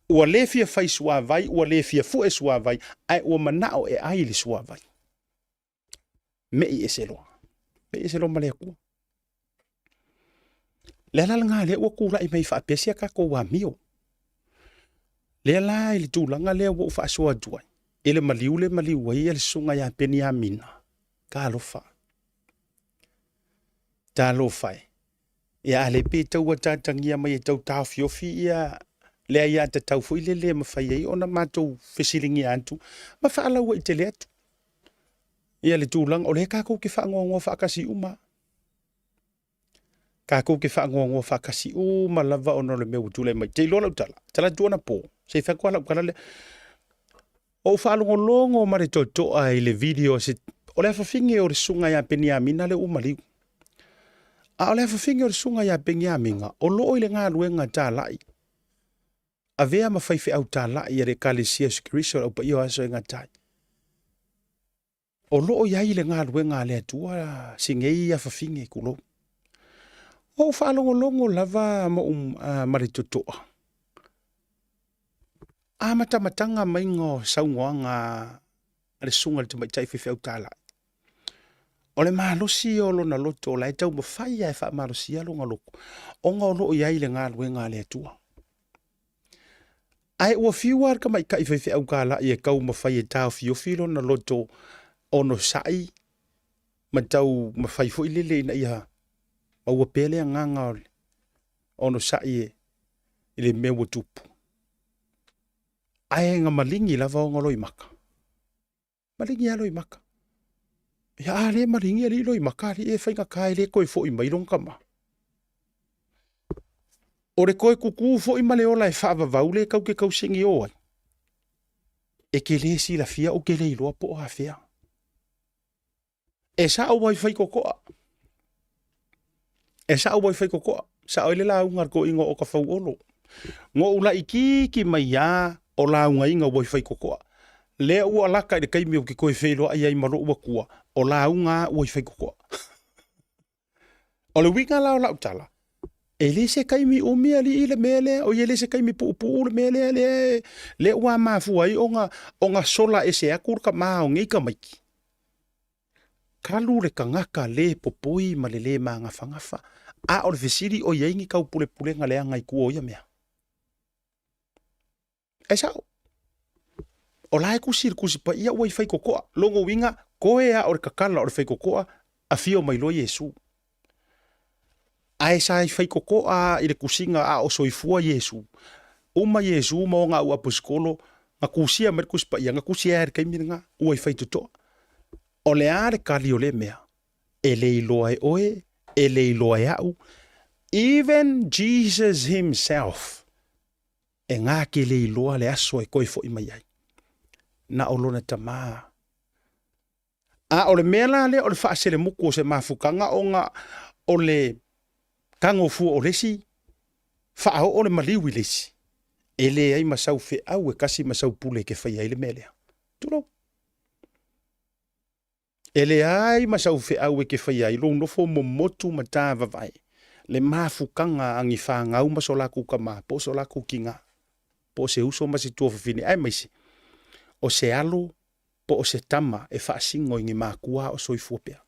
Ua lefia fai suavai, ua lefia fu e suavai. Ai ua manao e ai li suavai. Mei e seloa. Mei e seloa malea kua. Le ala ngā lea ua kula I mai whaapesia kako wa mio. Le ala ili tūlanga lea ua ufa asua duai. Ele maliu wai ele sunga ya peni ya mina. Ka alofa. Ta alofa e. Ia ale pe tau atatangia mai e tau tau fiofi ia. Lea ia ta tau fo ile le mawhai ei. Ona mātou fesilingi antu. Ma whaala ua I te le atu. Ia le tūlang. O le kako ke whaangongo whaakasi uma. Kako ke whaangongo whaakasi uma lava ono le meu tūle mai. Te ilola utala. Tala tuana po. Se whakua la ukala le. O whaalongolongo ma le totoa I le video se o le whawhinge o le sunga ya Peniamina le umaliu. A o le whawhinge o le sunga ya Peniaminga o loo I le ngā luenga tā lai. A vea ma whaiwhi au tā lai le Kalesia Sikriso au pa io aso e ngā tai. O loo iai le ngā luenga le atua singei a whawhinge kulo. O whaalongolongo lava ma le totoa. A matamatanga mai ngō saungoanga ale sunga le tamaitai whiwhi au tāla. O le mahalosi o lona loto la e tau mawhai e wha mahalosi a longa loko. O ngā loo iai le ngā luenga le atua. Ai ua whiuar ka mai kai whiwhi au kāla I e kau mawhai e tāu whiofi lona loto ono sai. Ma tau mawhai fo I lele na iha. Ma ua pele a nganga ole. Ono sai e ile mewa tupu. Ai nga malingi lava o ngoloi maka. Malingi aloi maka. Ia le malingi ali loi maka li e whainga kai le koe fo I mairong kama. O re koe kuku fo I male ola e whaava vaule kau ke kau singi oai. E ke le si la fia o ke le iloa po a fea. E sa o wai whai kokoa. E sa o wai whai kokoa. Sa o ile la ungar ko ingo o ka whau olo. Ngo ula iki mai ya o la unga inga wai whai kokoa. Lea ua laka I le kaimi o ki koe whelo ai ai maro ua kua. O la unga wai whai kokoa. O le winga lao lau tala. E le se kaimi o mea li I le mea lea. O ye le se kaimi pu le mea lea lea. Le ua mafu ai o nga sola e se akur ka maa o ngei ka maiki. Kalu le kangaka le popoi ma le maa ngafa. A o le fesiri o yeingi kau pule nga lea ngai kuo ia mea. E sao. O lae kusi pa ia wai whai kokoa. Longo winga, koe a o le kakala o le whai kokoa, a fio mai lo Yesu. Ai sai fai koko a i le kusinga a o soifua Yesu. Uma Yesu mo nga ua poskolo nga kusia mer kuspa ia nga kusia er kaimi nga ua fai toto. O le are kali o le mea. E le iloa e oe, e le iloa e au. Even Jesus himself e ngā ke le iloa le aso e koe fo i mai ai. Na o lona tamaa. A o le mea la le o le whaasere muku o se mafukanga o nga o le kango fu o lesi. Whaao o le maliwi lesi. E le ai masau fe au e kasi masau pule ke whai ai le melea. Turo. E le ai masau fe au e ke whai ai lo nofo mo motu mata vavai. Le mafukanga angi whangau maso laku kama, po so laku kinga. Po se uso masi tua fafine. Ai maisi. O se alo, po o se tama e whaasingo ingi mākua o soifupea.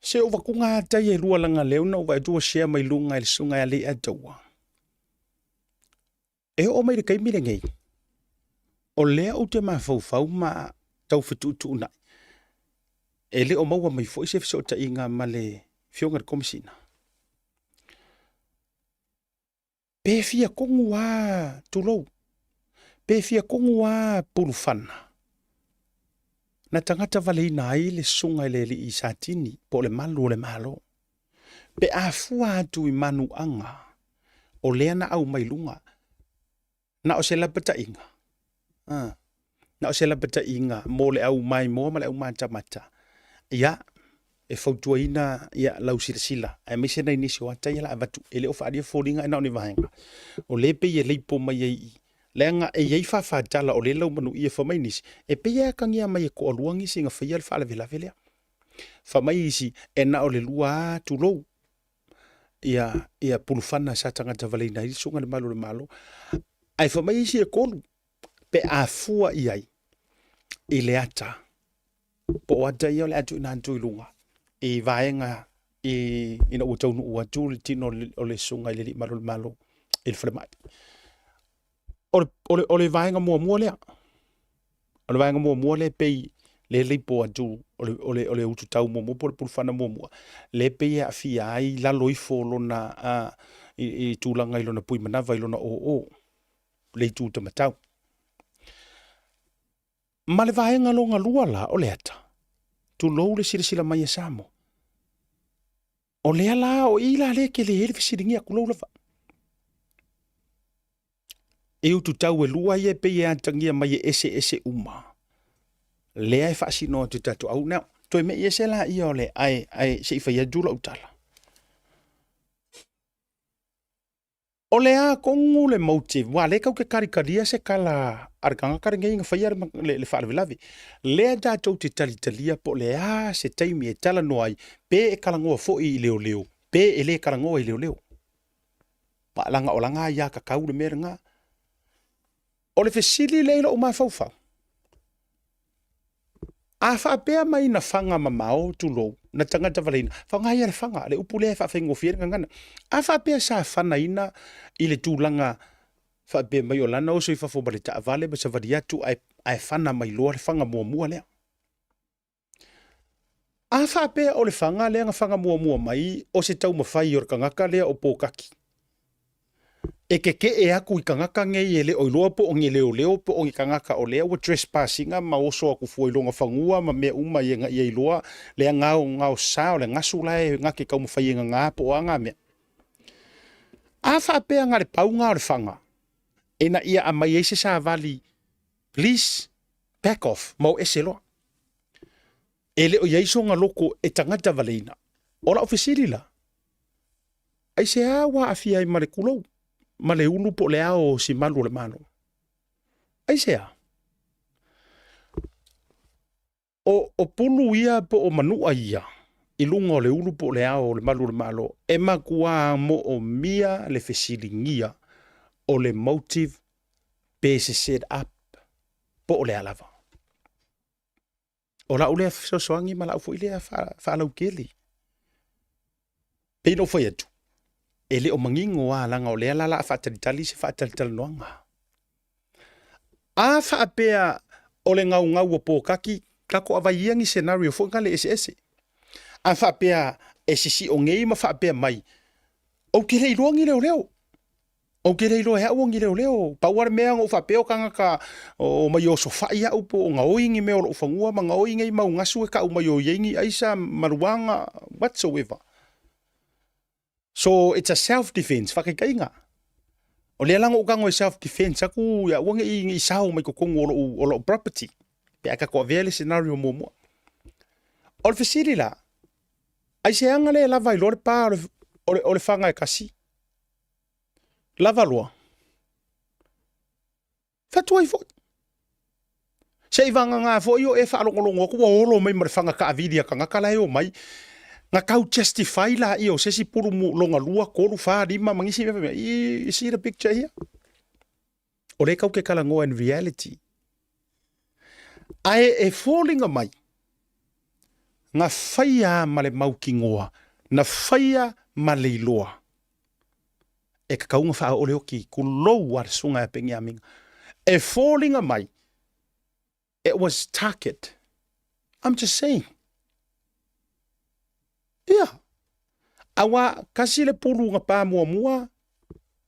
Se o wakunga tai e lua langa leuna o vai tua shea mai lunga e sunga e le ataua. E o mai de kai mire ngei. O lea o te mawhauwhau ma tau whitutu unai. E le o maua mai fo se fiso ta inga ma le fionga de komisina. Pe fia kongu a tulou. Pe fia kongu a pulufana. Na tangata vale ina ai le sunga le li i satini po le malu o le malo. Pe a fua atu i manu anga. O lea na au mai lunga. Na o se la pata inga. Na o se la pata inga. Mo le au mai mo ma le au mata mata. Ia. E fautua ina ia lau sila. E mese na inisi o ata ia la avatu. Ele o whaaria fōringa e nao ni vahenga. O le pe ia leipo mai ei. Lenga e yei whawhatala o le lau manu ia whamainis. E pe ia kangia mai e ko aluangi singa whaia le whaala vela velea. Whamaisi e na o le lua tulou. Ia pulufana sa tangata valeina i sunga le malo. Ai whamaisi e kolu. Pe a fua iai. I le ata. Po ata ia o le atu ina antu i lunga. I vaenga ina ua taunu ua tu le tino o le sunga i le li malo. I le whalemai. O le vaenga mua lea. O le vaenga mua le pei le leipo atu o le utu tau mua po le pulufana mua. Le pei a fia ai lalo i lona i tūlanga i lona pui manawa i lona o. Le tu tamatau. Ma le vaenga longa lua la o le ata. Tu lou le sila mai e samo. O le ala o ila le ke le ele fisiringia kulou lava. E utu tau e lua ia pe ia tangia mai e ese uma. Lea e whaasino tu tatu au. Now, toi me ia se la ia o le ai se iwha ia dula utala. O le a kongu le motive. Wa le kau ke karikaria se kala arkanga karinga inga whaia le whaalavilavi. Lea tātou te talitalia po le a se taimi e tala noai pe e kalangoa fo i leo. Pe e le kalangoa i leo. Pa langa o langa ia kakau le mera ngā. O le fesili leila o mawhauwhau. A whaapea mai na whanga mamao tulou, na tangata waleina. Whanga ia le whanga, le upulea whaafengo whiere ngana. A whaapea sa whana ina i le tūlanga whaapea mai o lana oso i whafo mare ta avale, ma sa wadi atu ai whana mai loa le whanga mua lea. A whaapea o le whanga lea nga whanga mua mai o se tau mawhai o kangaka lea o pōkaki. E ke e aku i kangaka ngei e le oiloa po o nge leo po o i kangaka o lea ua trespassinga ma oso aku fuailonga whangua ma mea uma i a iloa lea ngao sao le ngasu lai ngake kau mawhai inga ngā po o anga mea. A whaapea ngā le paunga o le whanga. E na ia a mai eise sa vali, please back off, mau ese loa. E le o iaiso ngā loko e tangata valeina. Ora ofisiri la. Ai se awa a fia i mare kulou. Ma le ulu po le ao si malu le mano. Ai sea. O pulu ia po o manua ia. I lunga o le ulu po le ao le malu le malo. E makua mo o mia le fesilingia o le motive pe se set up po o le alava. O la ule sosoangi ma la ufo ile whaalau keli. Peino foi atu. Ele o mangingo a langa o lea lala a whaatalitali se whaatalitali noanga. A whaapea o le ngau o pōkaki, kako awaiangi scenario fo ngale ese. A whaapea e sisi o ngei ma whaapea mai. O ke rei roangi leo. O ke rei roa hea uangi leo. Pauare mea ngō whaapea o kanga ka o mai o sofai au po o ngā oingi mea o lo ufangua, ma ngā oingi mau ngasu e ka umai o yengi aisa maruanga whatsoever. So it's a self-defense, whakikainga. O lea langa o kango e self-defense, aku ya uangi i ngi sao mai kukongo o lo property. Pea ka kua vele scenario mua. O le fesiri la, ai se anga le lava i lore pā o le whanga e kasi. Lava loa. Fatua i fo. Se i vanga ngā fo i o e whaalongolongo kua olo mai ma le whanga ka avidia ka ngaka lai o mai. Nga kau justify la i o sesi puru mu longa lua koru wha rima mangisi me me. You see the picture here? O le kau ke kalangoa in reality. Ai e falling mai. Nga whaia ma le maukingoa. Na whaia ma le iloa. E ka kaunga wha o leo ki kulou ar sunga e pengi aminga. E falling mai. It was target. I'm just saying. Yeah. Awa kasi le puru nga pā mua.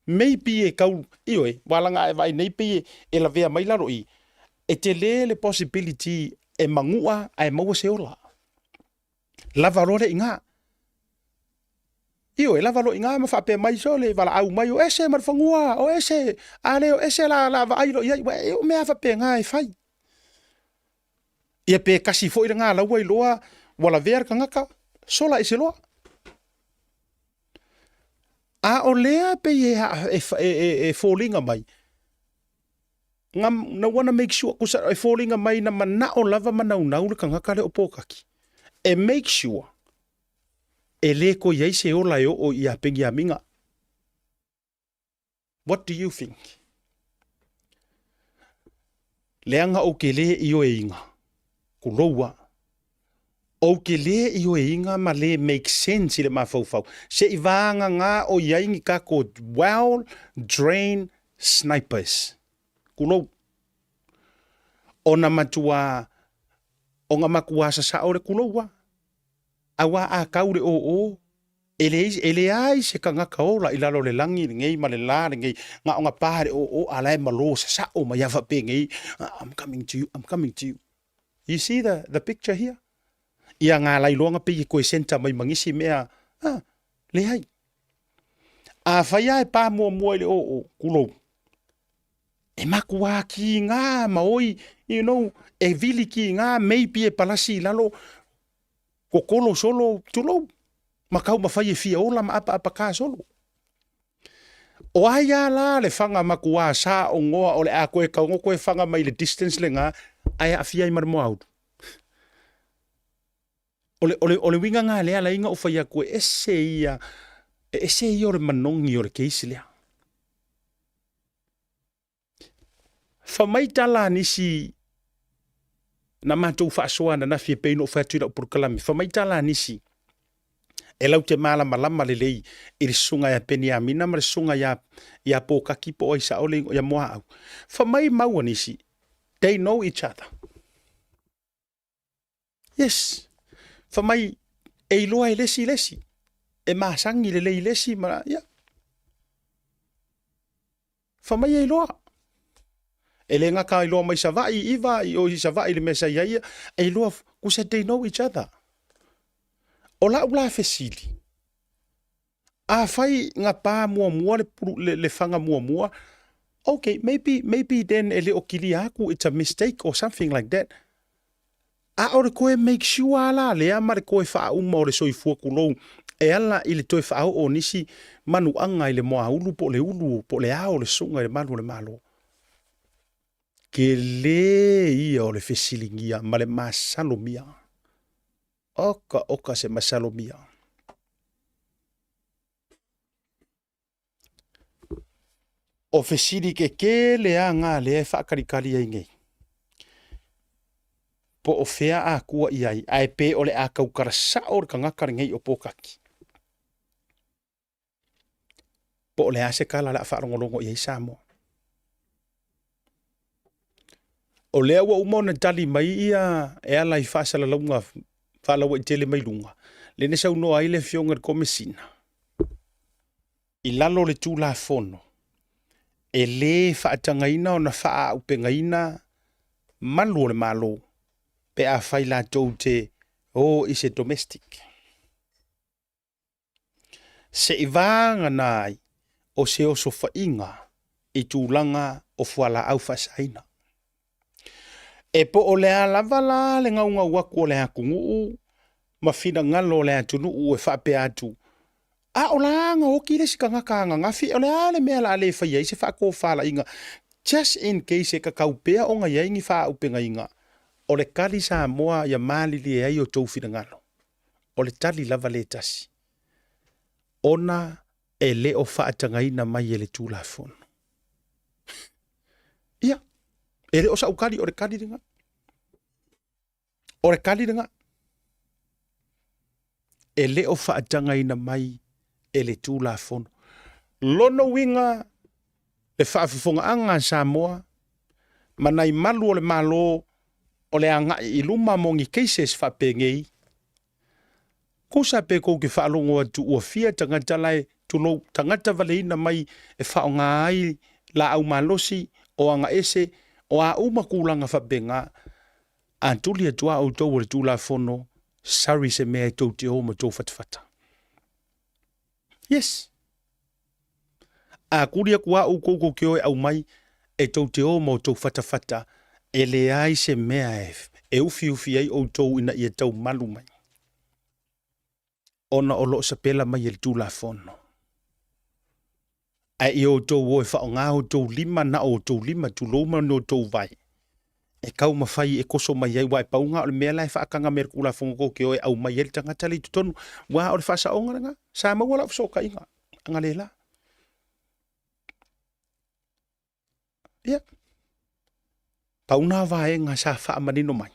Maybe e kau, iyo e, walanga e vai neipi e la vea mai laro i. E te le possibility e mangua ai maua se ola. Lava rore inga. Iyo e lava rore inga ma whape mai so le wala au mai o ese marfangua, o ese, ale o ese la va airo ia, o mea whape ngā e whai. Ia pe kasi fo ira ngā laua i loa, wala vea ka ngaka, sola ese loa. A o lea pe e fallinga mai. Ngam na wanna make sure kusa e fallinga mai na mana o lava mana unau le kangaka le opokaki. E make sure e le ko iai se ola o ia pengi aminga. What do you think? Leanga o ke le i o e inga. Kuloua. O ke le i o e inga ma le make sense i le mafaufau. Se i vanga ngā o iai ngi ka ko well-drained snipers. Kulou. O na matua o nga makua sa ore kuloua. Awa a kaure o. Ele ai se ka ngaka ola i lalo le langi ngei ma le la ngei nga o nga pare o alai malo sa o ma yawa pe ngei. I'm coming to you. I'm coming to you. You see the picture here? Ia ngā lai loanga pe i koe senta mai mangisi mea. Le hai. A whaia e pā mua le o kulou. E makua ki ngā maoi, you know, e vili ki ngā maybe e palasi lalo kokolo solo tulou. Makau mawhai e fia ola ma apa ka solo. O aia la le whanga makua sa o ngoa o le a koe kaungo koe whanga mai le distance le ngā, ai a fia i maramo audu. Ole winga ngā lea la inga o whaia koe ese ia o le manongi o le keisi lea. Whamai tala nisi na mātou whaasoana na fia peino o whaatuira o Purukalami. Whamai tala nisi e lau te malama le lei i le sunga ia peni a mina ma le sunga ia pōkaki po o isa ole ia moa au. Whamai maua nisi, they know each other. Yes. Whamai e iloa e lesi. E maasangi le lei lesi ma ia. Whamai e iloa. E le ngaka i loa mai savai iwa i o i savai le mesa iaia e loa kusa they know each other. O la ula fesili. A fai nga pā mua le whanga mua. Okay, maybe then e le o kili aku it's a mistake or something like that. A ore koe make sure ala lea ma le koe wha uma o le soifua kulou. E ala i le toi wha o nisi manuanga i le moa ulu po le ulu po le ao le sunga i le malu le malo. Ke le ia o le fesilingia ma le masalomia. Oka se masalomia. O fesili ke le a ngā le e whaakarikari ai ngei. Po o fea a kua iai, ai pe o le a kaukara sa o le kangakari ngei o pōkaki. Po o le a se kala le a whaarongolongo iai Samoa. O lea ua umona tali mai ia e ala i whaasala launga whaalawa i tele mai lunga. Le ne sau no ai le fionga ko mesina. I lalo le tū la fono. E le whaatangaina o na wha upengaina malu le malo. Pe a whai la tau te is a domestic. Se i vāanga nai o se o sofa inga I tūlanga o fuala au whasaina. E po o lea lava la le ngaunga waku o lea kungu ma whina ngalo o lea tunu u e whape atu. A o langa o kire si kangakanga ngafi o lea le mea la le whaia I se whako whala inga. Just in case e ka kaupea o nga yaingi wha upenga inga. O le kari sa moa ya mali li e ai o tau whina ngalo. O le tali lava le tasi. Ona e le o whaatangaina mai e le tūlafono. Ia. E le o sa ukari o le kari ringa. O le kari ringa. E le o whaatangaina mai e le tūlafono. Lono winga le whaafifonga anga Samoa. Manai malu o le malo o le anga I luma mongi cases whapengei. Kusa pe kou ke whaalongo atu ua fia tangata lai tulo tangata valeina mai e whaonga ai la au malosi o anga ese o a umakulanga whapenga antuli atua au tau le tūla fono sari se mea tau te homa tau whatawhata. Yes. A kuria kua au koko kio e au mai e tau te homa o tau whatawhata e le ai se mea e ufi ai o tau ina ia tau malu mai. Ona o loo sa pela mai el tūla fono. A I o tau o e whaonga o tau lima na o tau lima tu loma no tau vai. E kau mawhai e koso mai ai wai paunga o le mea lai whaakanga mea kula fongo ko e au mai el tangata li tutonu. Wa o le whasa onga nga. Sa mawala fsoka inga. Anga lela. Ia. Pauna vai nga sa wha manino mai.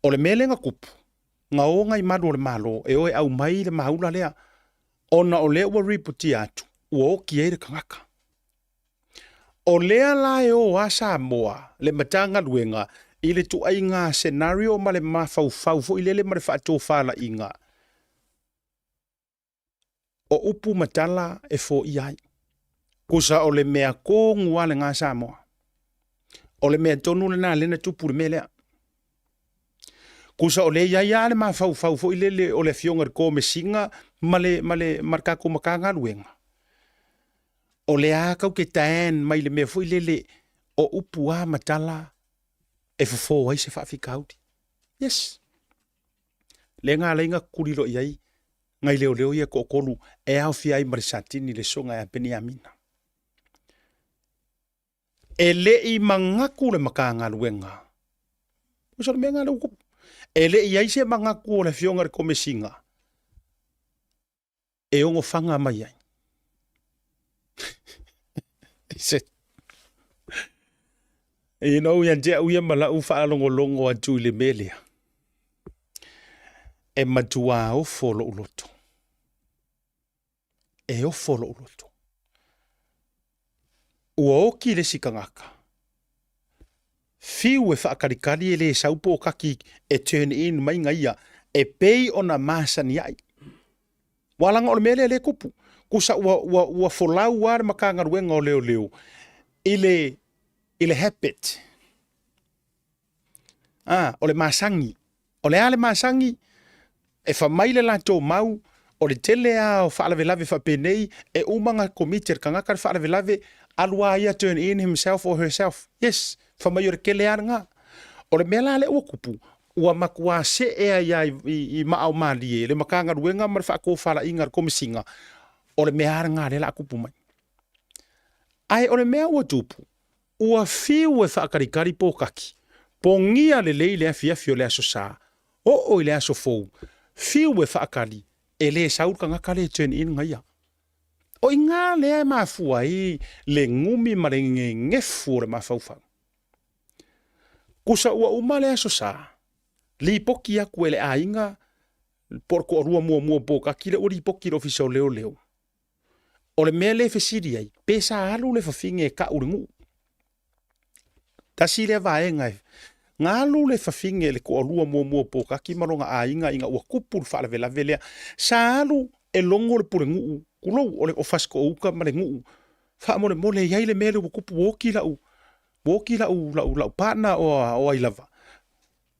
O le mea lenga kupu. Nga o ngai madu le malo e oe au mai le maula lea ona o lea ua ripoti atu ua o ki eire kangaka. O lea la e o a Samoa le matanga luenga I le tu ai ngā scenario ma le mafau fo I lele ma le whaato whala inga. O upu matala e fo I ai. Kusa o le mea ko ngua le ngā Samoa. O le mea tonu le nā lena tupu le mea lea. Kusa o le ia le ma fau fo ilele o le fionga ko me singa male marka ko makanga luenga. O le a kau ke taen mai le me fo ilele o upua matala e fo ai se fa fikauti. Yes. Le nga le nga kuriro iai ngai leo ia ko kolu e au fi ai marisatini le songa ya Beniamina. E le I mangaku le makanga luenga. Kusa le menga le ukupu. Ele I aise mangaku o le fionga ko me singa. E ongo fanga mai ai. E no ya je uia mala u fa longo atu le melia. E matua o folo uloto. E o folo uloto. Ua oki le sikangaka. Fiu e whaakarikari e le saupo o kaki e turn in mai ngaia e pei ona masani ai. Walanga o le mele le kupu. Kusa ua folau ware makanga ruenga o leo. Ile habit. O le masangi. O le ale masangi e whamaile la tō mau o le tele a o whaalavelave whapenei e umanga komiter kangakar whaalavelave alua ia turn in himself or herself. Yes. Whamaiore kele aranga. O le mea la le ua kupu. Ua makua se ea ia I maau malie. Le makanga ruenga mara whaako whala inga komisinga. O le mea aranga le la kupu mai. Ai o le mea ua tupu. Ua fiu e whaakarikari po kaki. Po ngia le lei lea fiafio lea so sa. O lea so fou. Fiu e whaakari. E le saur kangaka le turn in ngaia. O inga lea mafua I le ngumi ma le ngefu o le mafaufau. Kusa ua umale aso sa. Li poki aku ele ainga. Porko o rua mua po kakile o li poki ofisa o leo. O le mea le fesiri ai. Pesa alu le fafinge ka uringu. Tasi le vaenga. ngā lu le whawhinge le ko alua mua pōkaki maronga a inga ua kupu wha la velea. Sa alu e longo le pure nguu, kulou o le o fasko uka ma le nguu. Wha mole iai le mele ua kupu woki lau partner o ai lava.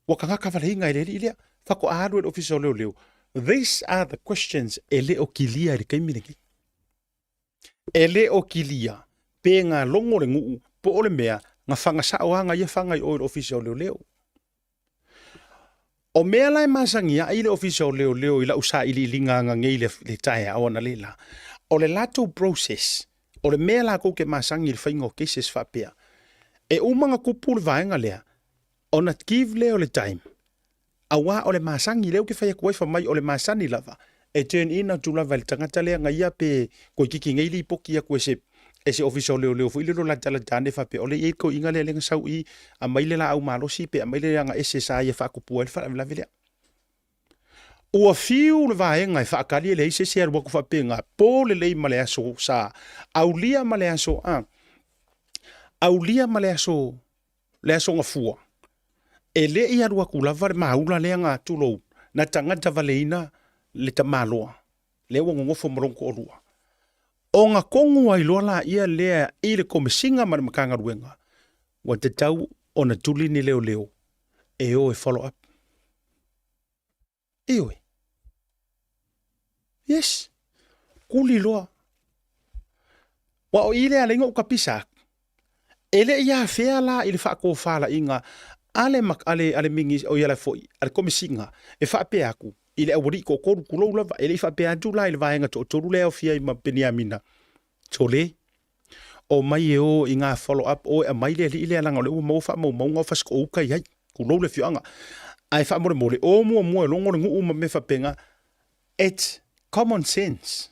Waka ngaka wale inga ele ilea, whako aadu e ofisa o leo. These are the questions ele o kilia i kaiminegi. Ele o kilia, pe ngā longo le nguu, po ole mea, ngā whanga saoanga ia whanga i o ofisa o leo. O mea lai masangia i le ofisa o leo i la usa ili linga ngei le tae awana le la. O le lato process, o le mea la kouke masangi le whainga o cases whapea. E umanga kupu le vaenga lea, o na give leo le time. Awa o le masangi leo ke whaia kuwaifa mai o le masani lava. E turn in tu lava le tangata lea ngai pe koe kiki ngai li poki a koe se ofisa o leo fu ilero la tala tane whape. O le e ko inga le lenga sau i a maile la au malosi pe a maile anga SSI e whakupua le wha lavelea. Ua fiu le vaenga e whaakari le ise se arwa ku whapenga po le lei male aso sa aulia male aso aulia male aso le aso nga fua. E le i arua ku lava le maula le anga tulou na tangata valeina le tamaloa. Le wangongofo maronko o rua. O ngā kongu ai loa la ia lea i le komisinga ma le makanga ruenga. Wa te tau o na tuli ni leo. E o e follow up. E oi. Yes. Kuli loa. Wa o ile ale ngau kapisak. Ele ia fea la ili whako whala inga ale mingi o iala foi. Ale komisinga. E whape aku. Ile awari ko koru kulou lava. Ele i whape atu la ili vaenga to toru leo fia ima Peniamina. Tole. O mai e o i ngā follow up o e mai le li ile alanga o le ua mauwha mau fasko uka iai. Kulou le fianga. Ai wha mole o mua longo le ngu me whapenga. It's common sense.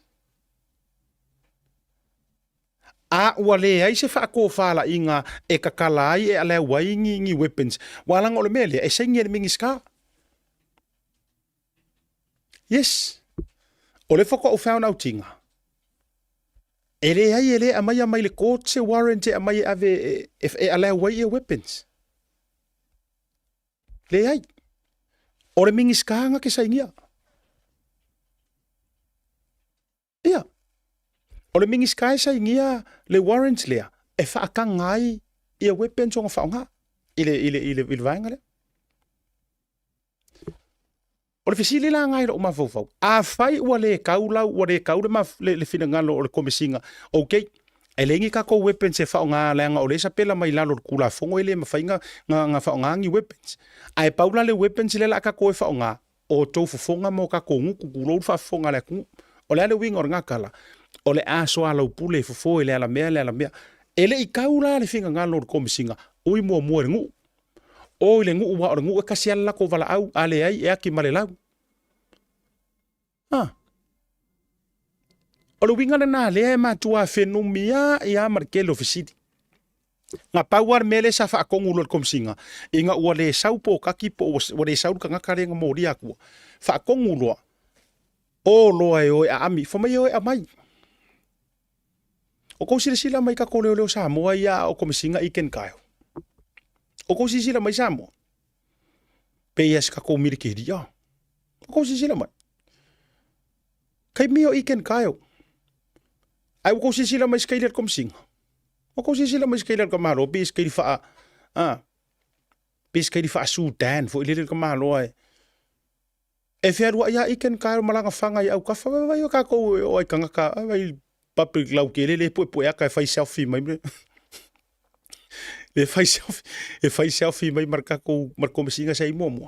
A ua le ai se whaako whala inga e kakala ai e alea wai ngi weapons. Walanga o le mele e sengi e mingi ska. Yes. O le whako o whaun au tinga. Ele ai ele a mai le court se warrant e a mai ave e alea wai e weapons. Le ai. O le mingi ska nga ke saingia. Ia. O le mingi ska e saingia le warrants lea. E whaakanga ai i a weapons o ngā whaonga. Ile vaenga lea. O le fisili la ngai ro ma fofo. A fai ua le kaulau ua le kaule ma le fina ngalo o le komisinga. Okay. E lengi ka ko weapons e whao ngā leanga o le sa pela mai lalo kula fongo ele ma whainga ngā whao ngā ngi weapons. Ai paula le weapons le la ka ko e whao ngā o tau fofonga mo ka ko ngu kukulou wha fonga le kungu. O le ale winga o ngā kala. O le aso ala upule fofo ele ala mea. Ele i kaula le finga ngalo o komisinga. Ui mua le ngu. O le ngu ua o le ngu e kasi ala ko vala au ale ai e aki male lau. O le winga na lea e matua whenumia i a markele ofisiti. Ngā pauar mele sa whaakongu lo le komisinga. I ngā ua le saupo kaki po ua le sauru ka ngakare ngā mōri akua. Whaakongu loa. O loa e oe a ami. Whamai oe a mai. O kou sila mai ka ko leo Samoa ia o komisinga i ken kaio. O kou sila mai Samoa. Peias ka kou mirike ria. O kou sila mai. Kai mio i ken kaio. Ai o kou sila mai skailer komisinga. O kou sila mai skailer ka malo. Pes kaili faa. Pes kaili faa Sudan. Fo ilere ka malo ai. E whiarua ia i ken kaio malanga whangai au ka whawai o ka kou o ai kangaka. Ai public lau ke le poe aka e fai selfie mai le fai selfie mai marka ko komisinga sai momo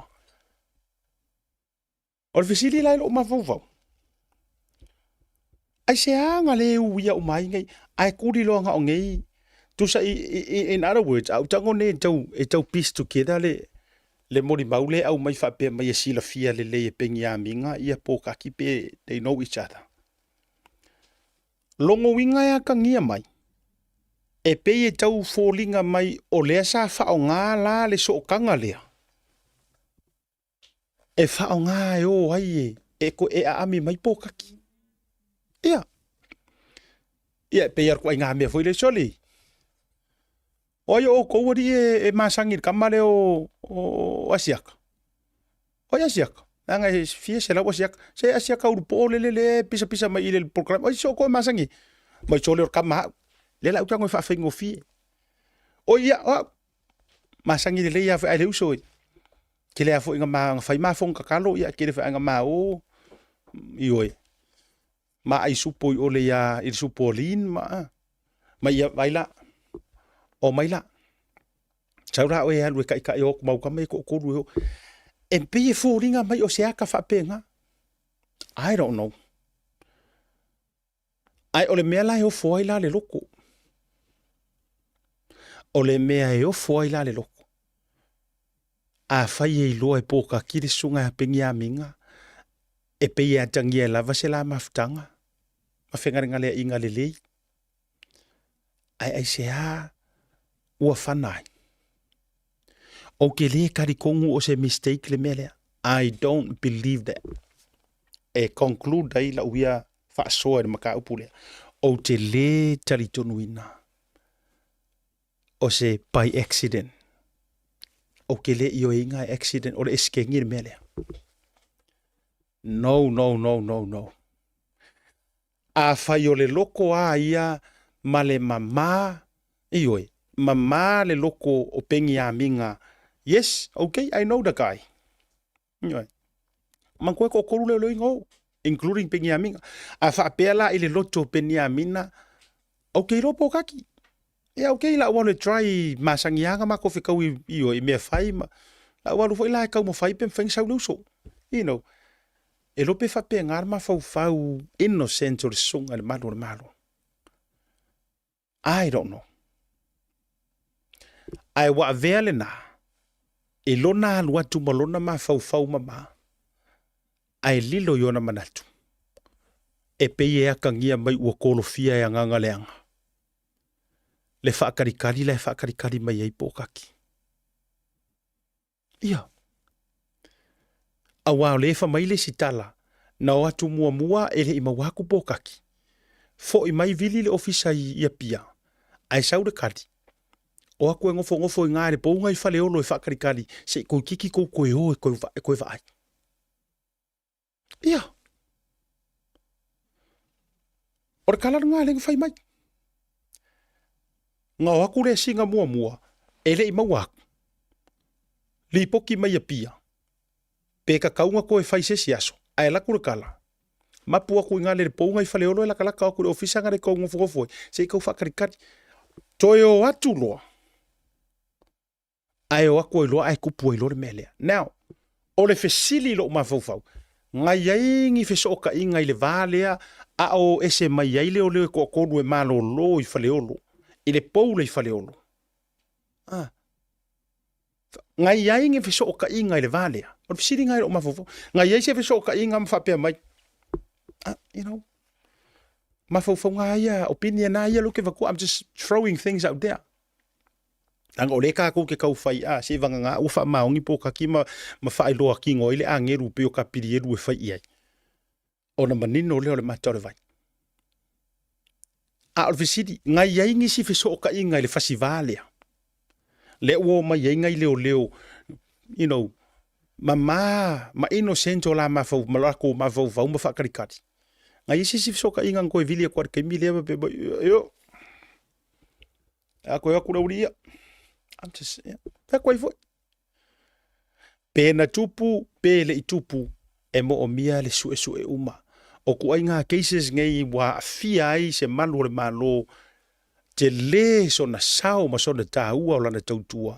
o fisili lai lo ma vau ai se anga le uia o mai ngai ai kuri lo nga ngai tu sa in other words au tango ne tau piece together le mori maule au mai fa pe mai sila fia le pengia minga ia po ka ki pe they know each other. Longo winga ya ka ngia mai. E peye tau fōlinga mai o lea sa whao ngā la le so kanga lea. E whao ngā e o ai e ko e a ami mai pōkaki. Ia. Ia peye arko ai ngā mea fōi le soli. Oi o ko ri e masangi kamale o asiaka. Oi asiaka. Anga fie se la asiaka. Se asiaka u po le pisa mai ile program. Oi so ko masangi. Mai chole kama. Le la utango fa fengo fie. Oi ya masangi le ya fa ale uso. Ke le afo inga ma fai ma fon kakalo ya ke le fa inga ma o ioi. Ma ai supo o le ya il supo lin ma. Ma ya baila. O mai la. Saura o e alu e kai o mau kamai ko ru. E pe fo ringa mai o se aka fa penga. I don't know. Ai ole mea la o foi la le loko. Ole mea o foi la le loko. A fai e loa e poka ki le sunga pengi a minga. E pe ia tangi e lava se la maftanga. Ma whengaringa lea inga le lei. Ai se a ua whanai. O ke le karikongu o se mistake le mea lea. I don't believe that. E conclude dai la uia whaasoa e maka upu lea. O te le taritonuina. O se by accident. O ke le io inga accident. O le eskengi le mea lea. No. A whai o le loko a ia ma le mama. Ioi. Mama le loko o pengi a minga. Yes, okay, I know the guy. Ioi. Man koe ko koru le ingo. Including pengi a minga. A whaapea la ile loto pengi a mina. Okay, ropo kaki. Yeah, okay, la wale try masangianga ma ko fikau ioi mea whai ma. La walu foi la kau mo whai pen wheng sau luso. You know. E lope whapea ngar ma fau innocent o le songa le malo. I don't know. Ai wa vele na. E lona alua tu malona ma fau mama. Ai lilo yona manatu. E peye a kangia mai ua kolofia e anganga leanga. Le whaakarikari mai ei pokaki. Ia. A wao le mai le sitala. Na o atu mua ele ima waku pokaki. Fo i mai vili le ofisa i pia. Ai sau de kadi. O aku e ngofo i ngāre po unga i whale olo e whakarikari. Se koe kiki koe o e koe whaai. Ia. Ora kalar ngā lenga whai mai. Ngā o aku le singa mua. Ele ima waku. Li poki mai a pia. Peka kaunga koe whai se siaso. Ai laku kala. Mapu aku ngale le pounga I whale olo e lakalaka aku le ofisa ngare kou ngofo. Se kou whakarikari. Toi o atu loa. Ai o aku loa ai kupu loa le melea. Now, o le fesili lo mafau. Ngai aingi fesoka inga I le valea a o ese mai ai le o le ko koru e malo lo I whale olo. I le poule I whale olo. Ngai aingi fesoka inga I le valea. O fesili ngai lo mafau. Ngai ai se fesoka inga mfapea mai. You know. Mafau ngai opinion na ia loke vaku. I'm just throwing things out there. Ang ole ka ko ke kau fai se vanga nga u fa maungi po ka ki ma fai lo ki ngoi le angeru pe o ka piri e fai ai. Ona manino le ole matore vai. A o visiti ngai ai ngi si feso ka inga le festival. Le o mai ai ngai leo you know mama ma innocent o la ma fau malako ma fau ma fa karikati. Ngai si feso ka inga ko vilia kwa ke mi le pe yo. A ko ya ku ria. I'm just, foi. Pena tupu, pele I tupu, e mo o mia le su e uma. O ku ai ngā cases ngai wa fia ai se malu le malo, te le so na sao ma so na tāua o lana tautua.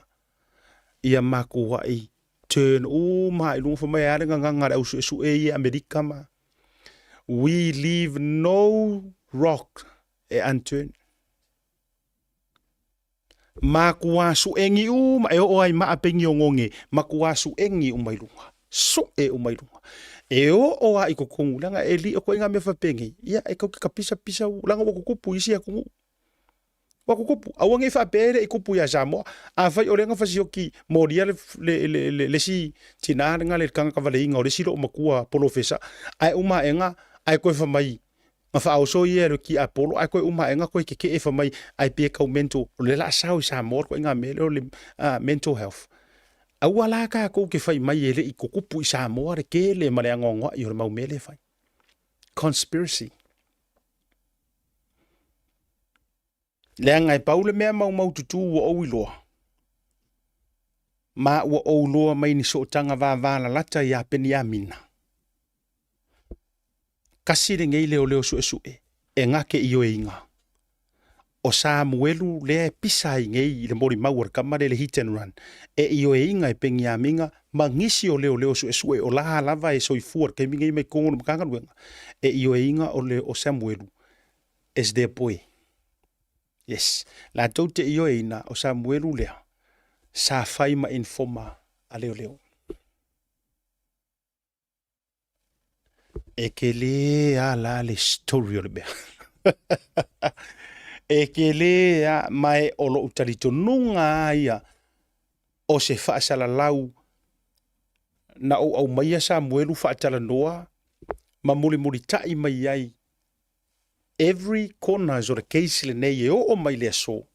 Ia maku wai, turn uma I lunga mai arenga ngangara au su e Amerika ma. We leave no rock e unturned. Makua su engi ma e o ai ma pengi o ngonge makua su engi mai lunga so e mai lunga e o ai ko kongulanga e li o ko inga me fa pengi ia e ko ka pisa langa ko kupu isi aku wa ko kupu awange fa pere e kupu ya jamo a fa o lenga fa sioki moria le si tina nga le kanga ka vale inga o le silo makua polofesa ai uma enga ai ko fa mai ma fa o so ye ro ki apolo ai ko uma enga ko ke e fa mai ai pe ka mento le la sa sa mor ko nga me le mental health a wala ka ko ke fai mai ele i ko kupu i sa mor ke le male ngongo i ro mau mele fai conspiracy le ngai paule me mau tutu wo o ilo ma wo o lo mai ni so tanga va la lata ya penia mina kasi de ngei leo su e ngake i o inga o Samuelu le pisa i ngei le mori mawar kamare le hit and run e i o inga e pengia minga mangisi o leo su e o la lava e so i fuar ke minga i me kongo mkanga luenga e i o inga o Samuelu is their boy. Yes, la tote i o ina o Samuelu lea sa fai ma informa a leo. E ke le a la le story o le bea. E ke le a mai o lo utarito nunga ia o se whaasala lau na o au maia Samuelu whaatala noa ma muli tai mai ai. Every corner zo le case le nei e o mai le so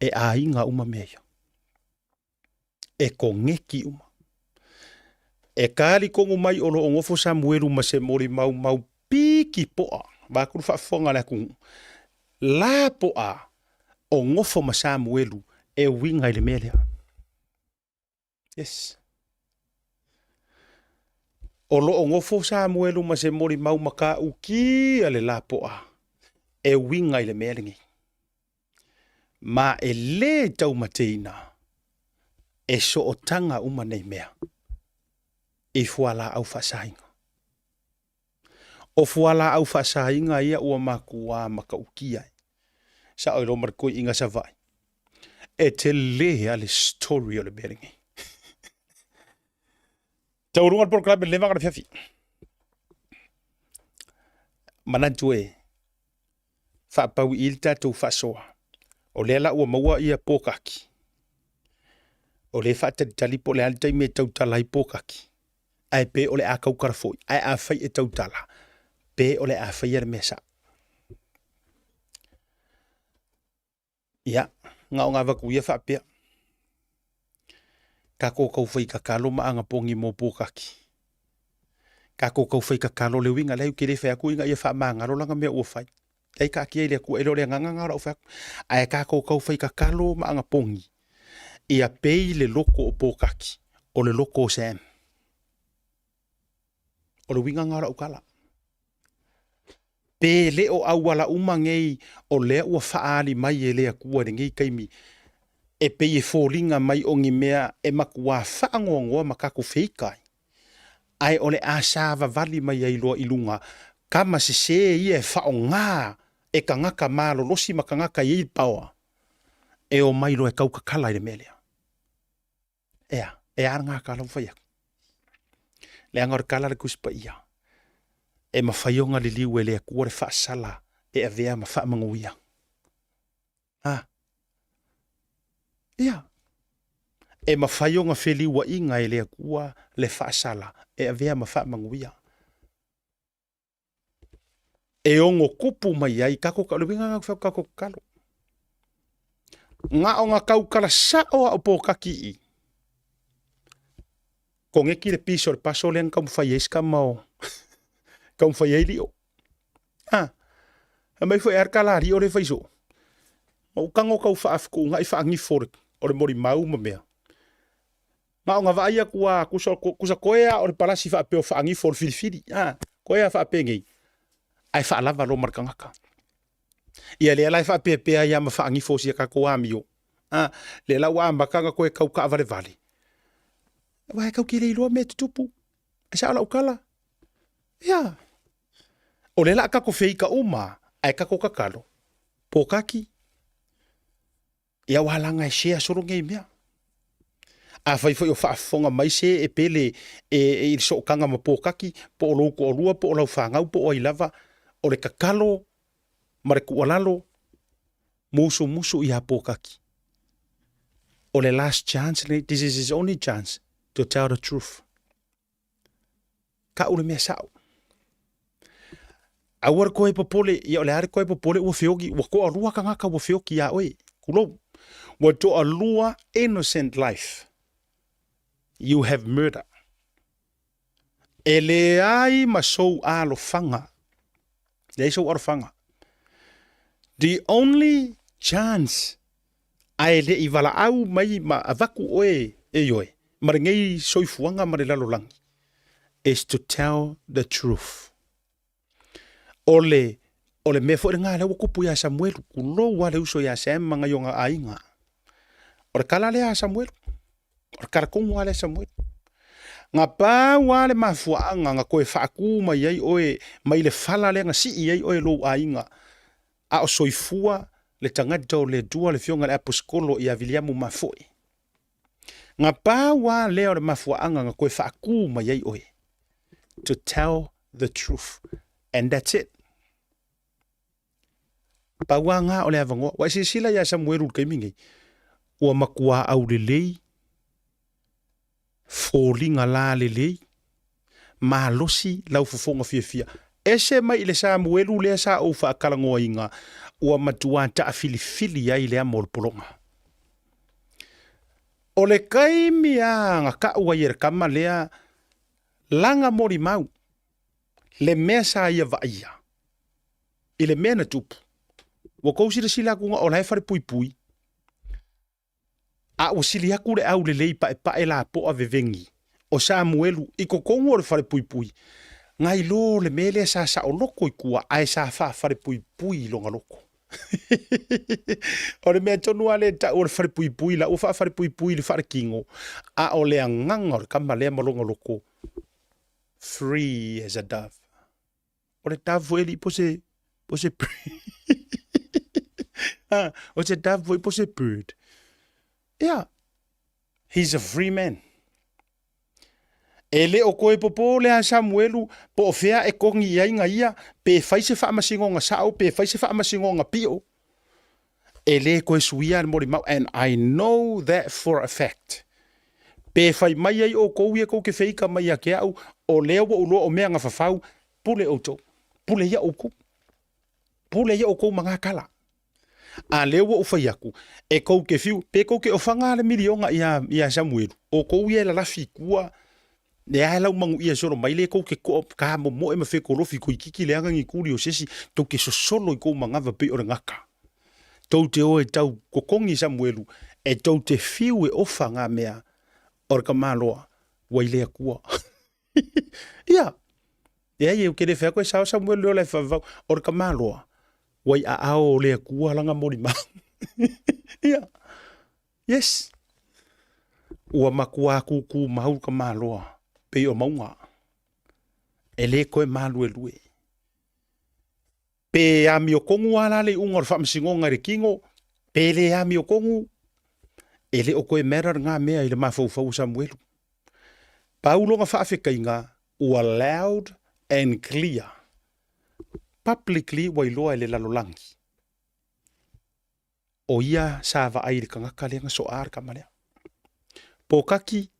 e a inga uma mea. E ko ngeki uma. E kari kongu mai o lo ngofo Samuelu ma se mori mau piki poa. Ba kuru whaafonga le kungu. La poa o ngofo ma Samuelu e winga i le mea lea. Yes. O lo ngofo Samuelu ma se mori mau maka uki ale la poa e winga i le mea lengi. Ma e le tau mateina e so o tanga uma nei mea. E fuala au fasainga. O fuala au fasainga ia ua makua maka ukia. Sa o ilo markoi inga sa vai. E te le ale story o le beringi. Taurunga por club le vaga fiafi. Manantu e. Fa pau ilta tu fasoa. O le la ua maua ia pokaki. O le fa te talipo le alta me tau talai pokaki. Ai pe ole a kau karafoi. Ai a fai e tau tala. Pe ole a fai er mesa. Ia, ngā o ngā waku ia wha pia. Ka kau fai ka kalo ma anga pongi mo pokaki. Ka kau fai ka kalo le winga leu kere whea ku inga ia wha maangaro langa mea ua fai. Ei ka kia ile ku elo le nganga ngara o whea. Ai ka kau fai ka kalo ma anga pongi. Ia pei le loko o pokaki. O le loko o Sam. O le winga ngara o kala. Pe le o awala umangei o le ua faali mai e lea kua ngei kaimi. E pe e fōlinga mai o ngi mea e makua whaangongoa makako feikai. Ai o le asava vali mai ai loa ilunga. Kama se ia e whao ngā e ka ngaka mālo losi maka ngaka i paua. E o mai lo e kauka kala i le melea. Ea, e ar ngā kala whaiaku. Le angor kala le kuspa ia. E mawhaionga li liu e lea kua re whaasala e avea ma whaamanguia. Ha? Ia. E mawhaionga wheli wa inga e lea kua le whaasala e avea ma whaamanguia. E ongo kupu mai ai kako ka luinga ngā kako kalo. Ngā o ngā kaukala sao o pokaki i. Ko ngeki le piso le paso le ngā mwhai eska mao. Kau fai ai lio. Ha. Mai foi arcala rio le faiso. O kango kau fa afku ngai fa ngi for. O le mori mau ma mea. Ma nga vai a kua kusa koea o le palasi fa pe fa ngi for filifili. Ha. Koea fa pe ngi. Ai fa lava lo markangaka. Ia le lai fa pe ia ma fa ngi for sia ka ko amio. Ha. Le la wa mbakanga koe kau ka vale vale. Wa kau ki le lo me tupu. Sa la ukala. Ya. O le la kako feika uma, ai kako kakalo. Pokaki. Ia walanga e shea soro ngei mea. A fai o whaafonga mai se e pele e so kanga ma pokaki, po o loko o lua, po o lau whangau, po o ilava, o le kakalo, ma le kualalo, musu ia pokaki. O le last chance, this is his only chance to tell the truth. Ka ule mea sao. Awar koe popole, ia ole are koe popole ua whioki, ua ko alua ka ngaka ua whioki a oe. Kulo. Ua to alua innocent life. You have murder. Ele ai masou alo fanga. Le so ar fanga. The only chance ai le i wala au mai ma avaku oe e yoe. Marangei soifuanga marilalo lang. Is to tell the truth. Ole me fo nga le kupu ya Samuel kulo wale uso ya sem manga yonga ainga. Ora kala le a Samuel. Ora karakung wale Samuel. Nga pa wale mafuanga nga koe whaaku mai ai oe mai le fala le nga si ai oe lo ainga. A o soifua le tangata o le dua le fionga le aposkolo i a Viliamu mafoi. Nga pa wa leo le mafuanga nga koe whaaku mai ai oe. To tell the truth. And that's it. Pa wa nga o le avangoa. Wa sila ya Samuel kaimingi. Ua makua au le lei. Fōlinga la le lei. Malosi lau fufonga fia. Ese mai le Samuelu le sa o whaakalangoa inga. Ua matua ta filifili ai le amol polonga. O le kaimia nga ka ua yer kama lea langa mori mau. Le mea sa ia vaia. I le mea na tupu. Wa kousira sila kunga o lai fare pui pui. A o sili aku le au le lei pae la po a vevengi. O Samuelu i kokongo le fare pui pui. Ngai lo le mele sa o loko i kua ai sa fare pui pui longa loko. O le mea tonu ale ta o le fare pui pui la o fare pui pui le fare kingo. A o le anganga o le kama lea malonga loko. Free as a dove. O le dove eli po se o se dove po se bird. Yeah. He's a free man. Ele o koe popo le a Samuelu po o fea e kongi ia inga ia pe faise wha amasingo nga sao pe faise wha amasingo nga pio. Ele koe suia mori mau and I know that for a fact. Pe fai mai ai o kou ia kou ke feika mai a ke au o leo o ulo o mea nga whawhau pule o tau. Pule ia o kou. Pule ia o kou mga kala. A leo o fai aku. E kou ke fiu. Pe kou ke o whanga le milionga ia Samuelu. O kou ia la lafi kua. Le ai lau mangu ia soro mai le kou ke ko ka mo e ma fe ko lofi ko ikiki le anga ngi kuri o sesi to ke so solo i kou mangava pe o ngaka. Tau te o e tau kokongi Samuelu e tau te fiu e ofa ngā mea o ka maloa wai lea kua. Ia. Ia e ukere whea koe sao Samuelu o le whavau o ka maloa wai a ao lea kua langa mori ma. Ia. Yes. Ua makua kuku mahu ka maloa. Pe o maunga. E le koe malu e lue. Pe a mi o kongu ala le unga o whamsingonga re kingo. Pe le a mi o kongu. E le o koe mera ngā mea i le mawhau Samuelu. Paulonga whaafekainga ua loud and clear. Publicly wailoa e le lalolangi. O ia sa va ai le kangaka le nga so ar kamalea. Pokaki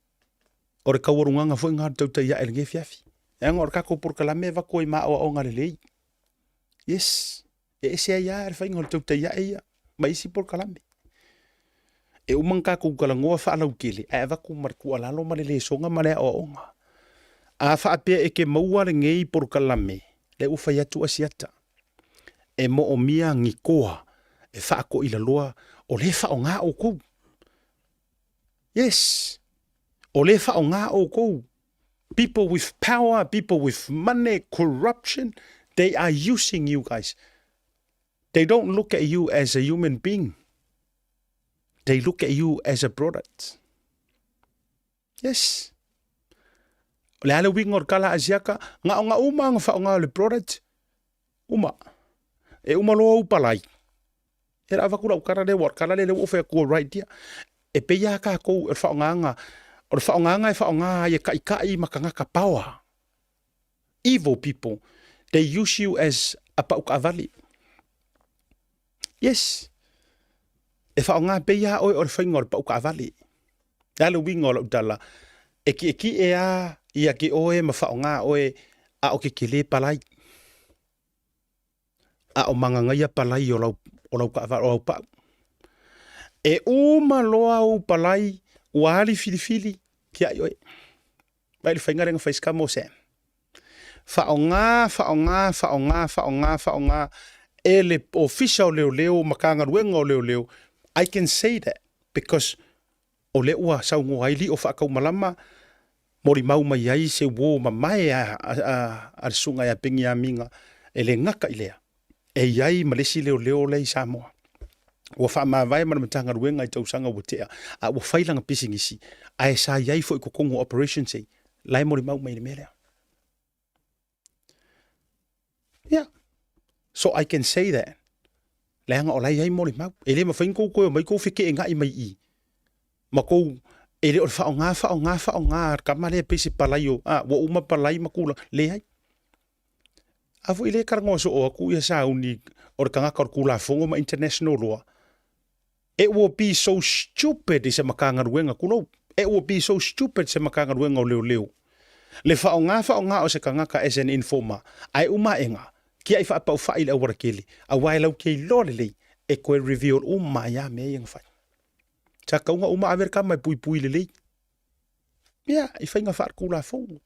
o re kawarunganga fo ngā tau tai ia e nge fiafi. E ngā o re kako por kalame va koi maa o ngā le lei. Yes. E se ia e whai ngā tau tai ia e ia. Ma isi por kalame. E umang kako kalangoa wha alau kele. E vaku marku alalo ma le songa ma le o onga. A wha apea e ke maua le ngei por kalame. Le uwhai atu asiata. E mo o mia ngikoa. E wha ako ila loa. O le wha o ngā o kou. Yes. O le wha o ngā o kou. People with power, people with money, corruption, they are using you guys. They don't look at you as a human being. They look at you as a product. Yes. Le ale wingo kala asiaka, nga o nga uma nga wha o ngā le product. Uma. E uma loa upalai. E ra wakura ukara le war, kara le uwhea kua right dia. E peia ka kou e wha o ngā o le whaonganga e whaonga e kai makangaka power. Evil people, they use you as a paukavali. Yes. E whaonga peia oi o le whainga o le paukavali. Dale winga o la utala. E ki e a ia ki oe ma whaonga oe a o ke le palai. A o manganga ia palai o lau ka o lau pa. E uma loa o palai wali filifili kia yo. Vai le fainga renga faiska mo se. Faonga ele official leo makanga ruenga o leo. I can say that because o le ua sau ngo aili o whakau malama mori mau mai ai se wo mamae a sunga ya pingi a minga e le ngaka ilea. E iai malesi leo lei Samoa. Ua wha maa vai mana matanga ruenga i tausanga watea. A ua whailanga pisingisi. A e sa iai fo i kokongo operation sei. Lai mori mau mai ni melea. Yeah. So I can say that. Leanga o lai iai mori mau. E le ma whainko koe o mai kou whike e ngai mai i. Ma kou e le o whaonga. Kamare pese palai o. Wa uma palai makula. Le hai. Afu ile karango so o aku ia sa uni o kangaka o kula fongo ma international law. It will be so stupid se makanga ruenga kulo. It will be so stupid se makanga ruenga o leo. Le whaonga o se kangaka as an informer. Ai uma enga. Kia i whaapau whaile au warakeli. A wailau kei lorele e koe reveal uma ia me yang whai. Sa kaunga uma Amerika mai pui lele. Ia, i whainga whaar kula fongo.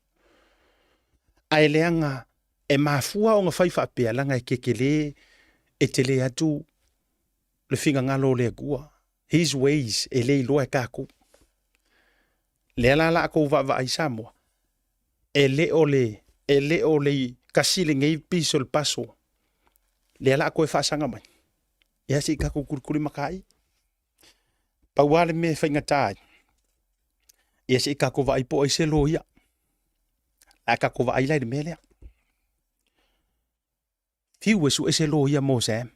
Ai leanga e mafua o nga whai whaapea langa e kekele e tele atu le finga ngalo le gua. His ways e le loa e kako. Le ala ko va ai Samoa. E le ole kasile ngei piso le paso. Le ala ko e whaasanga mai. Ia si kako kurikuri makai. Pauale me whainga tai. Ia si kako va ipo ai se lo ia. A kako va ai lai de melea. Fiu e su e se lo ia mo Sam.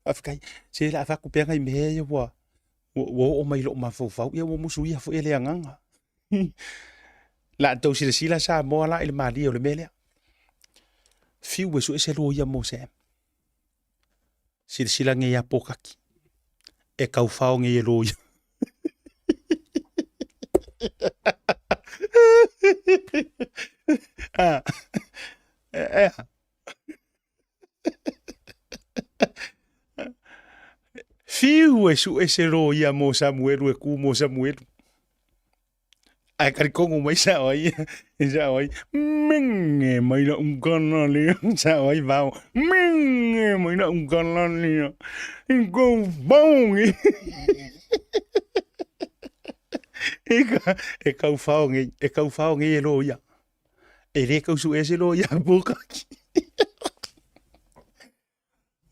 Afkai se la fa ku pe ngai me wa o mai lo ma fo ia wo musu ia fo ele nganga. La to sila sa mo la il mali o le mele. Fiu e su e se lo ia mo Sam. Sila nge ya pokaki. E kau fao nge lo ia. Fiu e su e se ro ia mo Samuelu e ku mo Samuelu. Ai kari kongo mai sa oi. Sa oi. Menge mai na ungana le. Sa oi vao. Menge mai na ungana le. Ingo bong. E kau fao nge e lo ia. E le kau su e se lo ia bukaki.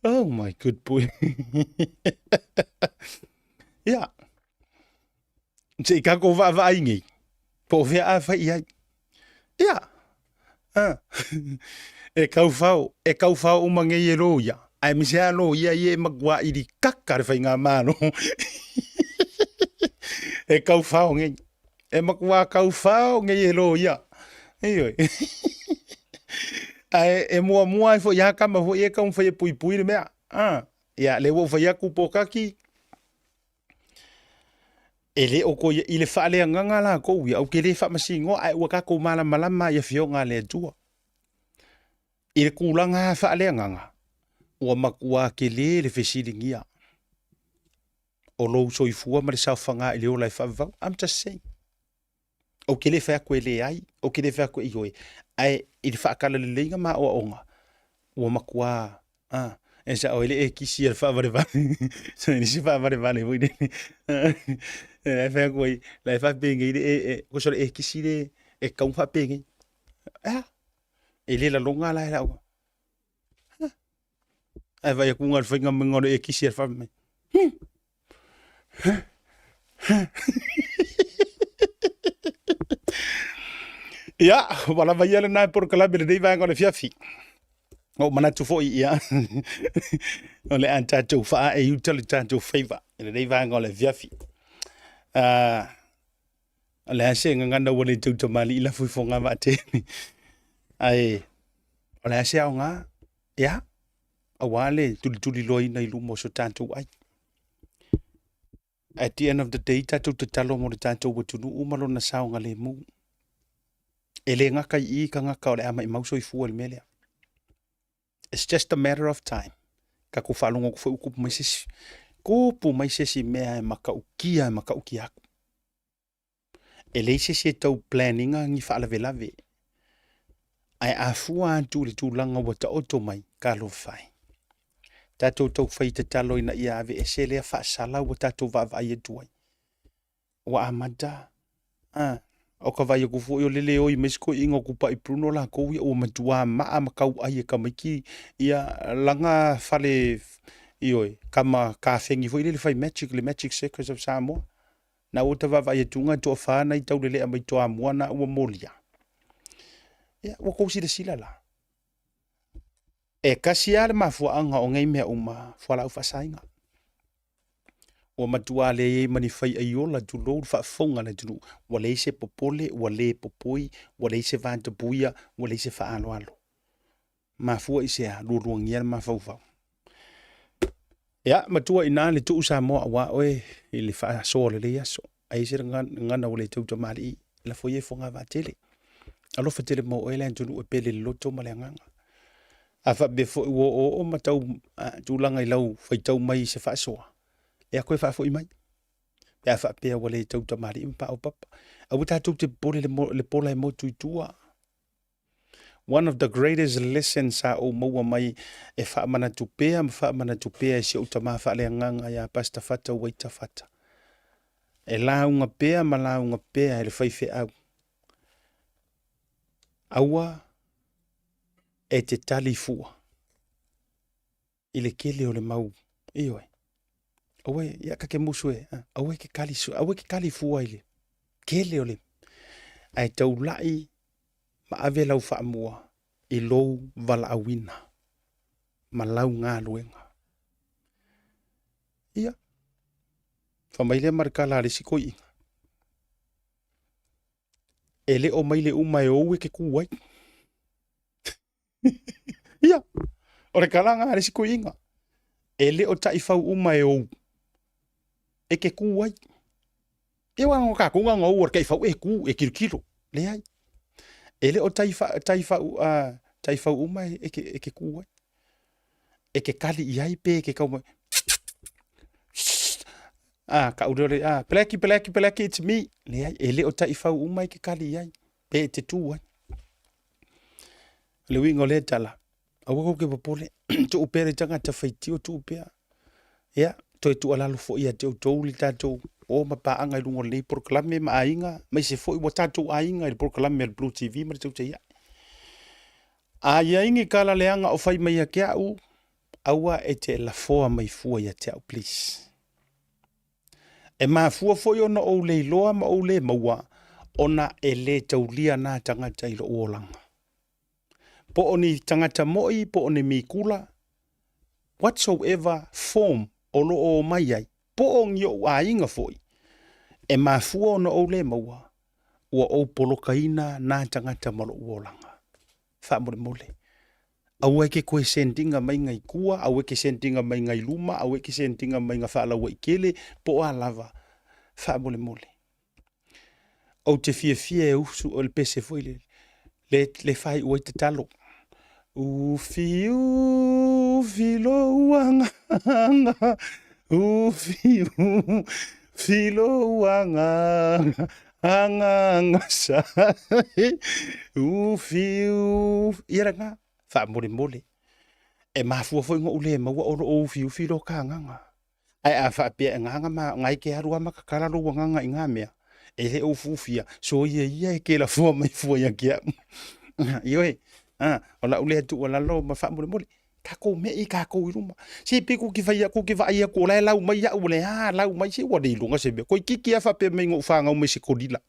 Oh my good boy. Yeah. Se kako va ingi. Po vea a fa ia. Yeah. E kau fao uma nge e lo ia. Ai mi se ano ia ie magwa i di kakar fa inga mano. E kau fao nge. E magwa kau fao nge e lo ia. Ei. Ai e mua fo ya kama fo e ka fo e pui le mea. Ya le wo fo ya ku pokaki. Ele o ko ile fa le nganga la ko ya o ke le fa masingo ai wa ka ko malama ya fio nga le tua. Ile kulanga fa le nganga. O makua ke le fesilingia. O lo so i fua ma le sa fanga ile o la fa va. I'm just saying. O ke le fa ko le ai, o ke le fa ko i hoi. Ai il fa kala le lenga ma o onga o makua e sa o ile e kisi el fa va so ni si fa va ne voi e fa ko la fa pingi e ko so e kisi le e ka un fa pingi ele la longa la era ai vai ku ngal finga mo e kisi el fa me Ya, wala vai ele na por kala bele dei vai ngole fiafi. O mana tu foi ia. Ole anta tu fa e util tanto favor. Ele dei vai ngole fiafi. Ole ase nganda wole tu to mali la fu fonga mate. Ai. Ole ase nga. Ya. Awale tuli loi na ilu mo so tanto ai. At the end of the day tatu te talo mo tanto wutunu umalo na saunga le mu. Ele ngaka I ka ngaka ole ama I mauso I fua le melea. It's just a matter of time. Ka ko whalongo ko whau kupu mai sesi. Kupu mai sesi mea e maka uki aku. E lei sesi e tau planninga ngi whaalawe lawe. Ai a fua antu le tūlanga wa ta oto mai ka lo whai. Tātou tau whai te talo ina ia ave e se lea whaasala wa tātou vava e tuai. Wa amada. O ka vai ko fo yo lele o I mesko ingo ku pa I pruno la ko o matua ma makau ai ka miki ia langa fale ioi kama ka fengi fo ile fai le magic secrets of Samoa na o te vava e tunga to fa na I tau lele mai to amua na o molia ia o ko si de sila la e kasia le mafua anga o ngai mea uma fala ufa sainga o matua le mani fai aiola tu lo fa fonga na tu wale se popole wale popoi wale se vanta buia wale se fa alo alo mafua I se lu luangia mafau ya matua ina le tu Samoa wa oe I le fa so le yaso ai se ngana wale tu tamali la foye fonga va tele alo fa tele mo oe le tu e pele loto malenganga afa befo o matau tu langa I lau fai tau mai se fa soa e a koe whaafo I mai. E a whaapea wale tau tamari impa o papa. A wita tau te pole le pola e motu I tua. One of the greatest lessons sa o maua mai e whaamana tupea e se utama whaale nganga ia pasta fata waita fata. E launga pea ma launga pea e le whaife au. Aua e te tali fua. I le kele o le mau. Ioi. Awe ya ka ke musu e awe ke kali fua ile kele ole ai tau lai ma ave lau fa mua I lou vala awina ma lau ngā luenga ia fa mai le marka la le sikoi ele o mai le uma e ou ke kuai ia ore kalanga le sikoi inga ele o tai fau uma e ou e ke kuai. E wanga ka kunga ngau or kai fau e ku e kilo. Le ai. Ele o taifa uma e ke kuai. E ke kali iai pe ke kau ka urore pelaki it's me. Le ai ele o taifa uma e ke kali iai pe te tu ai. Le wingo le tala. Awo ke popole tu upere tanga ta faiti o tu upea. Ya toi tu ala fo ia te tau li tatou o mapaanga I lungo le proclame ma ainga mai se fo I tatou ainga I proclame Blue TV ma tau te ia a ia ingi kala leanga o fai mai a kia u aua e te la foa mai fua ia te au please e ma fua fo yo no o le loa ma o le maua ona e le tau lia na tangata I lo olanga po oni tangata moi po oni mikula whatsoever form o lo o mai ai po ong yo ainga foi e mafua no o le maua ua o polokaina na tangata malo uolanga fa mole awe ke koe sendinga mai ngai kua awe ke sendinga mai ngai luma awe ke sendinga mai nga fa la wa ikele po a lava fa mole o te fie usu o le pese foi le fai o te talo ufi lo wanga ufi filo wanga anga sa ufi iranga fa mole e mafua foi ngo ule ma o ufi lo kanga ai a fa pe nganga ma ngai ke harua makakala lo wanga inga mea ele o fufia so ia ke la fo mai fo ya kia ioi ola ule tu ola lo ma fa mole ka ko me I ka ko iruma si pe ku ki vai ko la lau mai ya ule lau mai si wa de lunga se be ko ki fa pe me ngo fa nga me si ko dila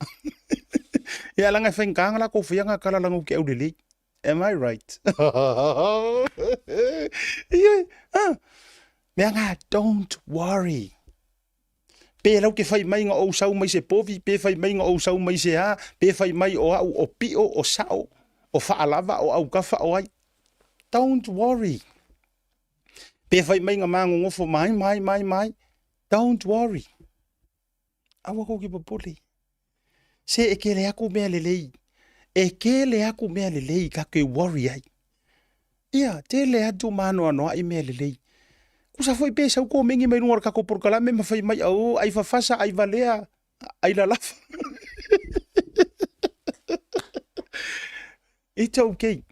ya langa fa nga la ko fa nga kala langu ke ule am I right yeah me nga don't worry pe lau ke fai mai nga o sau mai se povi pe fai mai nga o sau mai se ha pe fai mai o pio o sao o fa alava o au kafa o ai don't worry pe fai mai nga mango ngofo mai don't worry awa ko ki popoli se ekele aku me lelei ka ke worry ai Ia, te le atu mano anoa I mea lelei. Kusa foi pe sau ko mengi mai lungar ka ko por kala me mafai mai au ai fafasa ai valea ai la lafa. Ita okay.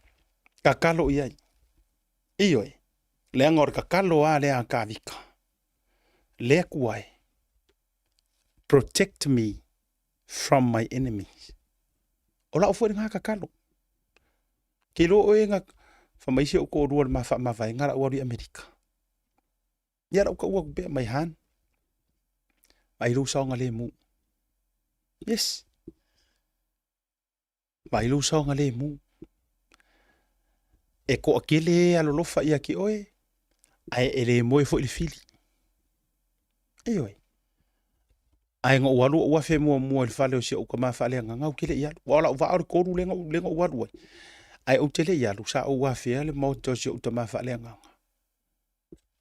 Kakalo iai. Iyo e. Le angor kakalo a le a kavika. Le kuai. Protect me from my enemies. Ola o foi nga kakalo. Kilo o nga famaisi o ko ruar ma fa ma vai ngara wari Amerika. Ya ra ko be mai han. Mai lu songa le mu. Yes. Mai lu songa le mu. E ko akele alo lofa ia ki oe. Ai ele moe fo il fili. E oe. Ai ngo walu wa fe mo mo il fale o se o kama fale nga ngau kile ia. Wala wa ar ko ru lenga walu. Ai o tele ia lu sa o wa fe le mo to se o tama fale nga.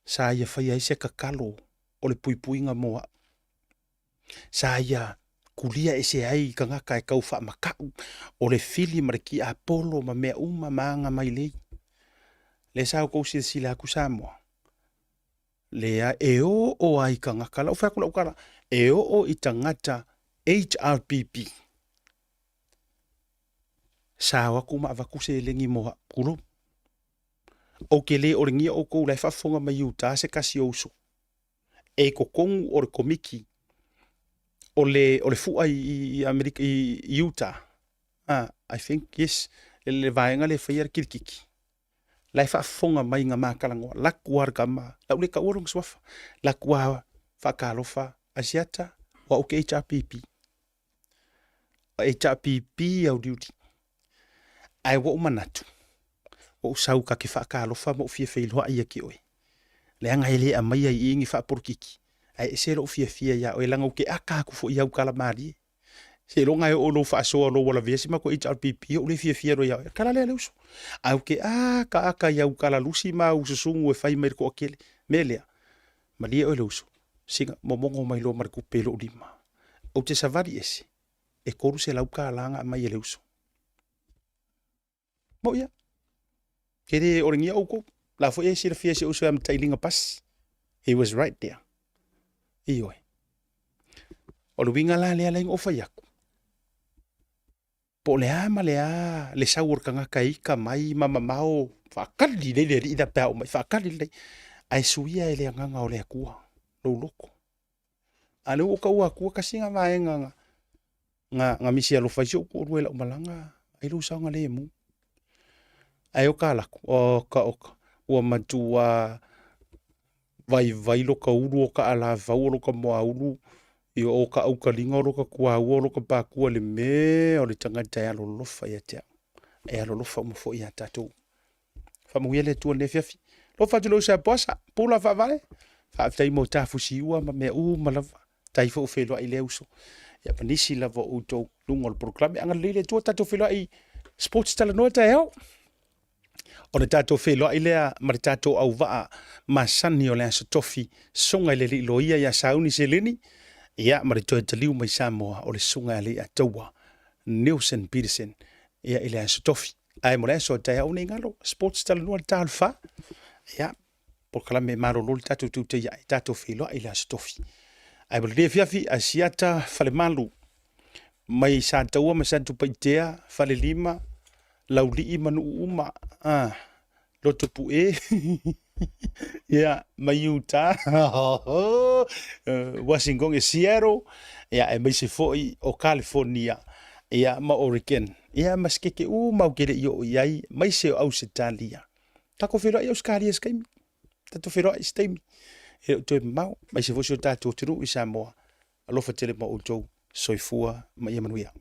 Sa ia fa ia se kakalo o le pui nga moa. Sa ia kulia ese ai kanga kai kau fa makau o le fili mariki Apollo ma mea uma manga mai lei. Le sa ko sila ku Samoa. Le a o ai kanga kala o fa kula ukala. O I tangata HRPP. Sa wa kuma va ku se lengi moa kulo. O ke le o ringia o ko lai fa fonga mai uta se kasi oso. E ko kongu o le komiki o le fu ai Amerika I Utah. I think yes le vaenga le fair kirkiki. Lai fa fonga mai nga makalango la kuar kama la ule ka urung swafa la kwa fa kalofa asiata wa o HRPP. HRPP au duty. Ai wo manatu. O sau ka ke fa kalofa mo fie fe lo ai ki oi. Le anga ile a mai ai ingi fa porkiki. Ai se lo fie ya o langa o ke aka ku fo ia kala mari. Se lo ngai o lo fa so lo wala vesi ma ko HRPP o le fie ro ya. Kala le luso. Ai o ke ka aka ia kala lusi ma u susungu e fai mer ko akele. Melea. Malia o luso. Singa momongo mai lo marku pelo lima. O te savari ese. E koru se lau ka langa mai ele uso. Mo ia. Kere oringia o ko. La fo e sira fie se uso am tailinga pas. He was right there. Ioi. O lu winga la lea laing ofa yaku. Po lea ma lea le saur kanga kaika mai mama mao. Whakari le le ida pao mai. Whakari le. Ai suia e lea nganga o lea kua. Lo loko. Ale o ka ua kua kasinga vaenga nga misi alo faisio ko ruela o malanga. Ai lu saunga le mu. Ai o ka laku. O ka oka. Ua matua vai lo ka uru o ka ala vau lo ka moa uru I o ka au ka linga o ka kua ua lo ka pākua le me o le tangata e alo lofa ia te e alo lofa mo fo ia tatou whamuia le tua le fiafi lofa tulo sa posa pula whawale whaatai mo tafusi ua ma mea malawa tai fo whelua I le uso ia panisi lava o tau lunga o le proklame anga le tua tatou whelua I sports tala noa ta eo o le tatou whelua I lea ma le tatou au waa masani o le aso tofi songa le li loia ia sauni se leni ia ma le toi taliu mai Samoa o le songa le ataua Nelson Peterson ia ile aso tofi ai mo le aso tai au nei ngalo sports tala noa le talfa ia por kala me maro lo le tatou tute ia tatou whelua ile aso tofi ai mo le fiafi asiata fale malu mai sa taua ma santu paitea fale lima lauli manu uma loto pue ya mai Utah Washington e Seattle ya e mai se foi o California ya ma Oregon ya maskeke mau kele yo yai mai se au Italia tako fero yo skali skai tato fero stai e to mau mai se foi tato tru I Samoa alo fa tele ma o jo soifua mai manuia